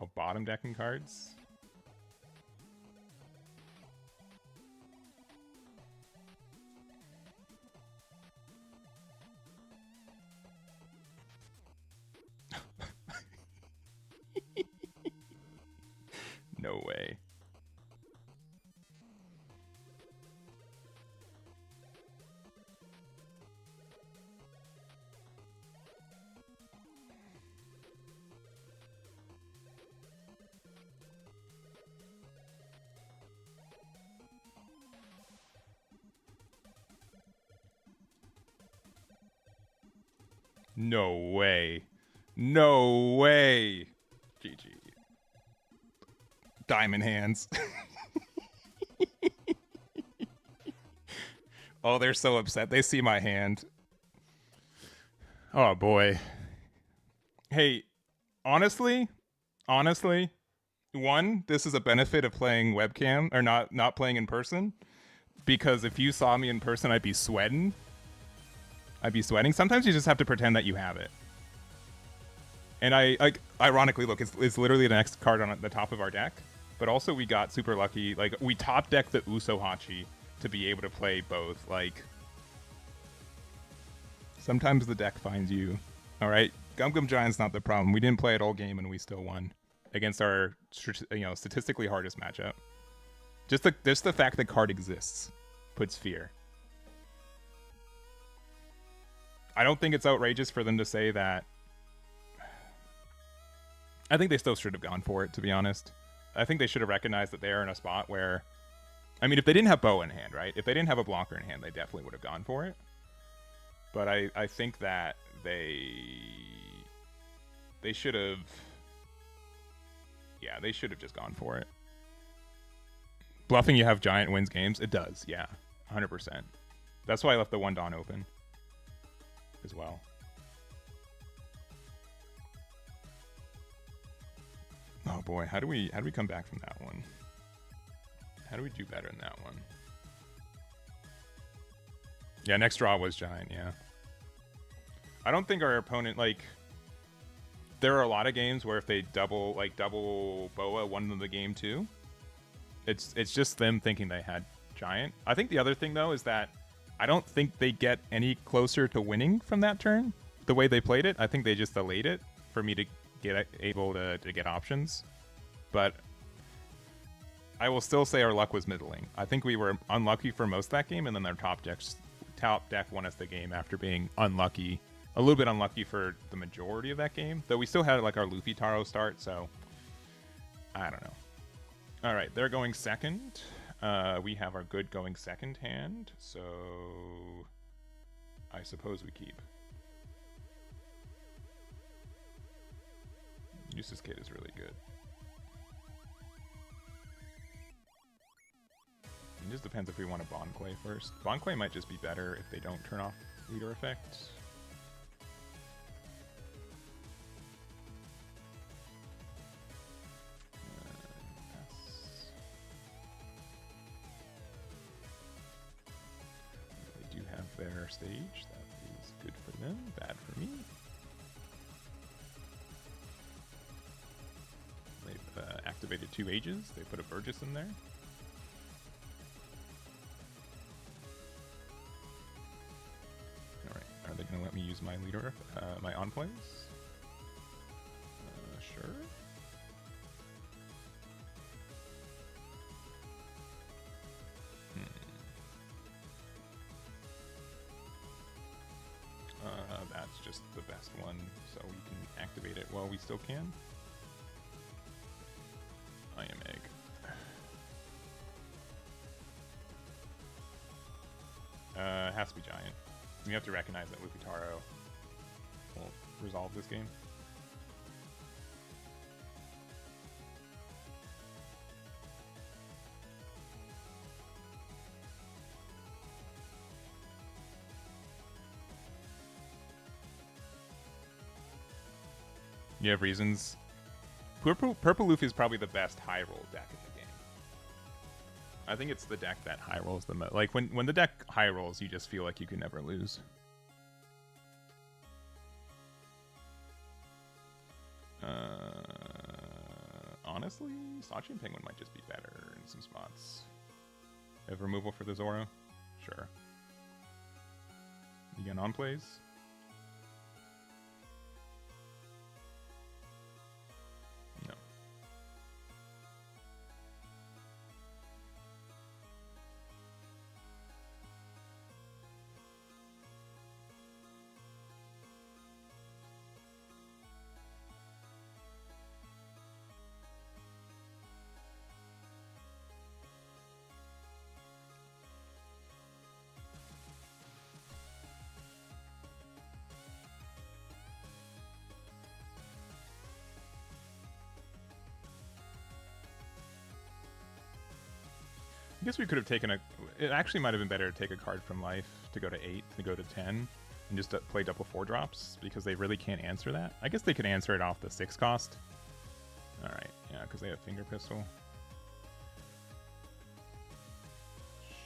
Oh, bottom decking cards? No way. No way. No way. GG. Diamond hands. Oh, they're so upset. They see my hand. Oh, boy. Hey, honestly, one, this is a benefit of playing webcam, or not playing in person, because if you saw me in person, I'd be sweating. Sometimes you just have to pretend that you have it. And ironically, look, it's literally the next card on the top of our deck. But also we got super lucky. Like, we top decked the Usohachi to be able to play both. Like, sometimes the deck finds you. All right, Gum Gum Giant's not the problem. We didn't play it all game and we still won against our, statistically hardest matchup. Just the fact that card exists puts fear. I don't think it's outrageous for them to say that. I think they still should have gone for it, to be honest. I think they should have recognized that they are in a spot where, I mean, if they didn't have Boa in hand, right? If they didn't have a blocker in hand, they definitely would have gone for it. But I think that they should have, they should have just gone for it. Bluffing you have Giant wins games? It does, yeah, 100%. That's why I left the 1 Dawn open as well. Oh boy, how do we come back from that one? How do we do better in that one? Yeah, next draw was Giant, yeah. I don't think our opponent, like, there are a lot of games where if they double Boa won the game too. It's just them thinking they had Giant. I think the other thing though is that I don't think they get any closer to winning from that turn. The way they played it, I think they just delayed it for me to get able to get options. But I will still say our luck was middling. I think we were unlucky for most of that game, and then their top deck won us the game after being unlucky, a little bit unlucky for the majority of that game. Though we still had like our Luffy Taro start, so I don't know. All right, they're going second. We have our good going second hand, so I suppose we keep. Eustace Kid is really good. It just depends if we want a Bond Clay first. Bond Clay might just be better if they don't turn off leader effect. They do have their stage. That is good for them, bad for me. They've activated 2 Ages. They put a Burgess in there. Alright, are they going to let me use my leader, my on-plays? Sure. That's just the best one, so we can activate it while we still can. I am egg. Has to be Giant. You have to recognize that Luffy Taro will resolve this game. You have reasons. Purple Luffy is probably the best high roll deck in the game. I think it's the deck that high rolls the most. Like when the deck high rolls, you just feel like you can never lose. Honestly, Sachi and Penguin might just be better in some spots. Have removal for the Zoro? Sure. You get on plays? No. I guess we could have taken a... It actually might have been better to take a card from life to go to 8, to go to 10, and just play double 4-drops, because they really can't answer that. I guess they could answer it off the 6 cost. Alright, yeah, because they have Finger Pistol.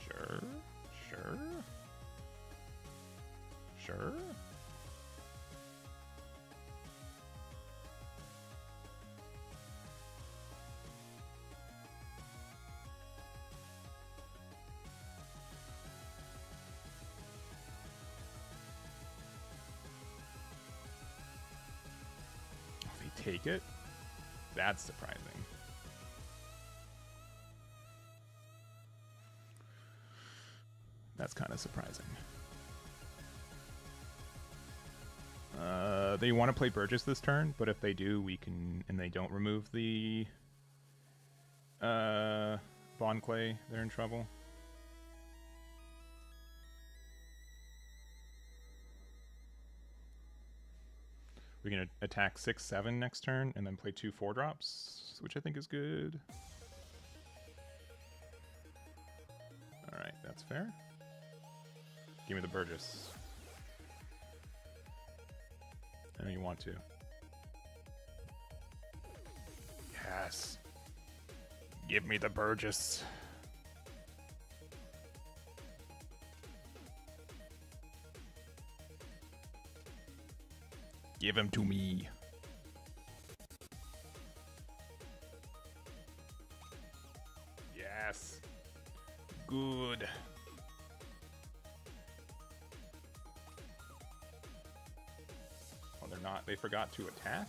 Sure. Sure. Sure. Take it? That's surprising. That's kind of surprising. They want to play Burgess this turn, but if they do, we can... And they don't remove the... Bon Clay, they're in trouble. We're going to attack 6-7 next turn, and then play 2 4-drops, which I think is good. Alright, that's fair. Give me the Burgess. I know you want to. Yes. Give me the Burgess. Give him to me. Yes. Good. Oh, they're not. They forgot to attack?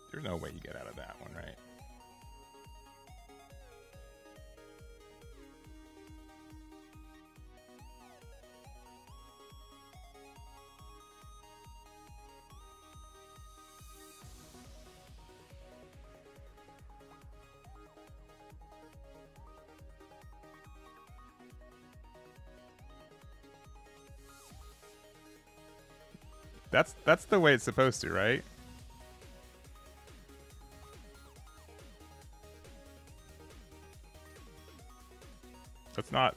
There's no way you get out of that one, right? That's the way it's supposed to, right?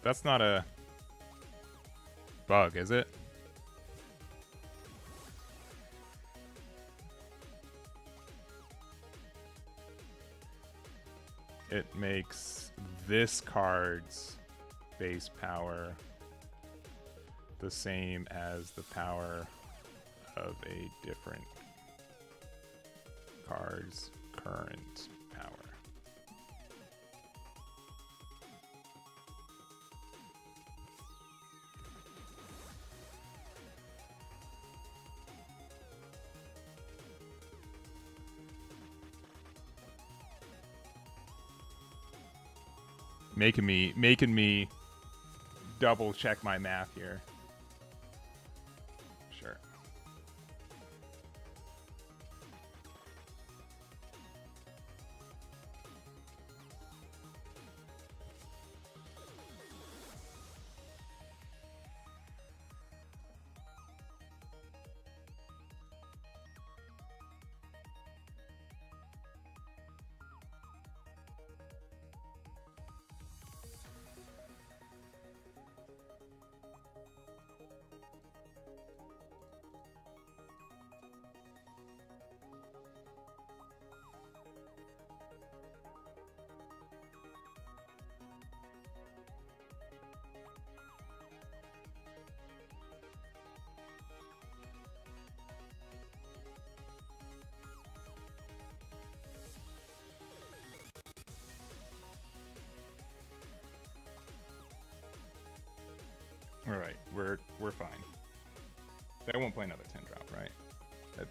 That's not a bug, is it? It makes this card's base power the same as the power of a different card's current power. Making me double check my math here. Sure. All right, we're fine. I won't play another 10 drop, right? That'd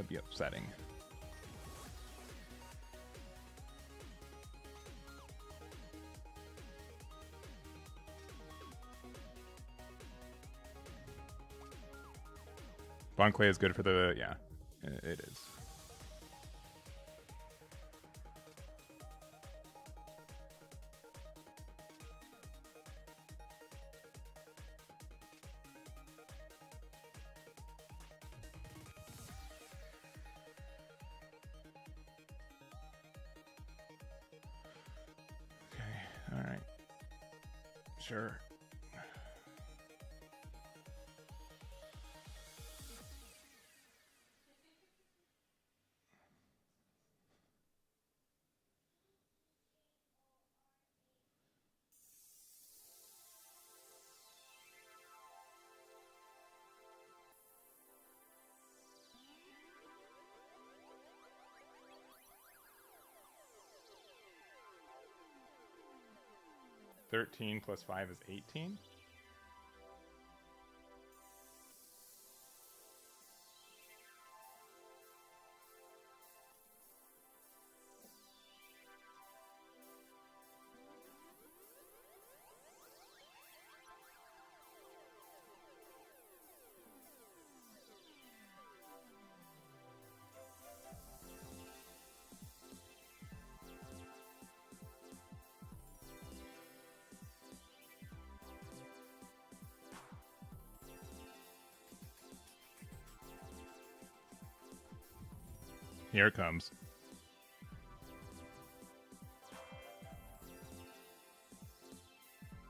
be upsetting. Bon Clay is good for the, yeah, it is. Okay, all right. Sure. $13 plus 5 is $18. Here it comes.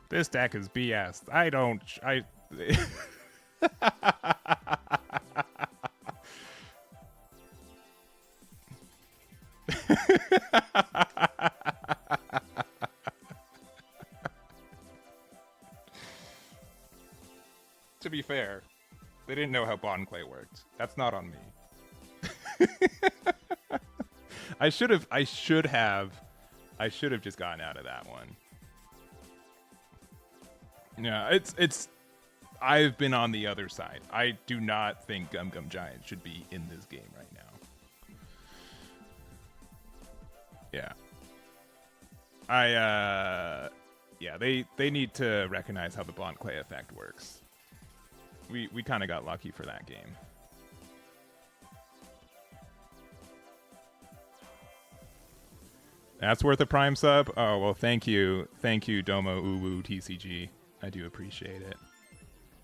This deck is BS. I To be fair, they didn't know how Bon Clay worked. That's not on me. I should have just gotten out of that one. Yeah, it's I've been on the other side. I do not think Gum Gum Giant should be in this game right now. Yeah. Yeah, they need to recognize how the Bon Clay effect works. We kind of got lucky for that game. That's worth a Prime sub? Oh, well, thank you. Thank you, Domo Uwu TCG. I do appreciate it.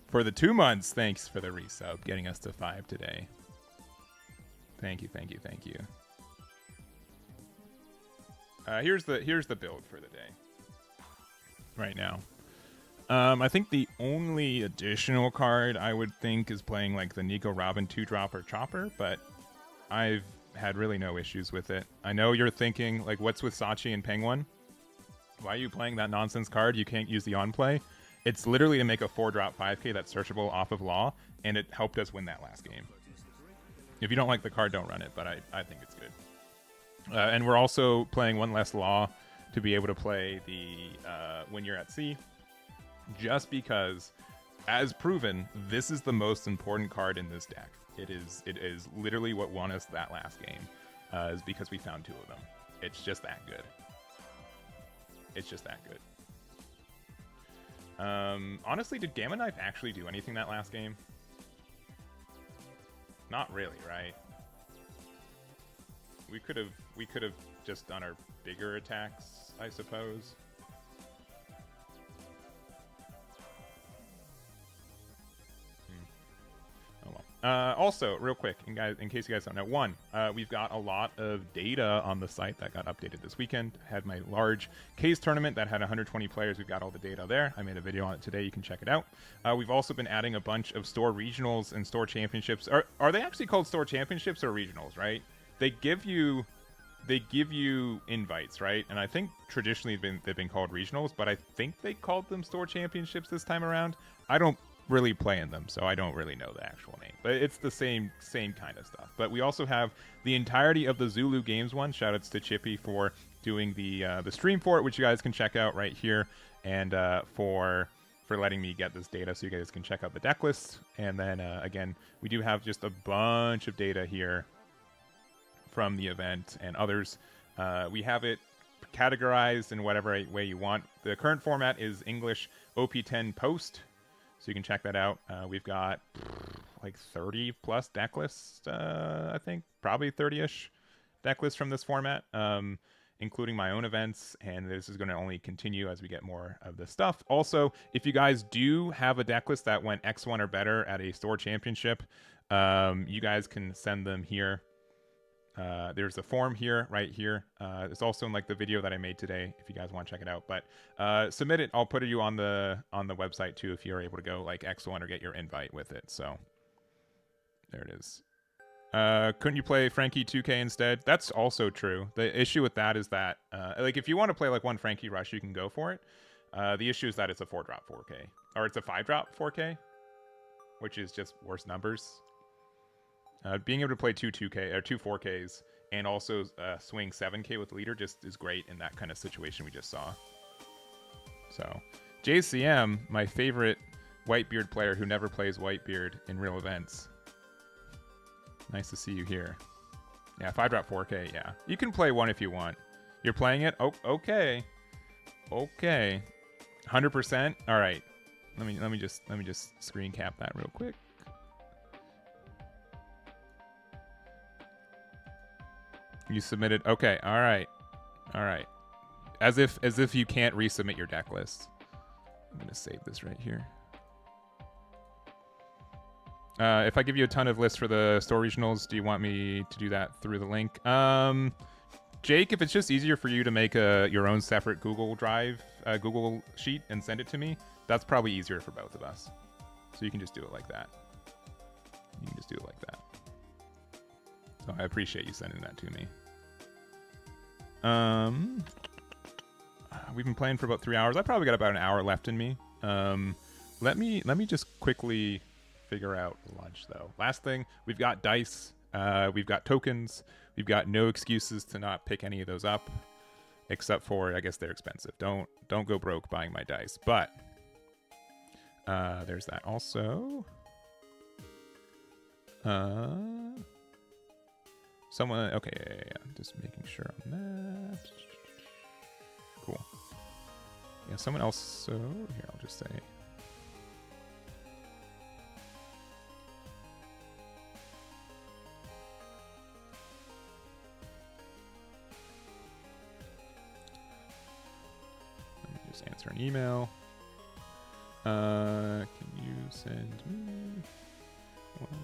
For the 2 months, thanks for the resub, getting us to 5 today. Thank you, thank you, thank you. Here's the build for the day. Right now. I think the only additional card I would think is playing like the Nico Robin 2-drop or Chopper, but I've had really no issues with it. I know you're thinking, like, what's with Sachi and Penguin? Why are you playing that nonsense card? You can't use the on-play. It's literally to make a 4-drop 5k that's searchable off of Law, and it helped us win that last game. If you don't like the card, don't run it, but I think it's good. And we're also playing one less Law to be able to play the When You're at Sea, just because, as proven, this is the most important card in this deck. It is literally what won us that last game, is because we found 2 of them. It's just that good. It's just that good. Honestly, did Gamma Knife actually do anything that last game? Not really, right? We could have just done our bigger attacks, I suppose. Also, real quick, in case you guys don't know, we've got a lot of data on the site that got updated this weekend. I had my large case tournament that had 120 players. We've got all the data there. I made a video on it today. You can check it out. We've also been adding a bunch of store regionals and store championships. Are they actually called store championships or regionals, right? They give you invites, right? And I think traditionally they've been called regionals, but I think they called them store championships this time around. I don't really play in them, so I don't really know the actual name, but it's the same kind of stuff. But we also have the entirety of the Zulu Games one. Shoutouts to Chippy for doing the stream for it, which you guys can check out right here, and for for letting me get this data so you guys can check out the deck list. And then, again, we do have just a bunch of data here from the event and others. We have it categorized in whatever way you want. The current format is English OP10 Post, so you can check that out. We've got like 30 plus deck lists, I think, probably 30-ish deck lists from this format, including my own events, and this is going to only continue as we get more of this stuff. Also, if you guys do have a deck list that went X1 or better at a store championship, you guys can send them here. There's a form here, right here. It's also in like the video that I made today, if you guys want to check it out. But submit it. I'll put you on the website too if you're able to go like X1 or get your invite with it. So there it is. Couldn't you play Frankie 2K instead? That's also true. The issue with that is that like if you want to play like one Frankie Rush, you can go for it. The issue is that it's a 4-drop 4K, or it's a 5-drop 4K, which is just worse numbers. Being able to play two 2K or two 4Ks and also swing 7K with leader just is great in that kind of situation we just saw. So JCM, my favorite Whitebeard player who never plays Whitebeard in real events. Nice to see you here. Yeah, 5-drop 4K. Yeah, you can play one if you want. You're playing it? Oh, okay. Okay. 100%. All right. Let me just screen cap that real quick. You submitted. Okay. All right. All right. As if you can't resubmit your deck list. I'm gonna save this right here. If I give you a ton of lists for the store regionals, do you want me to do that through the link? Jake, if it's just easier for you to make your own separate Google Drive, Google sheet and send it to me, that's probably easier for both of us. So you can just do it like that. You can just do it like that. So I appreciate you sending that to me. We've been playing for about 3 hours. I probably got about an hour left in me. Let me just quickly figure out lunch though. Last thing, we've got dice, we've got tokens, we've got no excuses to not pick any of those up, except for I guess they're expensive. Don't go broke buying my dice. But there's that also. Someone, okay, yeah. Just making sure on that. Cool. Yeah, someone else. So here, I'll just say. Let me just answer an email. Can you send me one?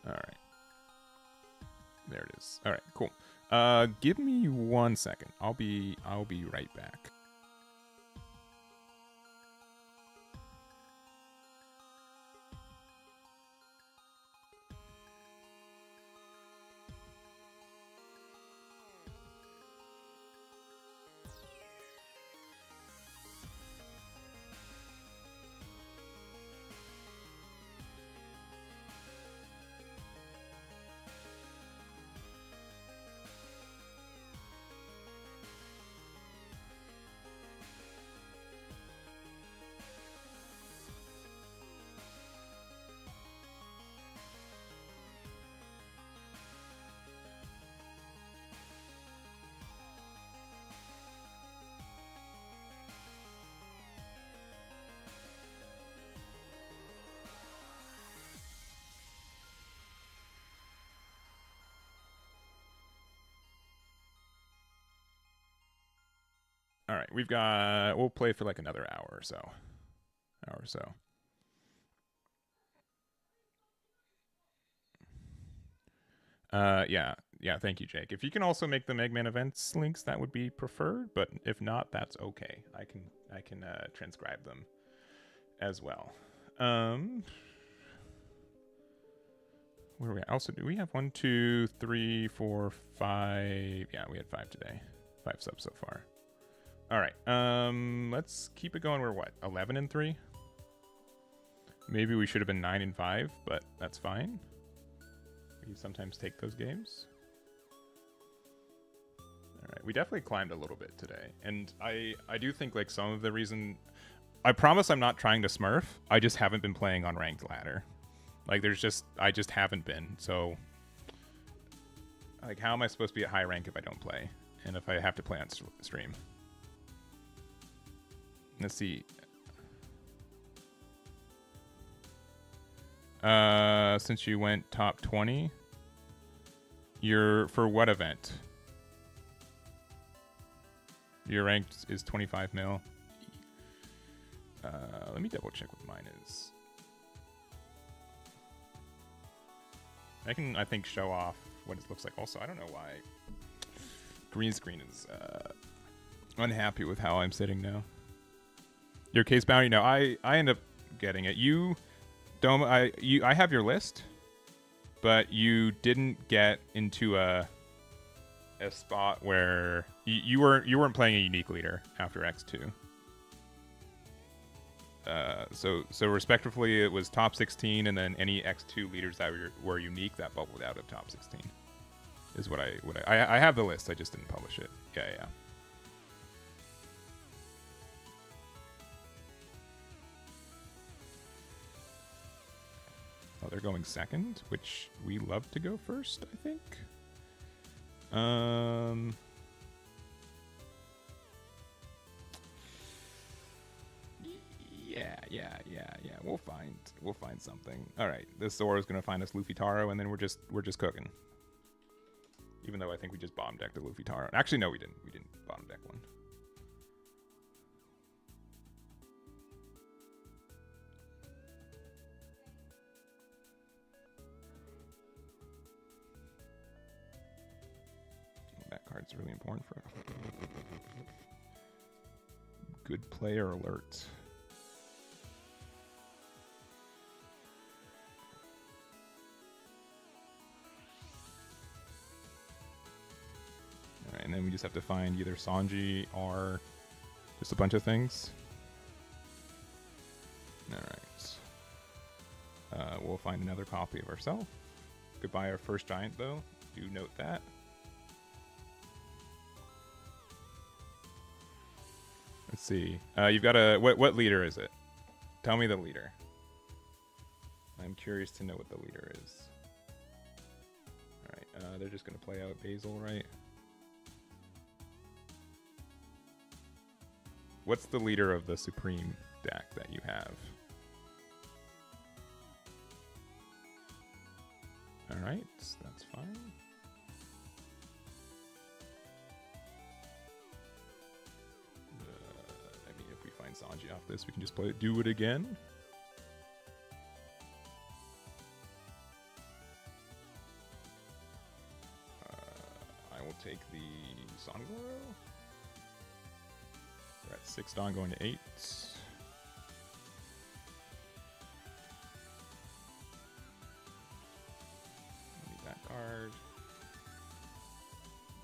All right. There it is. All right, cool. Give me 1 second. I'll be right back. All right, we'll play for like another hour or so. Yeah, thank you, Jake. If you can also make the Megman events links, that would be preferred, but if not, that's okay. I can transcribe them as well. What where are we at? Also, do we have 1, 2, 3, 4, 5? Yeah, we had 5 today. 5 subs so far. All right. Let's keep it going. We're what? 11 and 3? Maybe we should have been 9 and 5, but that's fine. We sometimes take those games. All right. We definitely climbed a little bit today. And I do think like some of the reason... I promise I'm not trying to smurf. I just haven't been playing on ranked ladder. Like I just haven't been. So like how am I supposed to be at high rank if I don't play? And if I have to play on stream? Let's see. Since you went top 20, you're for what event? Your rank is 25 mil. Let me double check what mine is. I can, I think, show off what it looks like. Also, I don't know why green screen is unhappy with how I'm sitting now. Your case bounty? No, I end up getting it. You don't. I have your list, but you didn't get into a spot where you weren't playing a unique leader after X2. So respectively, it was top 16, and then any X2 leaders that were unique that bubbled out of top 16 is what I have the list. I just didn't publish it. Yeah. Oh, they're going second, which we love to go first, I think. Yeah. We'll find something. All right, this Zoro is gonna find us Luffy Taro, and then we're just cooking. Even though I think we just bomb decked the Luffy Taro. Actually, no, we didn't. We didn't bomb deck one. That card's really important for good player alert. Alright, and then we just have to find either Sanji or just a bunch of things. Alright. We'll find another copy of ourselves. Goodbye our first giant though. Do note that. Let's see. You've got a... What leader is it? Tell me the leader. I'm curious to know what the leader is. Alright, they're just going to play out Basil, right? What's the leader of the Supreme deck that you have? Alright, that's fine. If we find Sanji off this, we can just do it again. I will take the Songoro. We're at 6 Dawn going to 8. Need that card.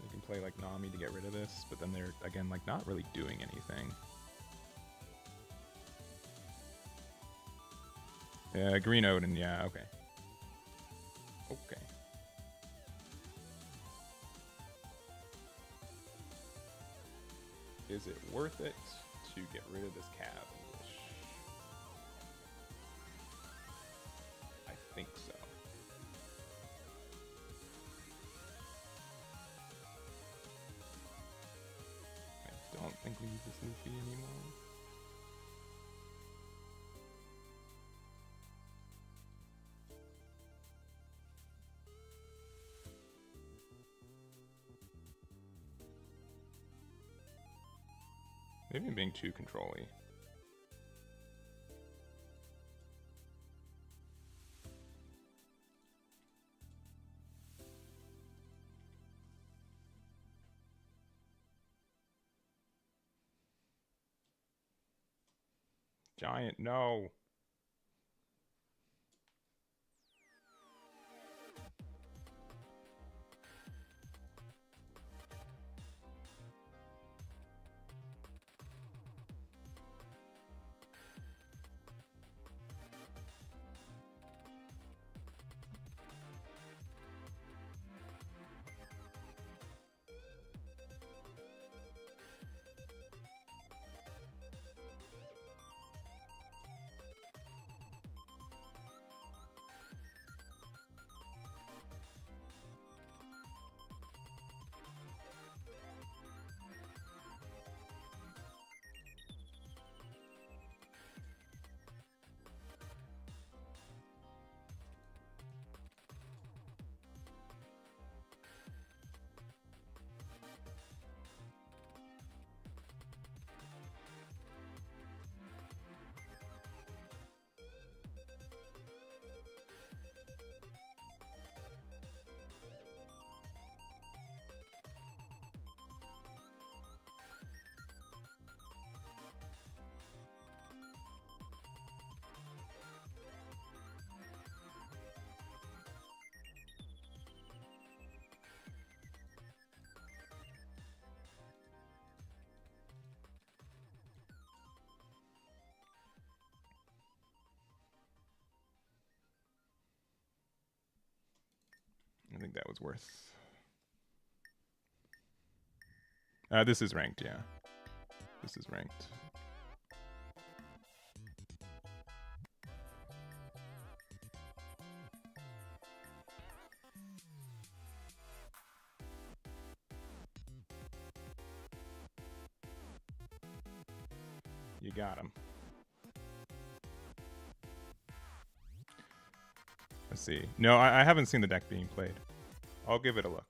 We can play like Nami to get rid of this, but then they're again like not really doing anything. Yeah, Green Odin, yeah, okay. Okay. Is it worth it to get rid of this cab English? I think so. I don't think we use this Luffy anymore. Maybe I'm being too control-y. Giant, no. think that was worth. This is ranked, yeah. This is ranked. You got him. Let's see. No, I haven't seen the deck being played. I'll give it a look.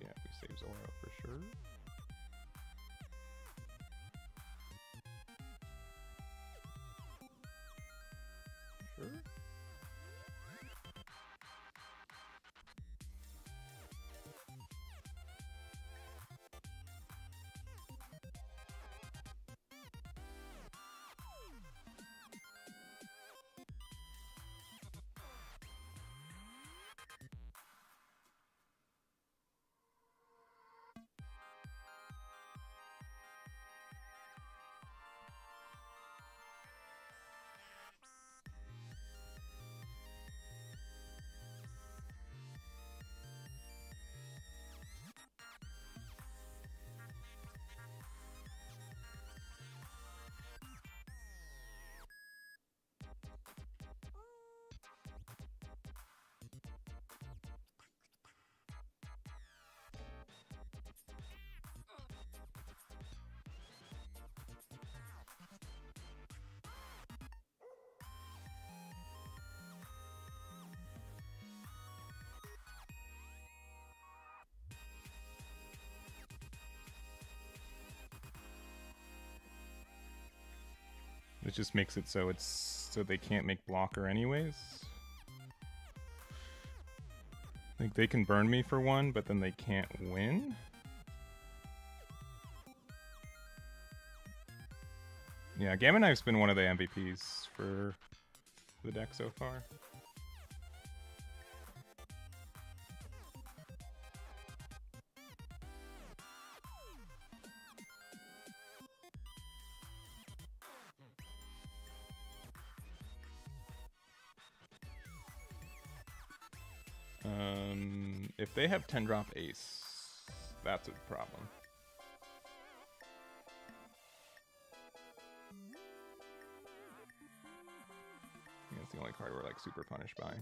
Yeah, we save Zora for sure. Sure. It just makes it so they can't make blocker anyways. Like they can burn me for one, but then they can't win. Yeah, Gamma Knife's been one of the MVPs for the deck so far. If they have 10-drop ace, that's a problem. That's the only card we're like super punished by.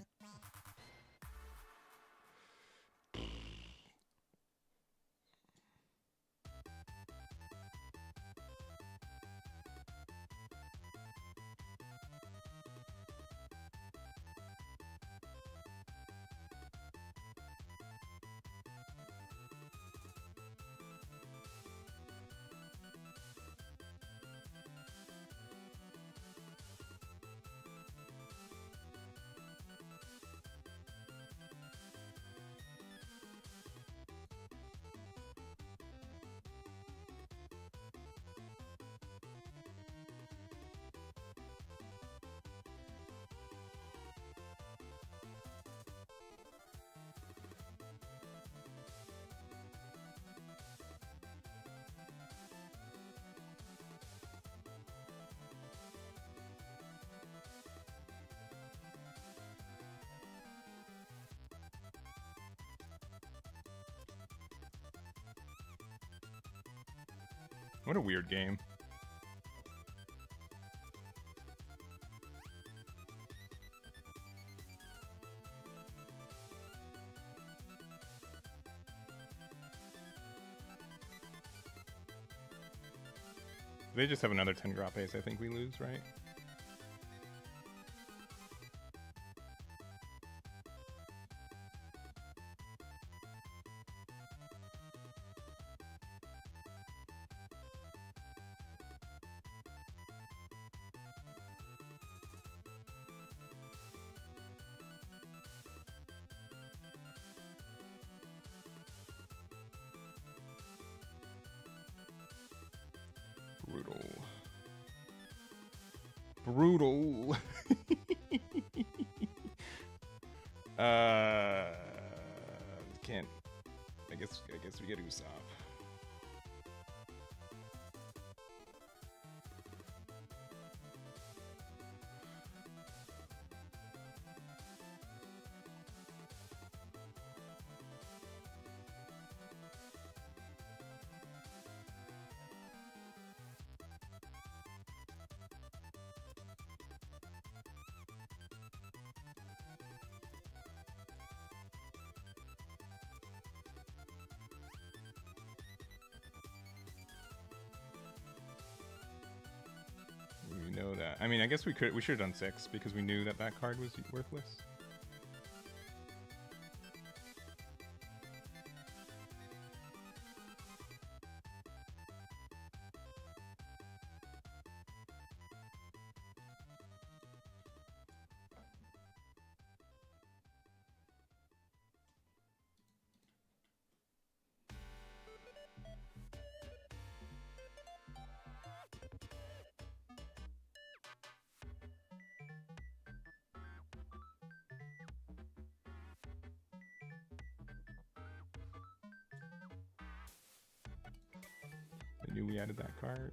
What a weird game. They just have another 10-drop ace. I think we lose, right? Brutal. Can't. I guess guess we get Usopp. We know that. I mean, I guess we should have done 6 because we knew that that card was worthless. I knew we added that card.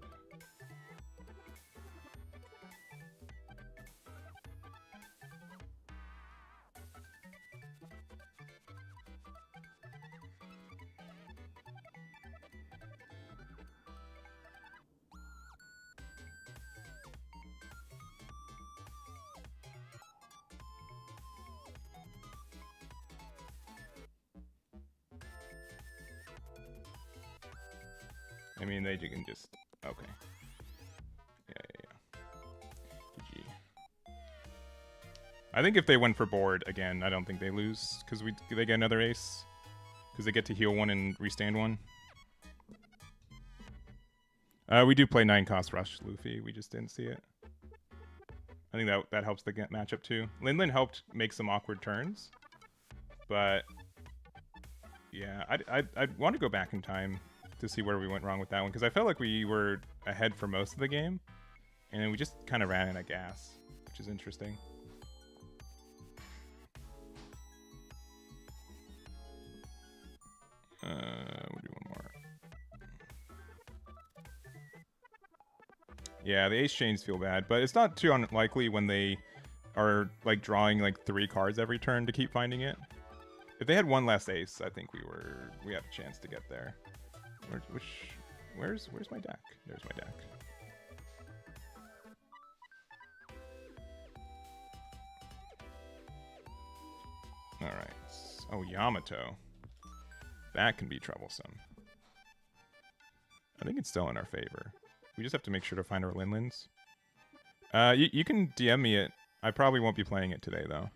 I mean, they can just... Okay. Yeah. GG. I think if they went for board again, I don't think they lose, because they get another ace. Because they get to heal 1 and restand 1. We do play 9 cost rush Luffy, we just didn't see it. I think that helps the matchup too. Lin helped make some awkward turns. But... yeah, I'd want to go back in time to see where we went wrong with that one, because I felt like we were ahead for most of the game, and then we just kind of ran out of gas, which is interesting. We'll do one more. Yeah, the ace chains feel bad, but it's not too unlikely when they are like drawing like 3 cards every turn to keep finding it. If they had 1 less ace, I think we had a chance to get there. Where's my deck? There's my deck. All right. Oh, Yamato. That can be troublesome. I think it's still in our favor. We just have to make sure to find our Linlins. You can DM me it. I probably won't be playing it today though.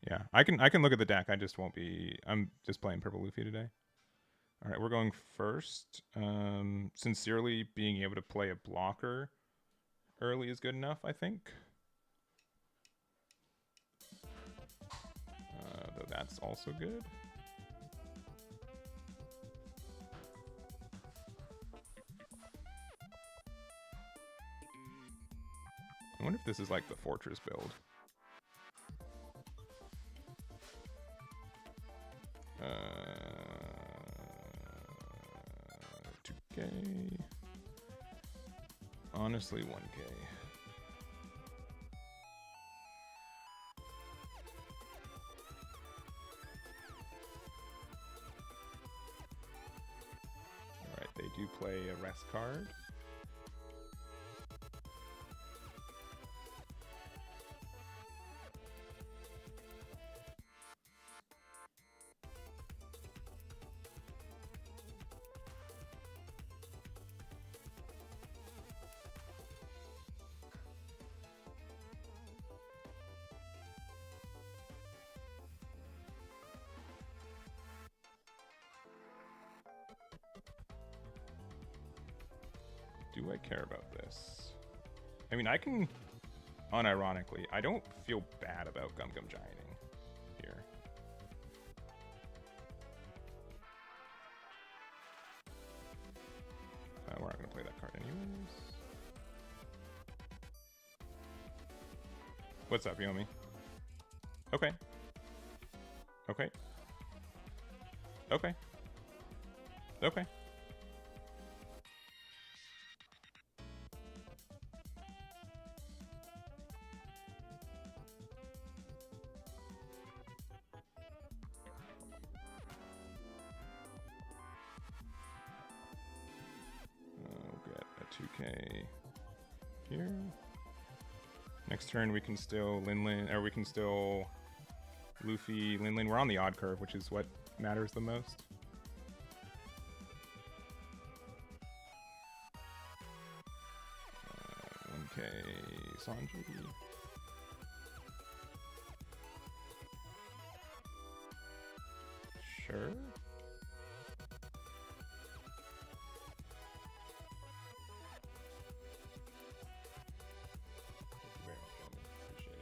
Yeah, I can look at the deck. I just won't be. I'm just playing Purple Luffy today. All right, we're going first. Sincerely, being able to play a blocker early is good enough, I think. Though that's also good. I wonder if this is like the Fortress build. 2K. Honestly, 1K. Alright, they do play a rest card. Do I care about this? I mean, I can, unironically, I don't feel bad about Gum Gum Gianting here. We're not going to play that card anyways. What's up, Yomi? Okay. Okay. Okay. Okay. I'll get a 2K here. Next turn we can still we can still Luffy, Lin. We're on the odd curve, which is what matters the most. Sanji. Sure. Appreciate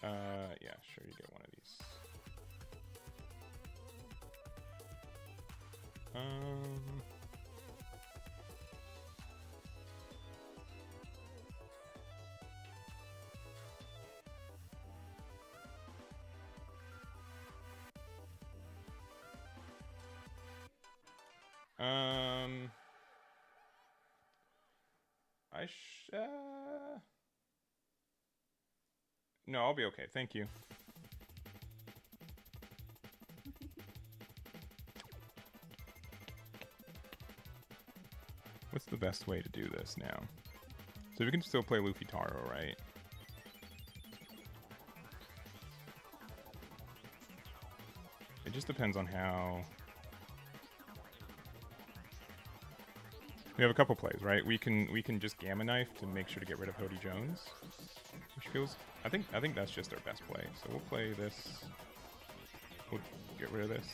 it. Yeah, sure, you get one of these. No, I'll be okay. Thank you. What's the best way to do this now? So we can still play Luffy Taro, right? It just depends on how... We have a couple plays, right? We can just Gamma Knife to make sure to get rid of Hody Jones, which feels... I think that's just our best play. So we'll play this. We'll get rid of this.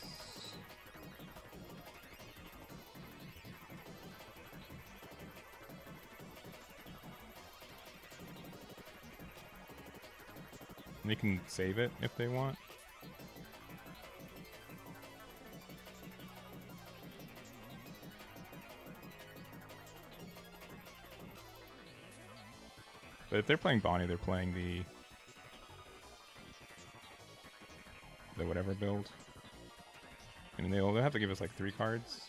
And they can save it if they want. But if they're playing Bonnie, they're playing the whatever build. And they'll have to give us like 3 cards.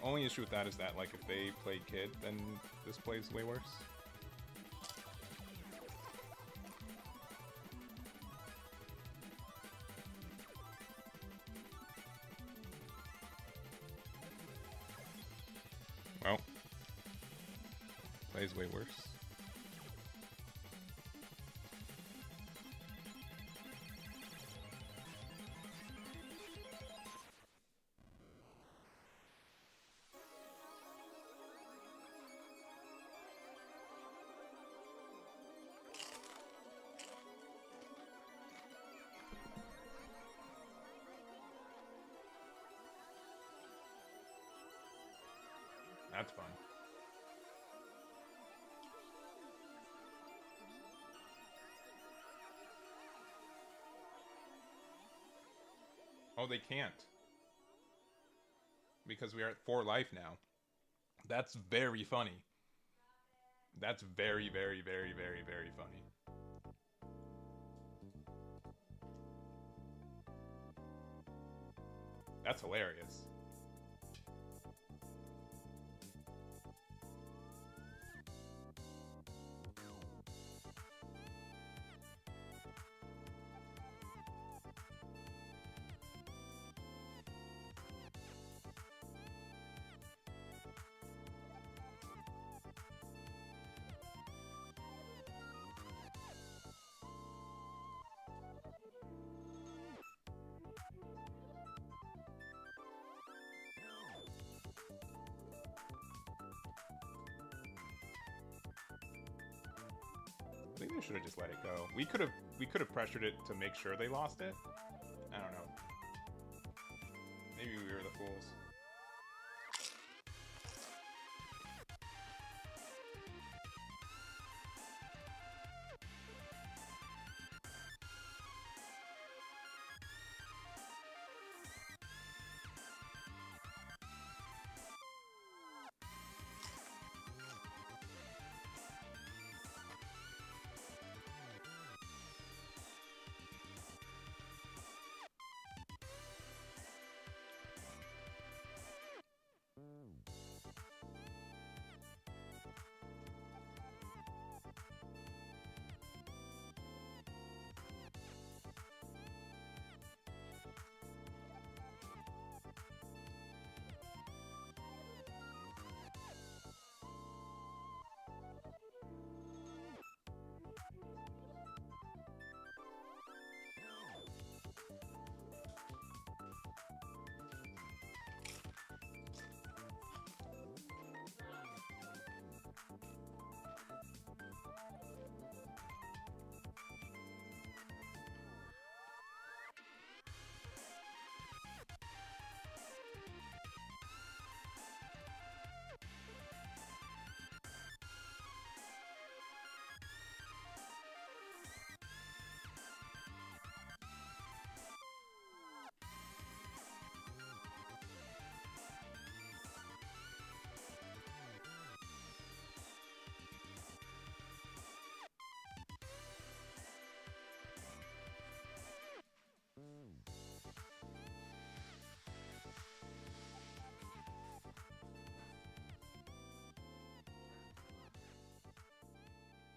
Only issue with that is that, like, if they play Kid, then this plays way worse. Well, plays way worse. That's fun. Oh, they can't. Because we are at 4 life now. That's very funny. That's very, very, very, very, very funny. That's hilarious. I think they should have just let it go. We could have pressured it to make sure they lost it. I don't know. Maybe we were the fools.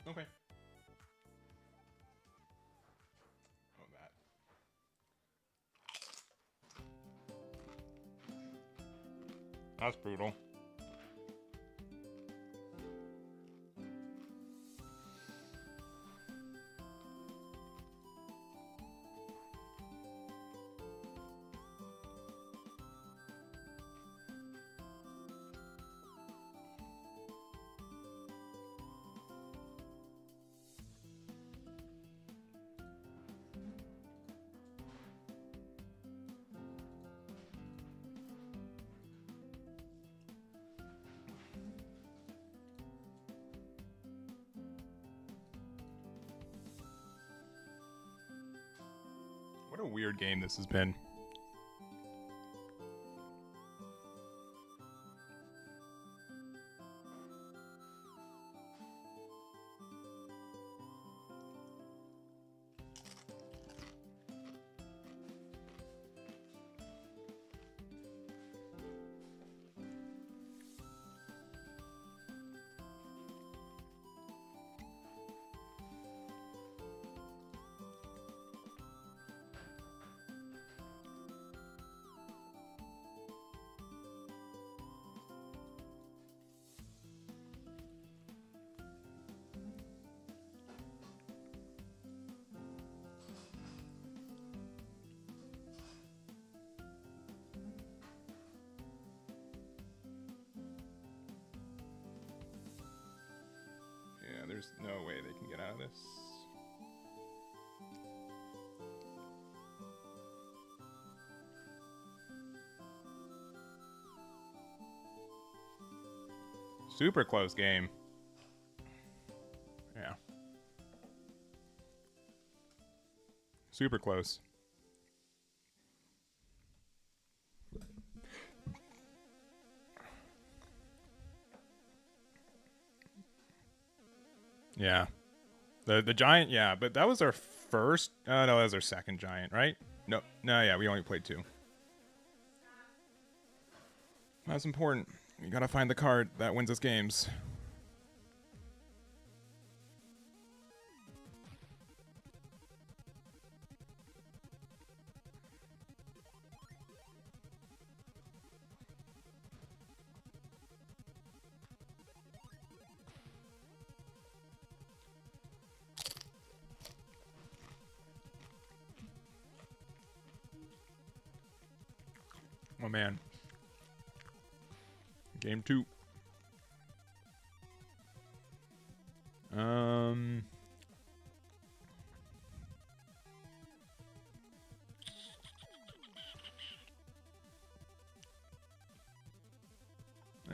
Okay. Oh, that. That's brutal. What a weird game this has been. Yeah, there's no way they can get out of this. Super close game. Yeah. Super close. Yeah. The giant, yeah, but that was our first. No, that was our second giant, right? No, yeah, we only played 2. That's important. You gotta find the card that wins us games. Oh man. Game 2. I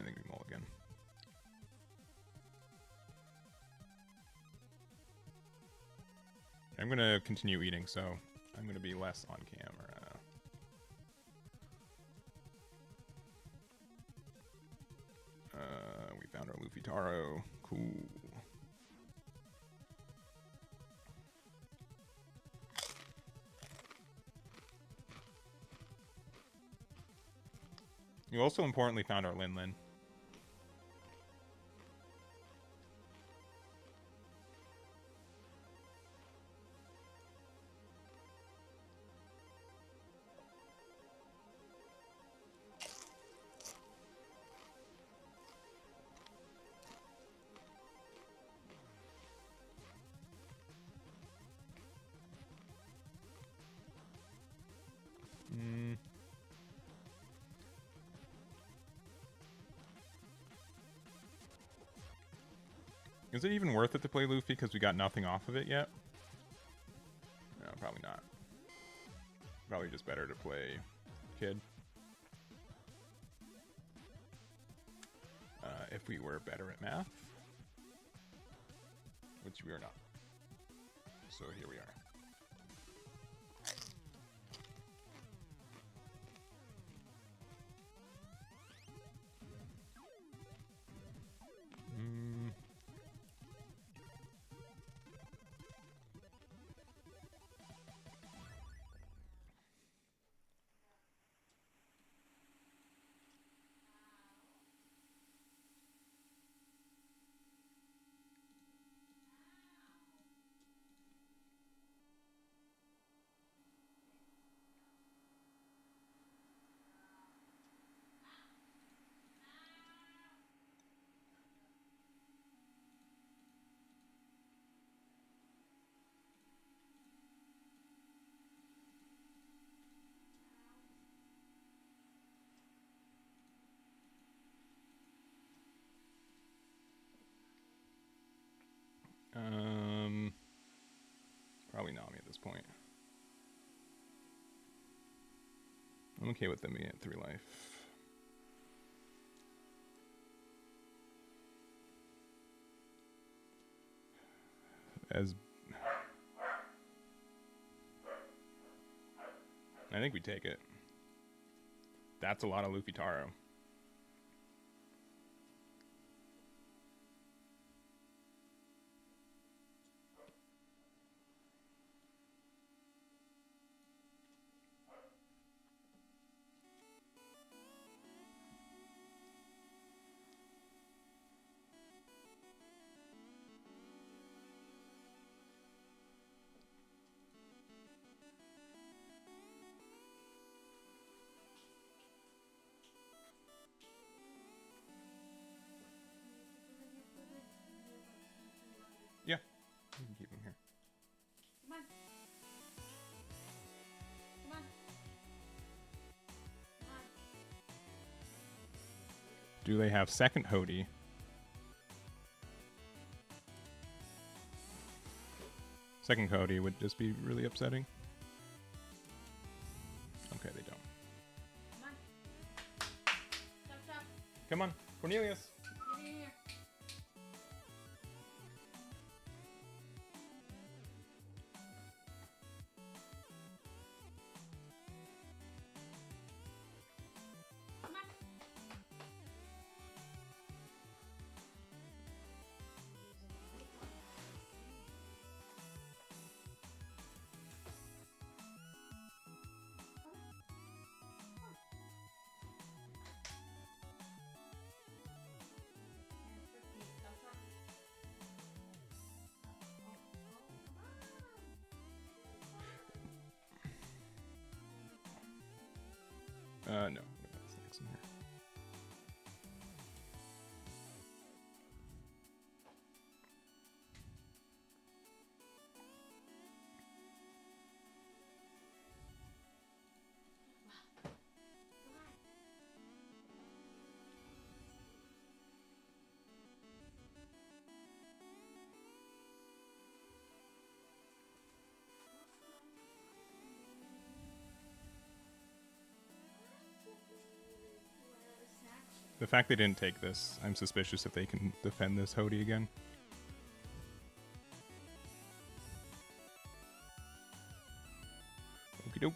think we mulligan. I'm gonna continue eating, so I'm gonna be less on camera. We found our Luffy Taro. Cool. You also importantly found our Lin Lin. Is it even worth it to play Luffy because we got nothing off of it yet? No, probably not. Probably just better to play Kid. If we were better at math. Which we are not. So here we are. point. I'm okay with them being at 3 life. As I think we take it. That's a lot of Luffy Taro. Yeah, you can keep him here. Come on. Come on. Come on. Do they have second Hody? Second Hody would just be really upsetting. Okay, they don't. Come on. Stop, stop. Come on, Cornelius. Get in here. Come on. No. That's next in here. The fact they didn't take this, I'm suspicious if they can defend this Hody again. Okie doke.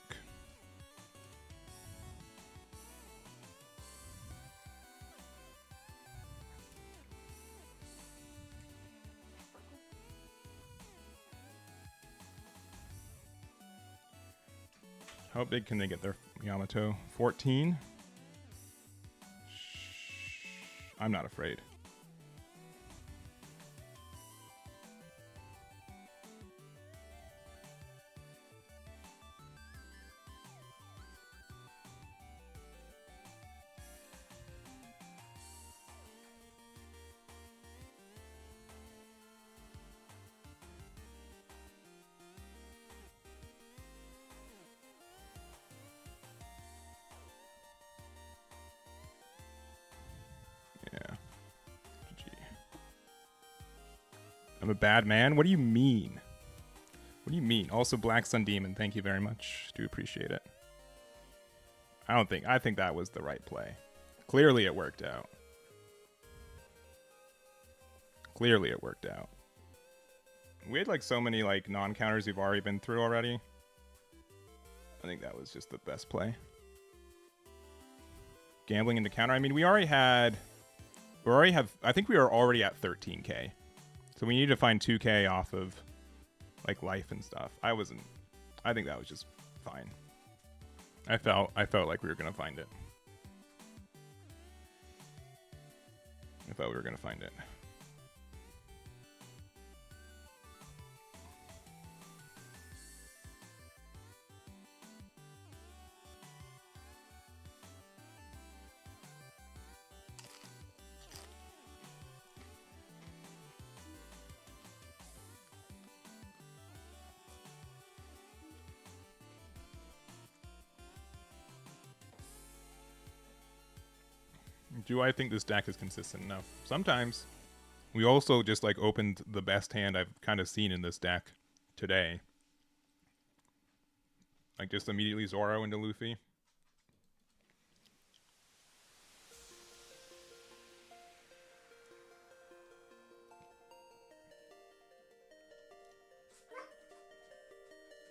How big can they get their Yamato? 14? I'm not afraid. I'm a bad man? What do you mean? What do you mean? Also, Black Sun Demon, thank you very much. Do appreciate it. I think that was the right play. Clearly it worked out. Clearly it worked out. We had like so many like non-counters we've already been through already. I think that was just the best play. Gambling into counter. I mean, I think we are already at 13k. So we need to find 2k off of like life and stuff. I think that was just fine. I felt like we were gonna find it. I thought we were gonna find it. Do I think this deck is consistent enough? Sometimes. We also just like opened the best hand I've kind of seen in this deck today. Like just immediately Zoro into Luffy.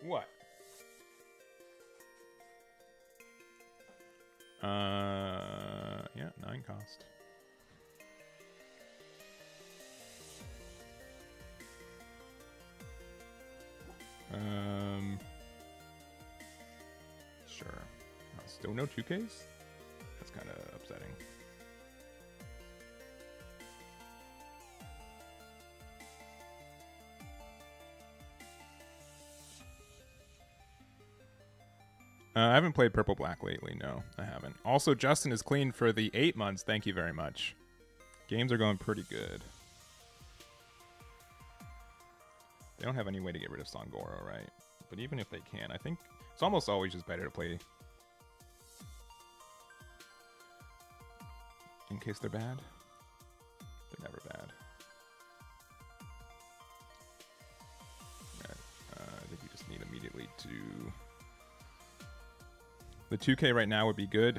What? Yeah, 9 cost. Sure. Oh, still no 2Ks? That's kind of upsetting. I haven't played Purple Black lately. No, I haven't. Also, Justin is clean for the 8 months. Thank you very much. Games are going pretty good. They don't have any way to get rid of Sangoro, right? But even if they can, I think it's almost always just better to play in case they're bad. They're never bad. Right. I think you just need immediately to... The 2K right now would be good.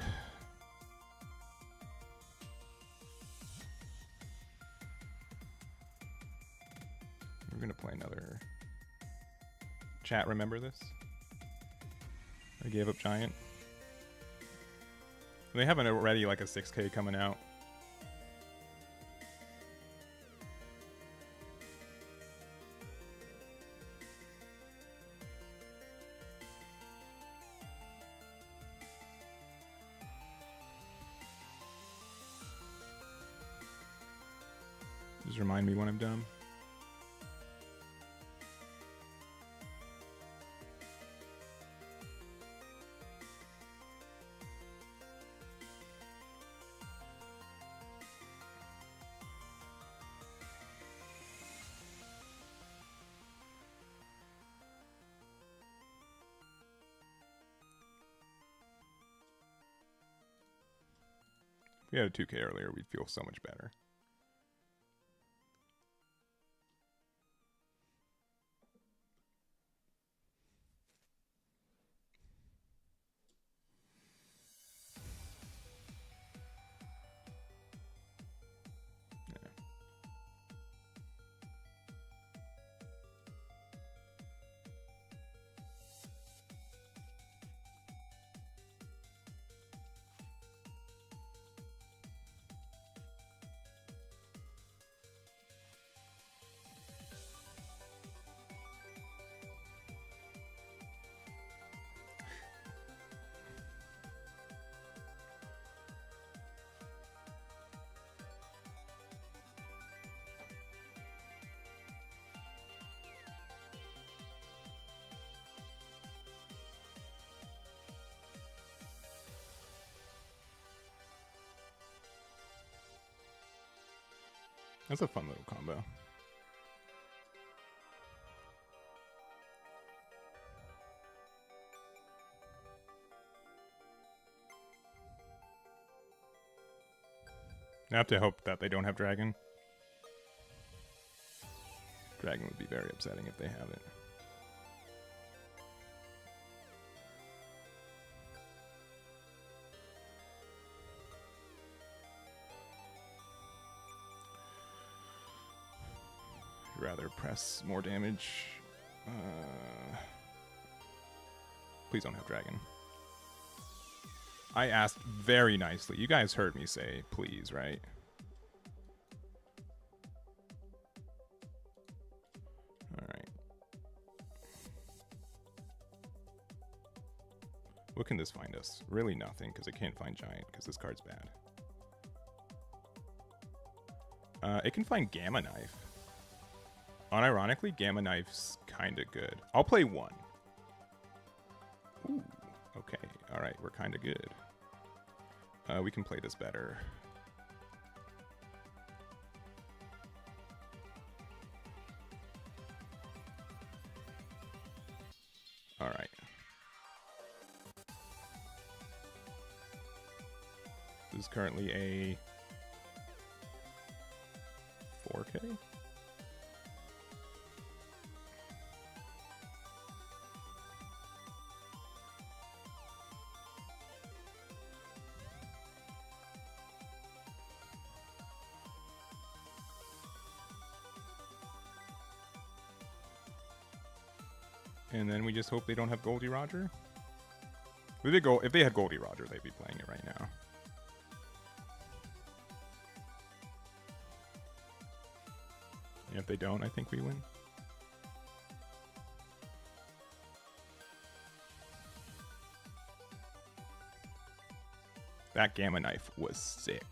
We're going to play another... Chat, remember this? I gave up Giant. They haven't already like a 6K coming out. Just remind me when I'm done. If we had a 2K earlier, we'd feel so much better. That's a fun little combo. I have to hope that they don't have Dragon. Dragon would be very upsetting if they have it. I'd rather press more damage. Please don't have Dragon. I asked very nicely. You guys heard me say please, right? Alright. What can this find us? Really nothing, because it can't find Giant, because this card's bad. It can find Gamma Knife. Unironically, Gamma Knife's kind of good. I'll play one. Ooh, okay. Alright, we're kind of good. We can play this better. Alright. This is currently a 4K? And then we just hope they don't have Goldie Roger. If they had Goldie Roger, they'd be playing it right now. And if they don't, I think we win. That Gamma Knife was sick.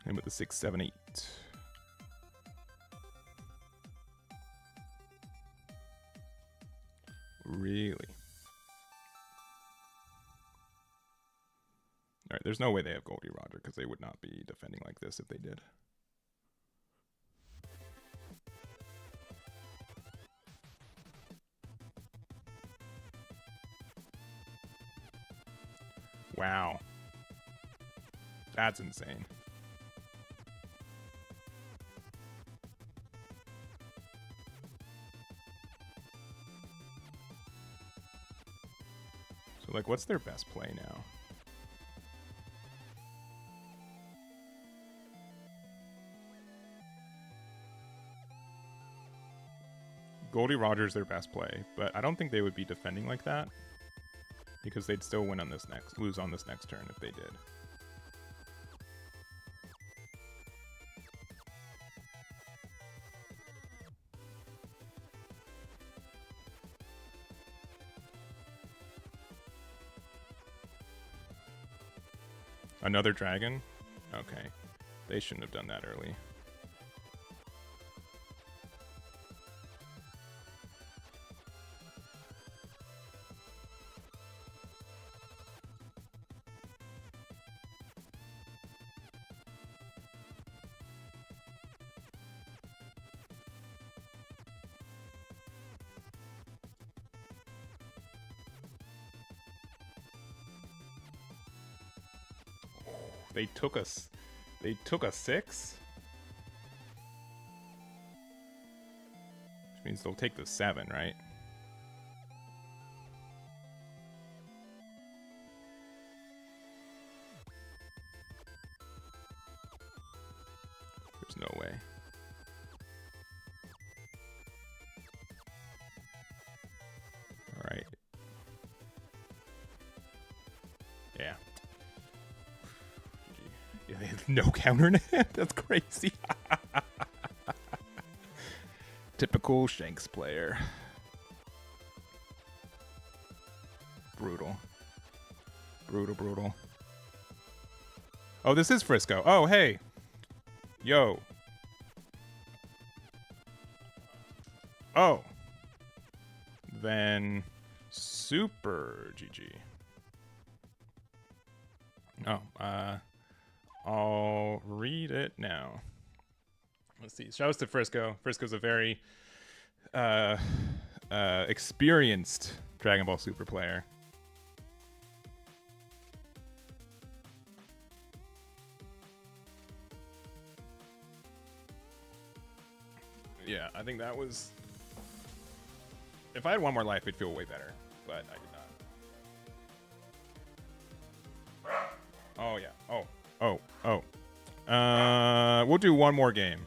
And with the 6, 7, 8. Really? Alright, there's no way they have Goldie Roger because they would not be defending like this if they did. Wow. That's insane. So, like, what's their best play now? Goldie Roger's their best play, but I don't think they would be defending like that because they'd still win on this lose on this next turn if they did. Another dragon? Okay. They shouldn't have done that early. They took us. They took a 6, which means they'll take the 7, right? There's no way. All right. Yeah. Yeah, they have no counter in it. That's crazy. Typical Shanks player. Brutal. Brutal, brutal. Oh, this is Frisco. Oh, hey. Yo. Oh. Then super GG. Oh, I'll read it now. Let's see. Shouts to Frisco. Frisco's a very experienced Dragon Ball Super player. Yeah, I think that was... If I had one more life, it'd feel way better, but I did not. Oh, yeah. We'll do one more game.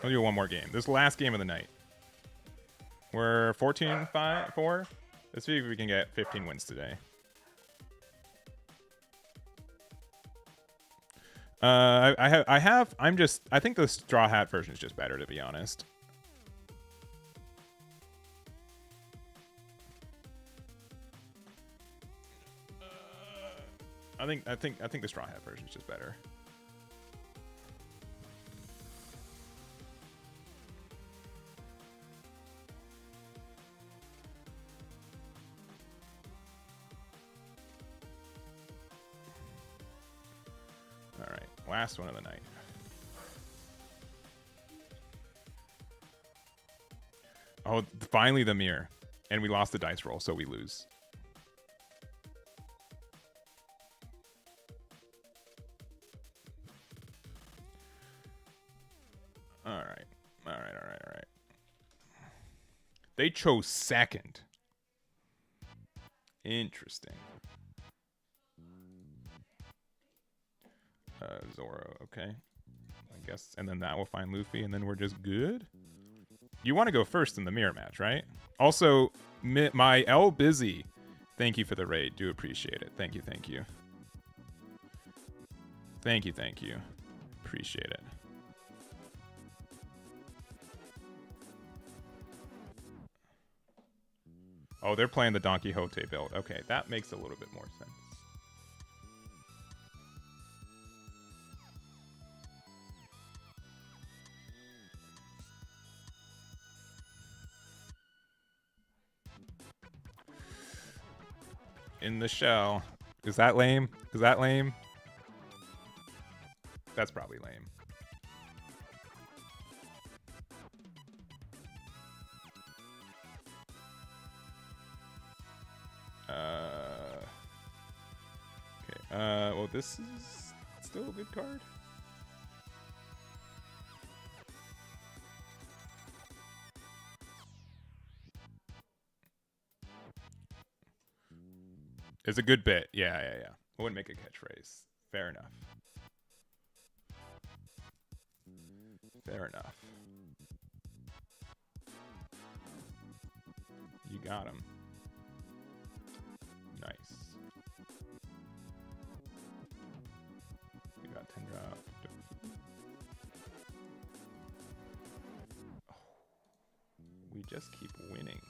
We'll do one more game. This last game of the night. We're 14-4. Let's see if we can get 15 wins today. I think the Straw Hat version is just better, to be honest. I think the Straw Hat version is just better. All right, last one of the night. Oh, finally the mirror. And we lost the dice roll, so we lose. All right. All right. They chose second. Interesting. Zoro, okay. I guess, and then that will find Luffy, and then we're just good? You want to go first in the mirror match, right? Also, my L Busy, thank you for the raid. Do appreciate it. Thank you. Thank you. Appreciate it. Oh, they're playing the Don Quixote build. Okay, that makes a little bit more sense. In the shell. Is that lame? That's probably lame. Okay. Well, this is still a good card. It's a good bit. Yeah. I wouldn't make a catchphrase. Fair enough. You got him. Nice. We got 10 drop. Oh, we just keep winning.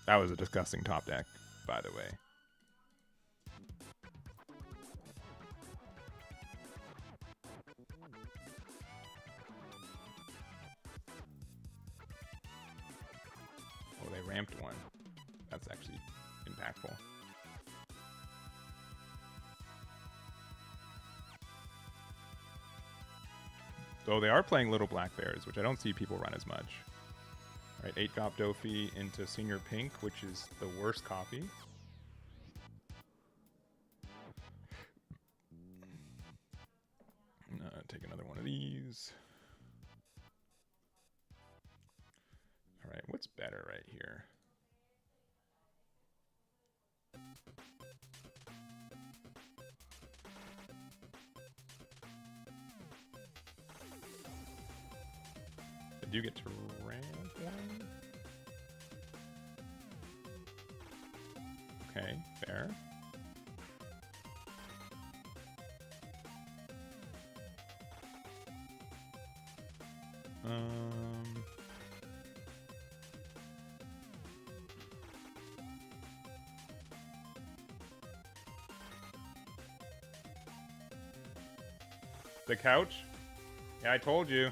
That was a disgusting top deck, by the way. Oh, they ramped one. That's actually impactful. So they are playing Little Black Bears, which I don't see people run as much. All right, 8 drop Dofi into Senior Pink, which is the worst copy. Take another one of these. All right, what's better right here? I do get to ramp one. Okay, fair. The couch? Yeah, I told you.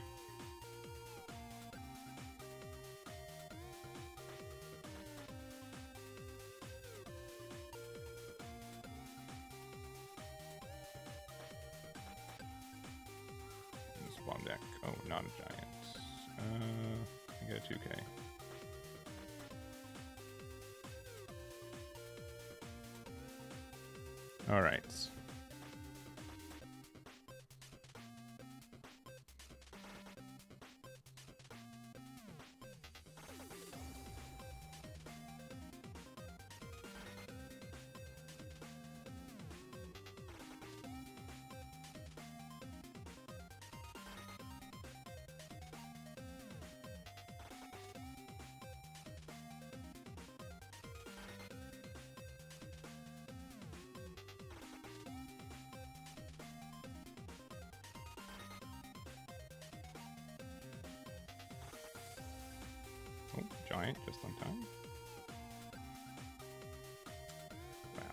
Spawn deck. Oh, not a giant. I get a 2K. All right. Oh, giant, just on time. Wow.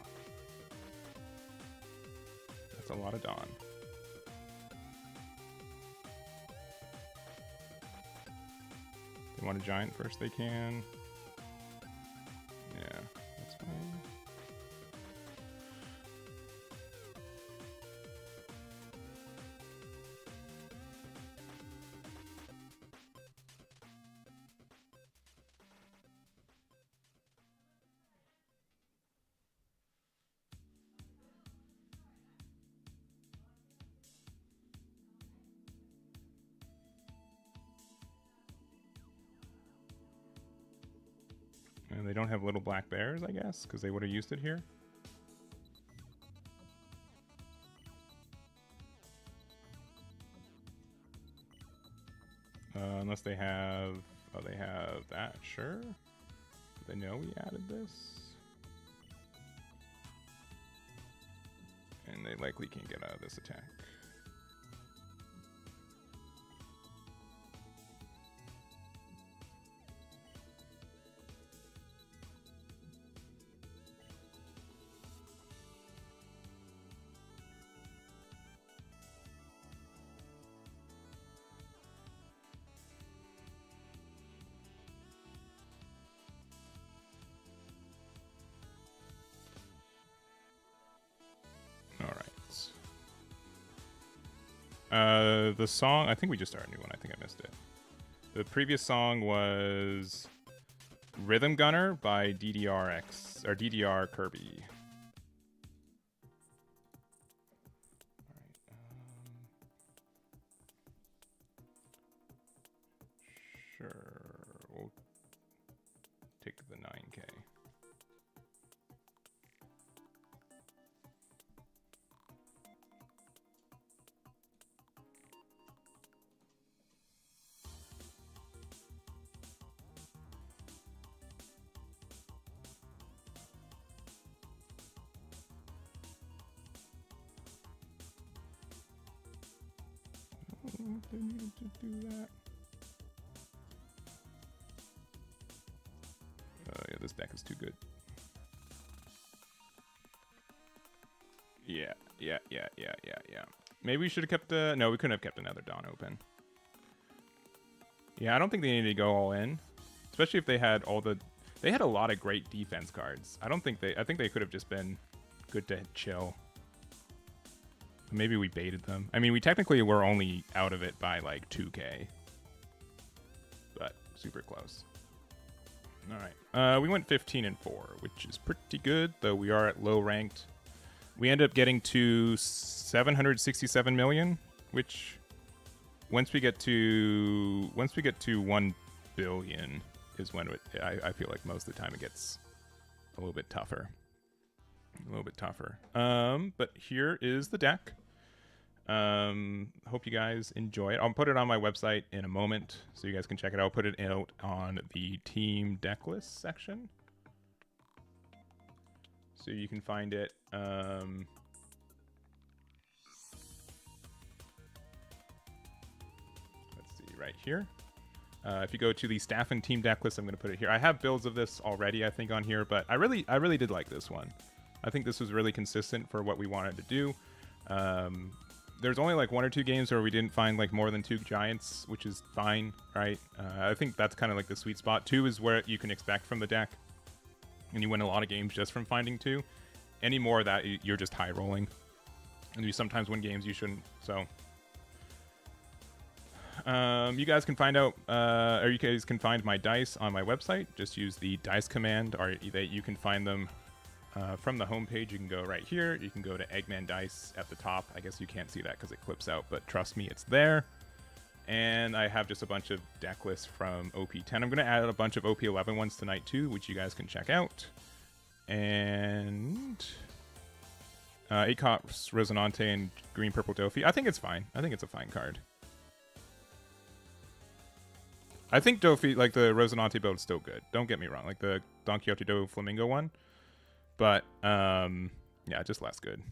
That's a lot of Dawn. They want a giant first, they can. Yeah, that's fine. And they don't have little black bears, I guess, because they would have used it here. Unless they have... Oh, they have that, sure. They know we added this. And they likely can't get out of this attack. The song, I think we just started a new one. I think I missed it. The previous song was Rhythm Gunner by DDRX, or DDR Kirby. Sure, we'll take the 9K. They needed to do that. Yeah, this deck is too good. Yeah. Maybe we should have kept the... No, we couldn't have kept another Dawn open. Yeah, I don't think they needed to go all in. Especially if they had all the... They had a lot of great defense cards. I think they could have just been good to chill. Maybe we baited them. I mean, we technically were only out of it by like 2K. But super close. Alright. We went 15-4, which is pretty good, though we are at low ranked. We end up getting to 767 million, which once we get to 1 billion is when I feel like most of the time it gets a little bit tougher. But here is the deck. Hope you guys enjoy it. I'll put it on my website in a moment so you guys can check it out. I'll put it out on the team deck list section so you can find it. Let's see, right here. If you go to the staff and team deck list, I'm going to put it here. I have builds of this already, I think, on here, but I really did like this one. I think this was really consistent for what we wanted to do. There's only like 1 or 2 games where we didn't find like more than 2 giants, which is fine, right? I think that's kind of like the sweet spot. 2 is where you can expect from the deck, and you win a lot of games just from finding 2. Any more of that, you're just high rolling, and you sometimes win games you shouldn't. So you guys can find out, or you guys can find my dice on my website. Just use the dice command, or you can find them from the homepage. You can go right here. You can go to Eggman Dice at the top. I guess you can't see that because it clips out, but trust me, it's there. And I have just a bunch of deck lists from OP10. I'm going to add a bunch of OP11 ones tonight too, which you guys can check out. And Acops, Resonante, and Green Purple Dofi. I think it's fine. I think it's a fine card. I think Dofi, like the Resonante build, is still good. Don't get me wrong. Like the Don Quixote Do Flamingo one. But, yeah, just less good.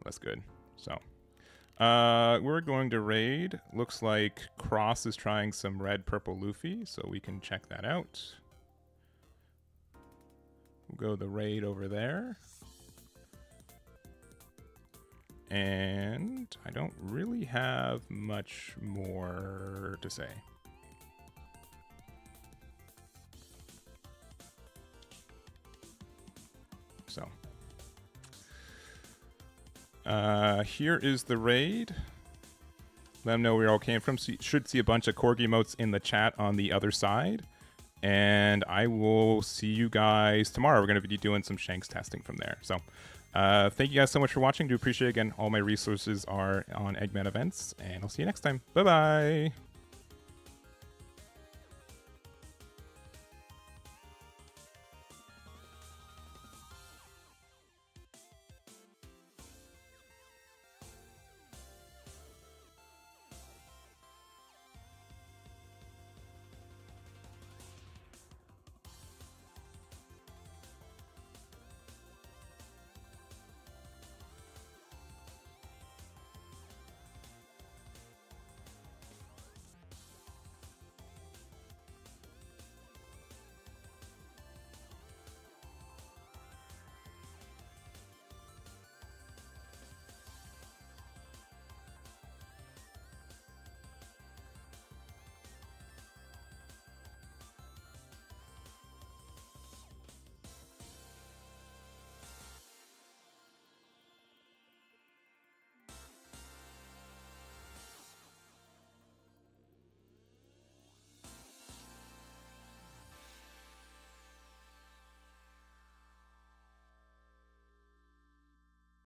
Less good. So, we're going to raid. Looks like Cross is trying some red purple Luffy, so we can check that out. We'll go the raid over there. And I don't really have much more to say. So, here is the raid. Let them know where we all came from. So you should see a bunch of Corgi emotes in the chat on the other side. And I will see you guys tomorrow. We're going to be doing some Shanks testing from there. So, thank you guys so much for watching. Do appreciate it. Again, all my resources are on Eggman Events. And I'll see you next time. Bye-bye.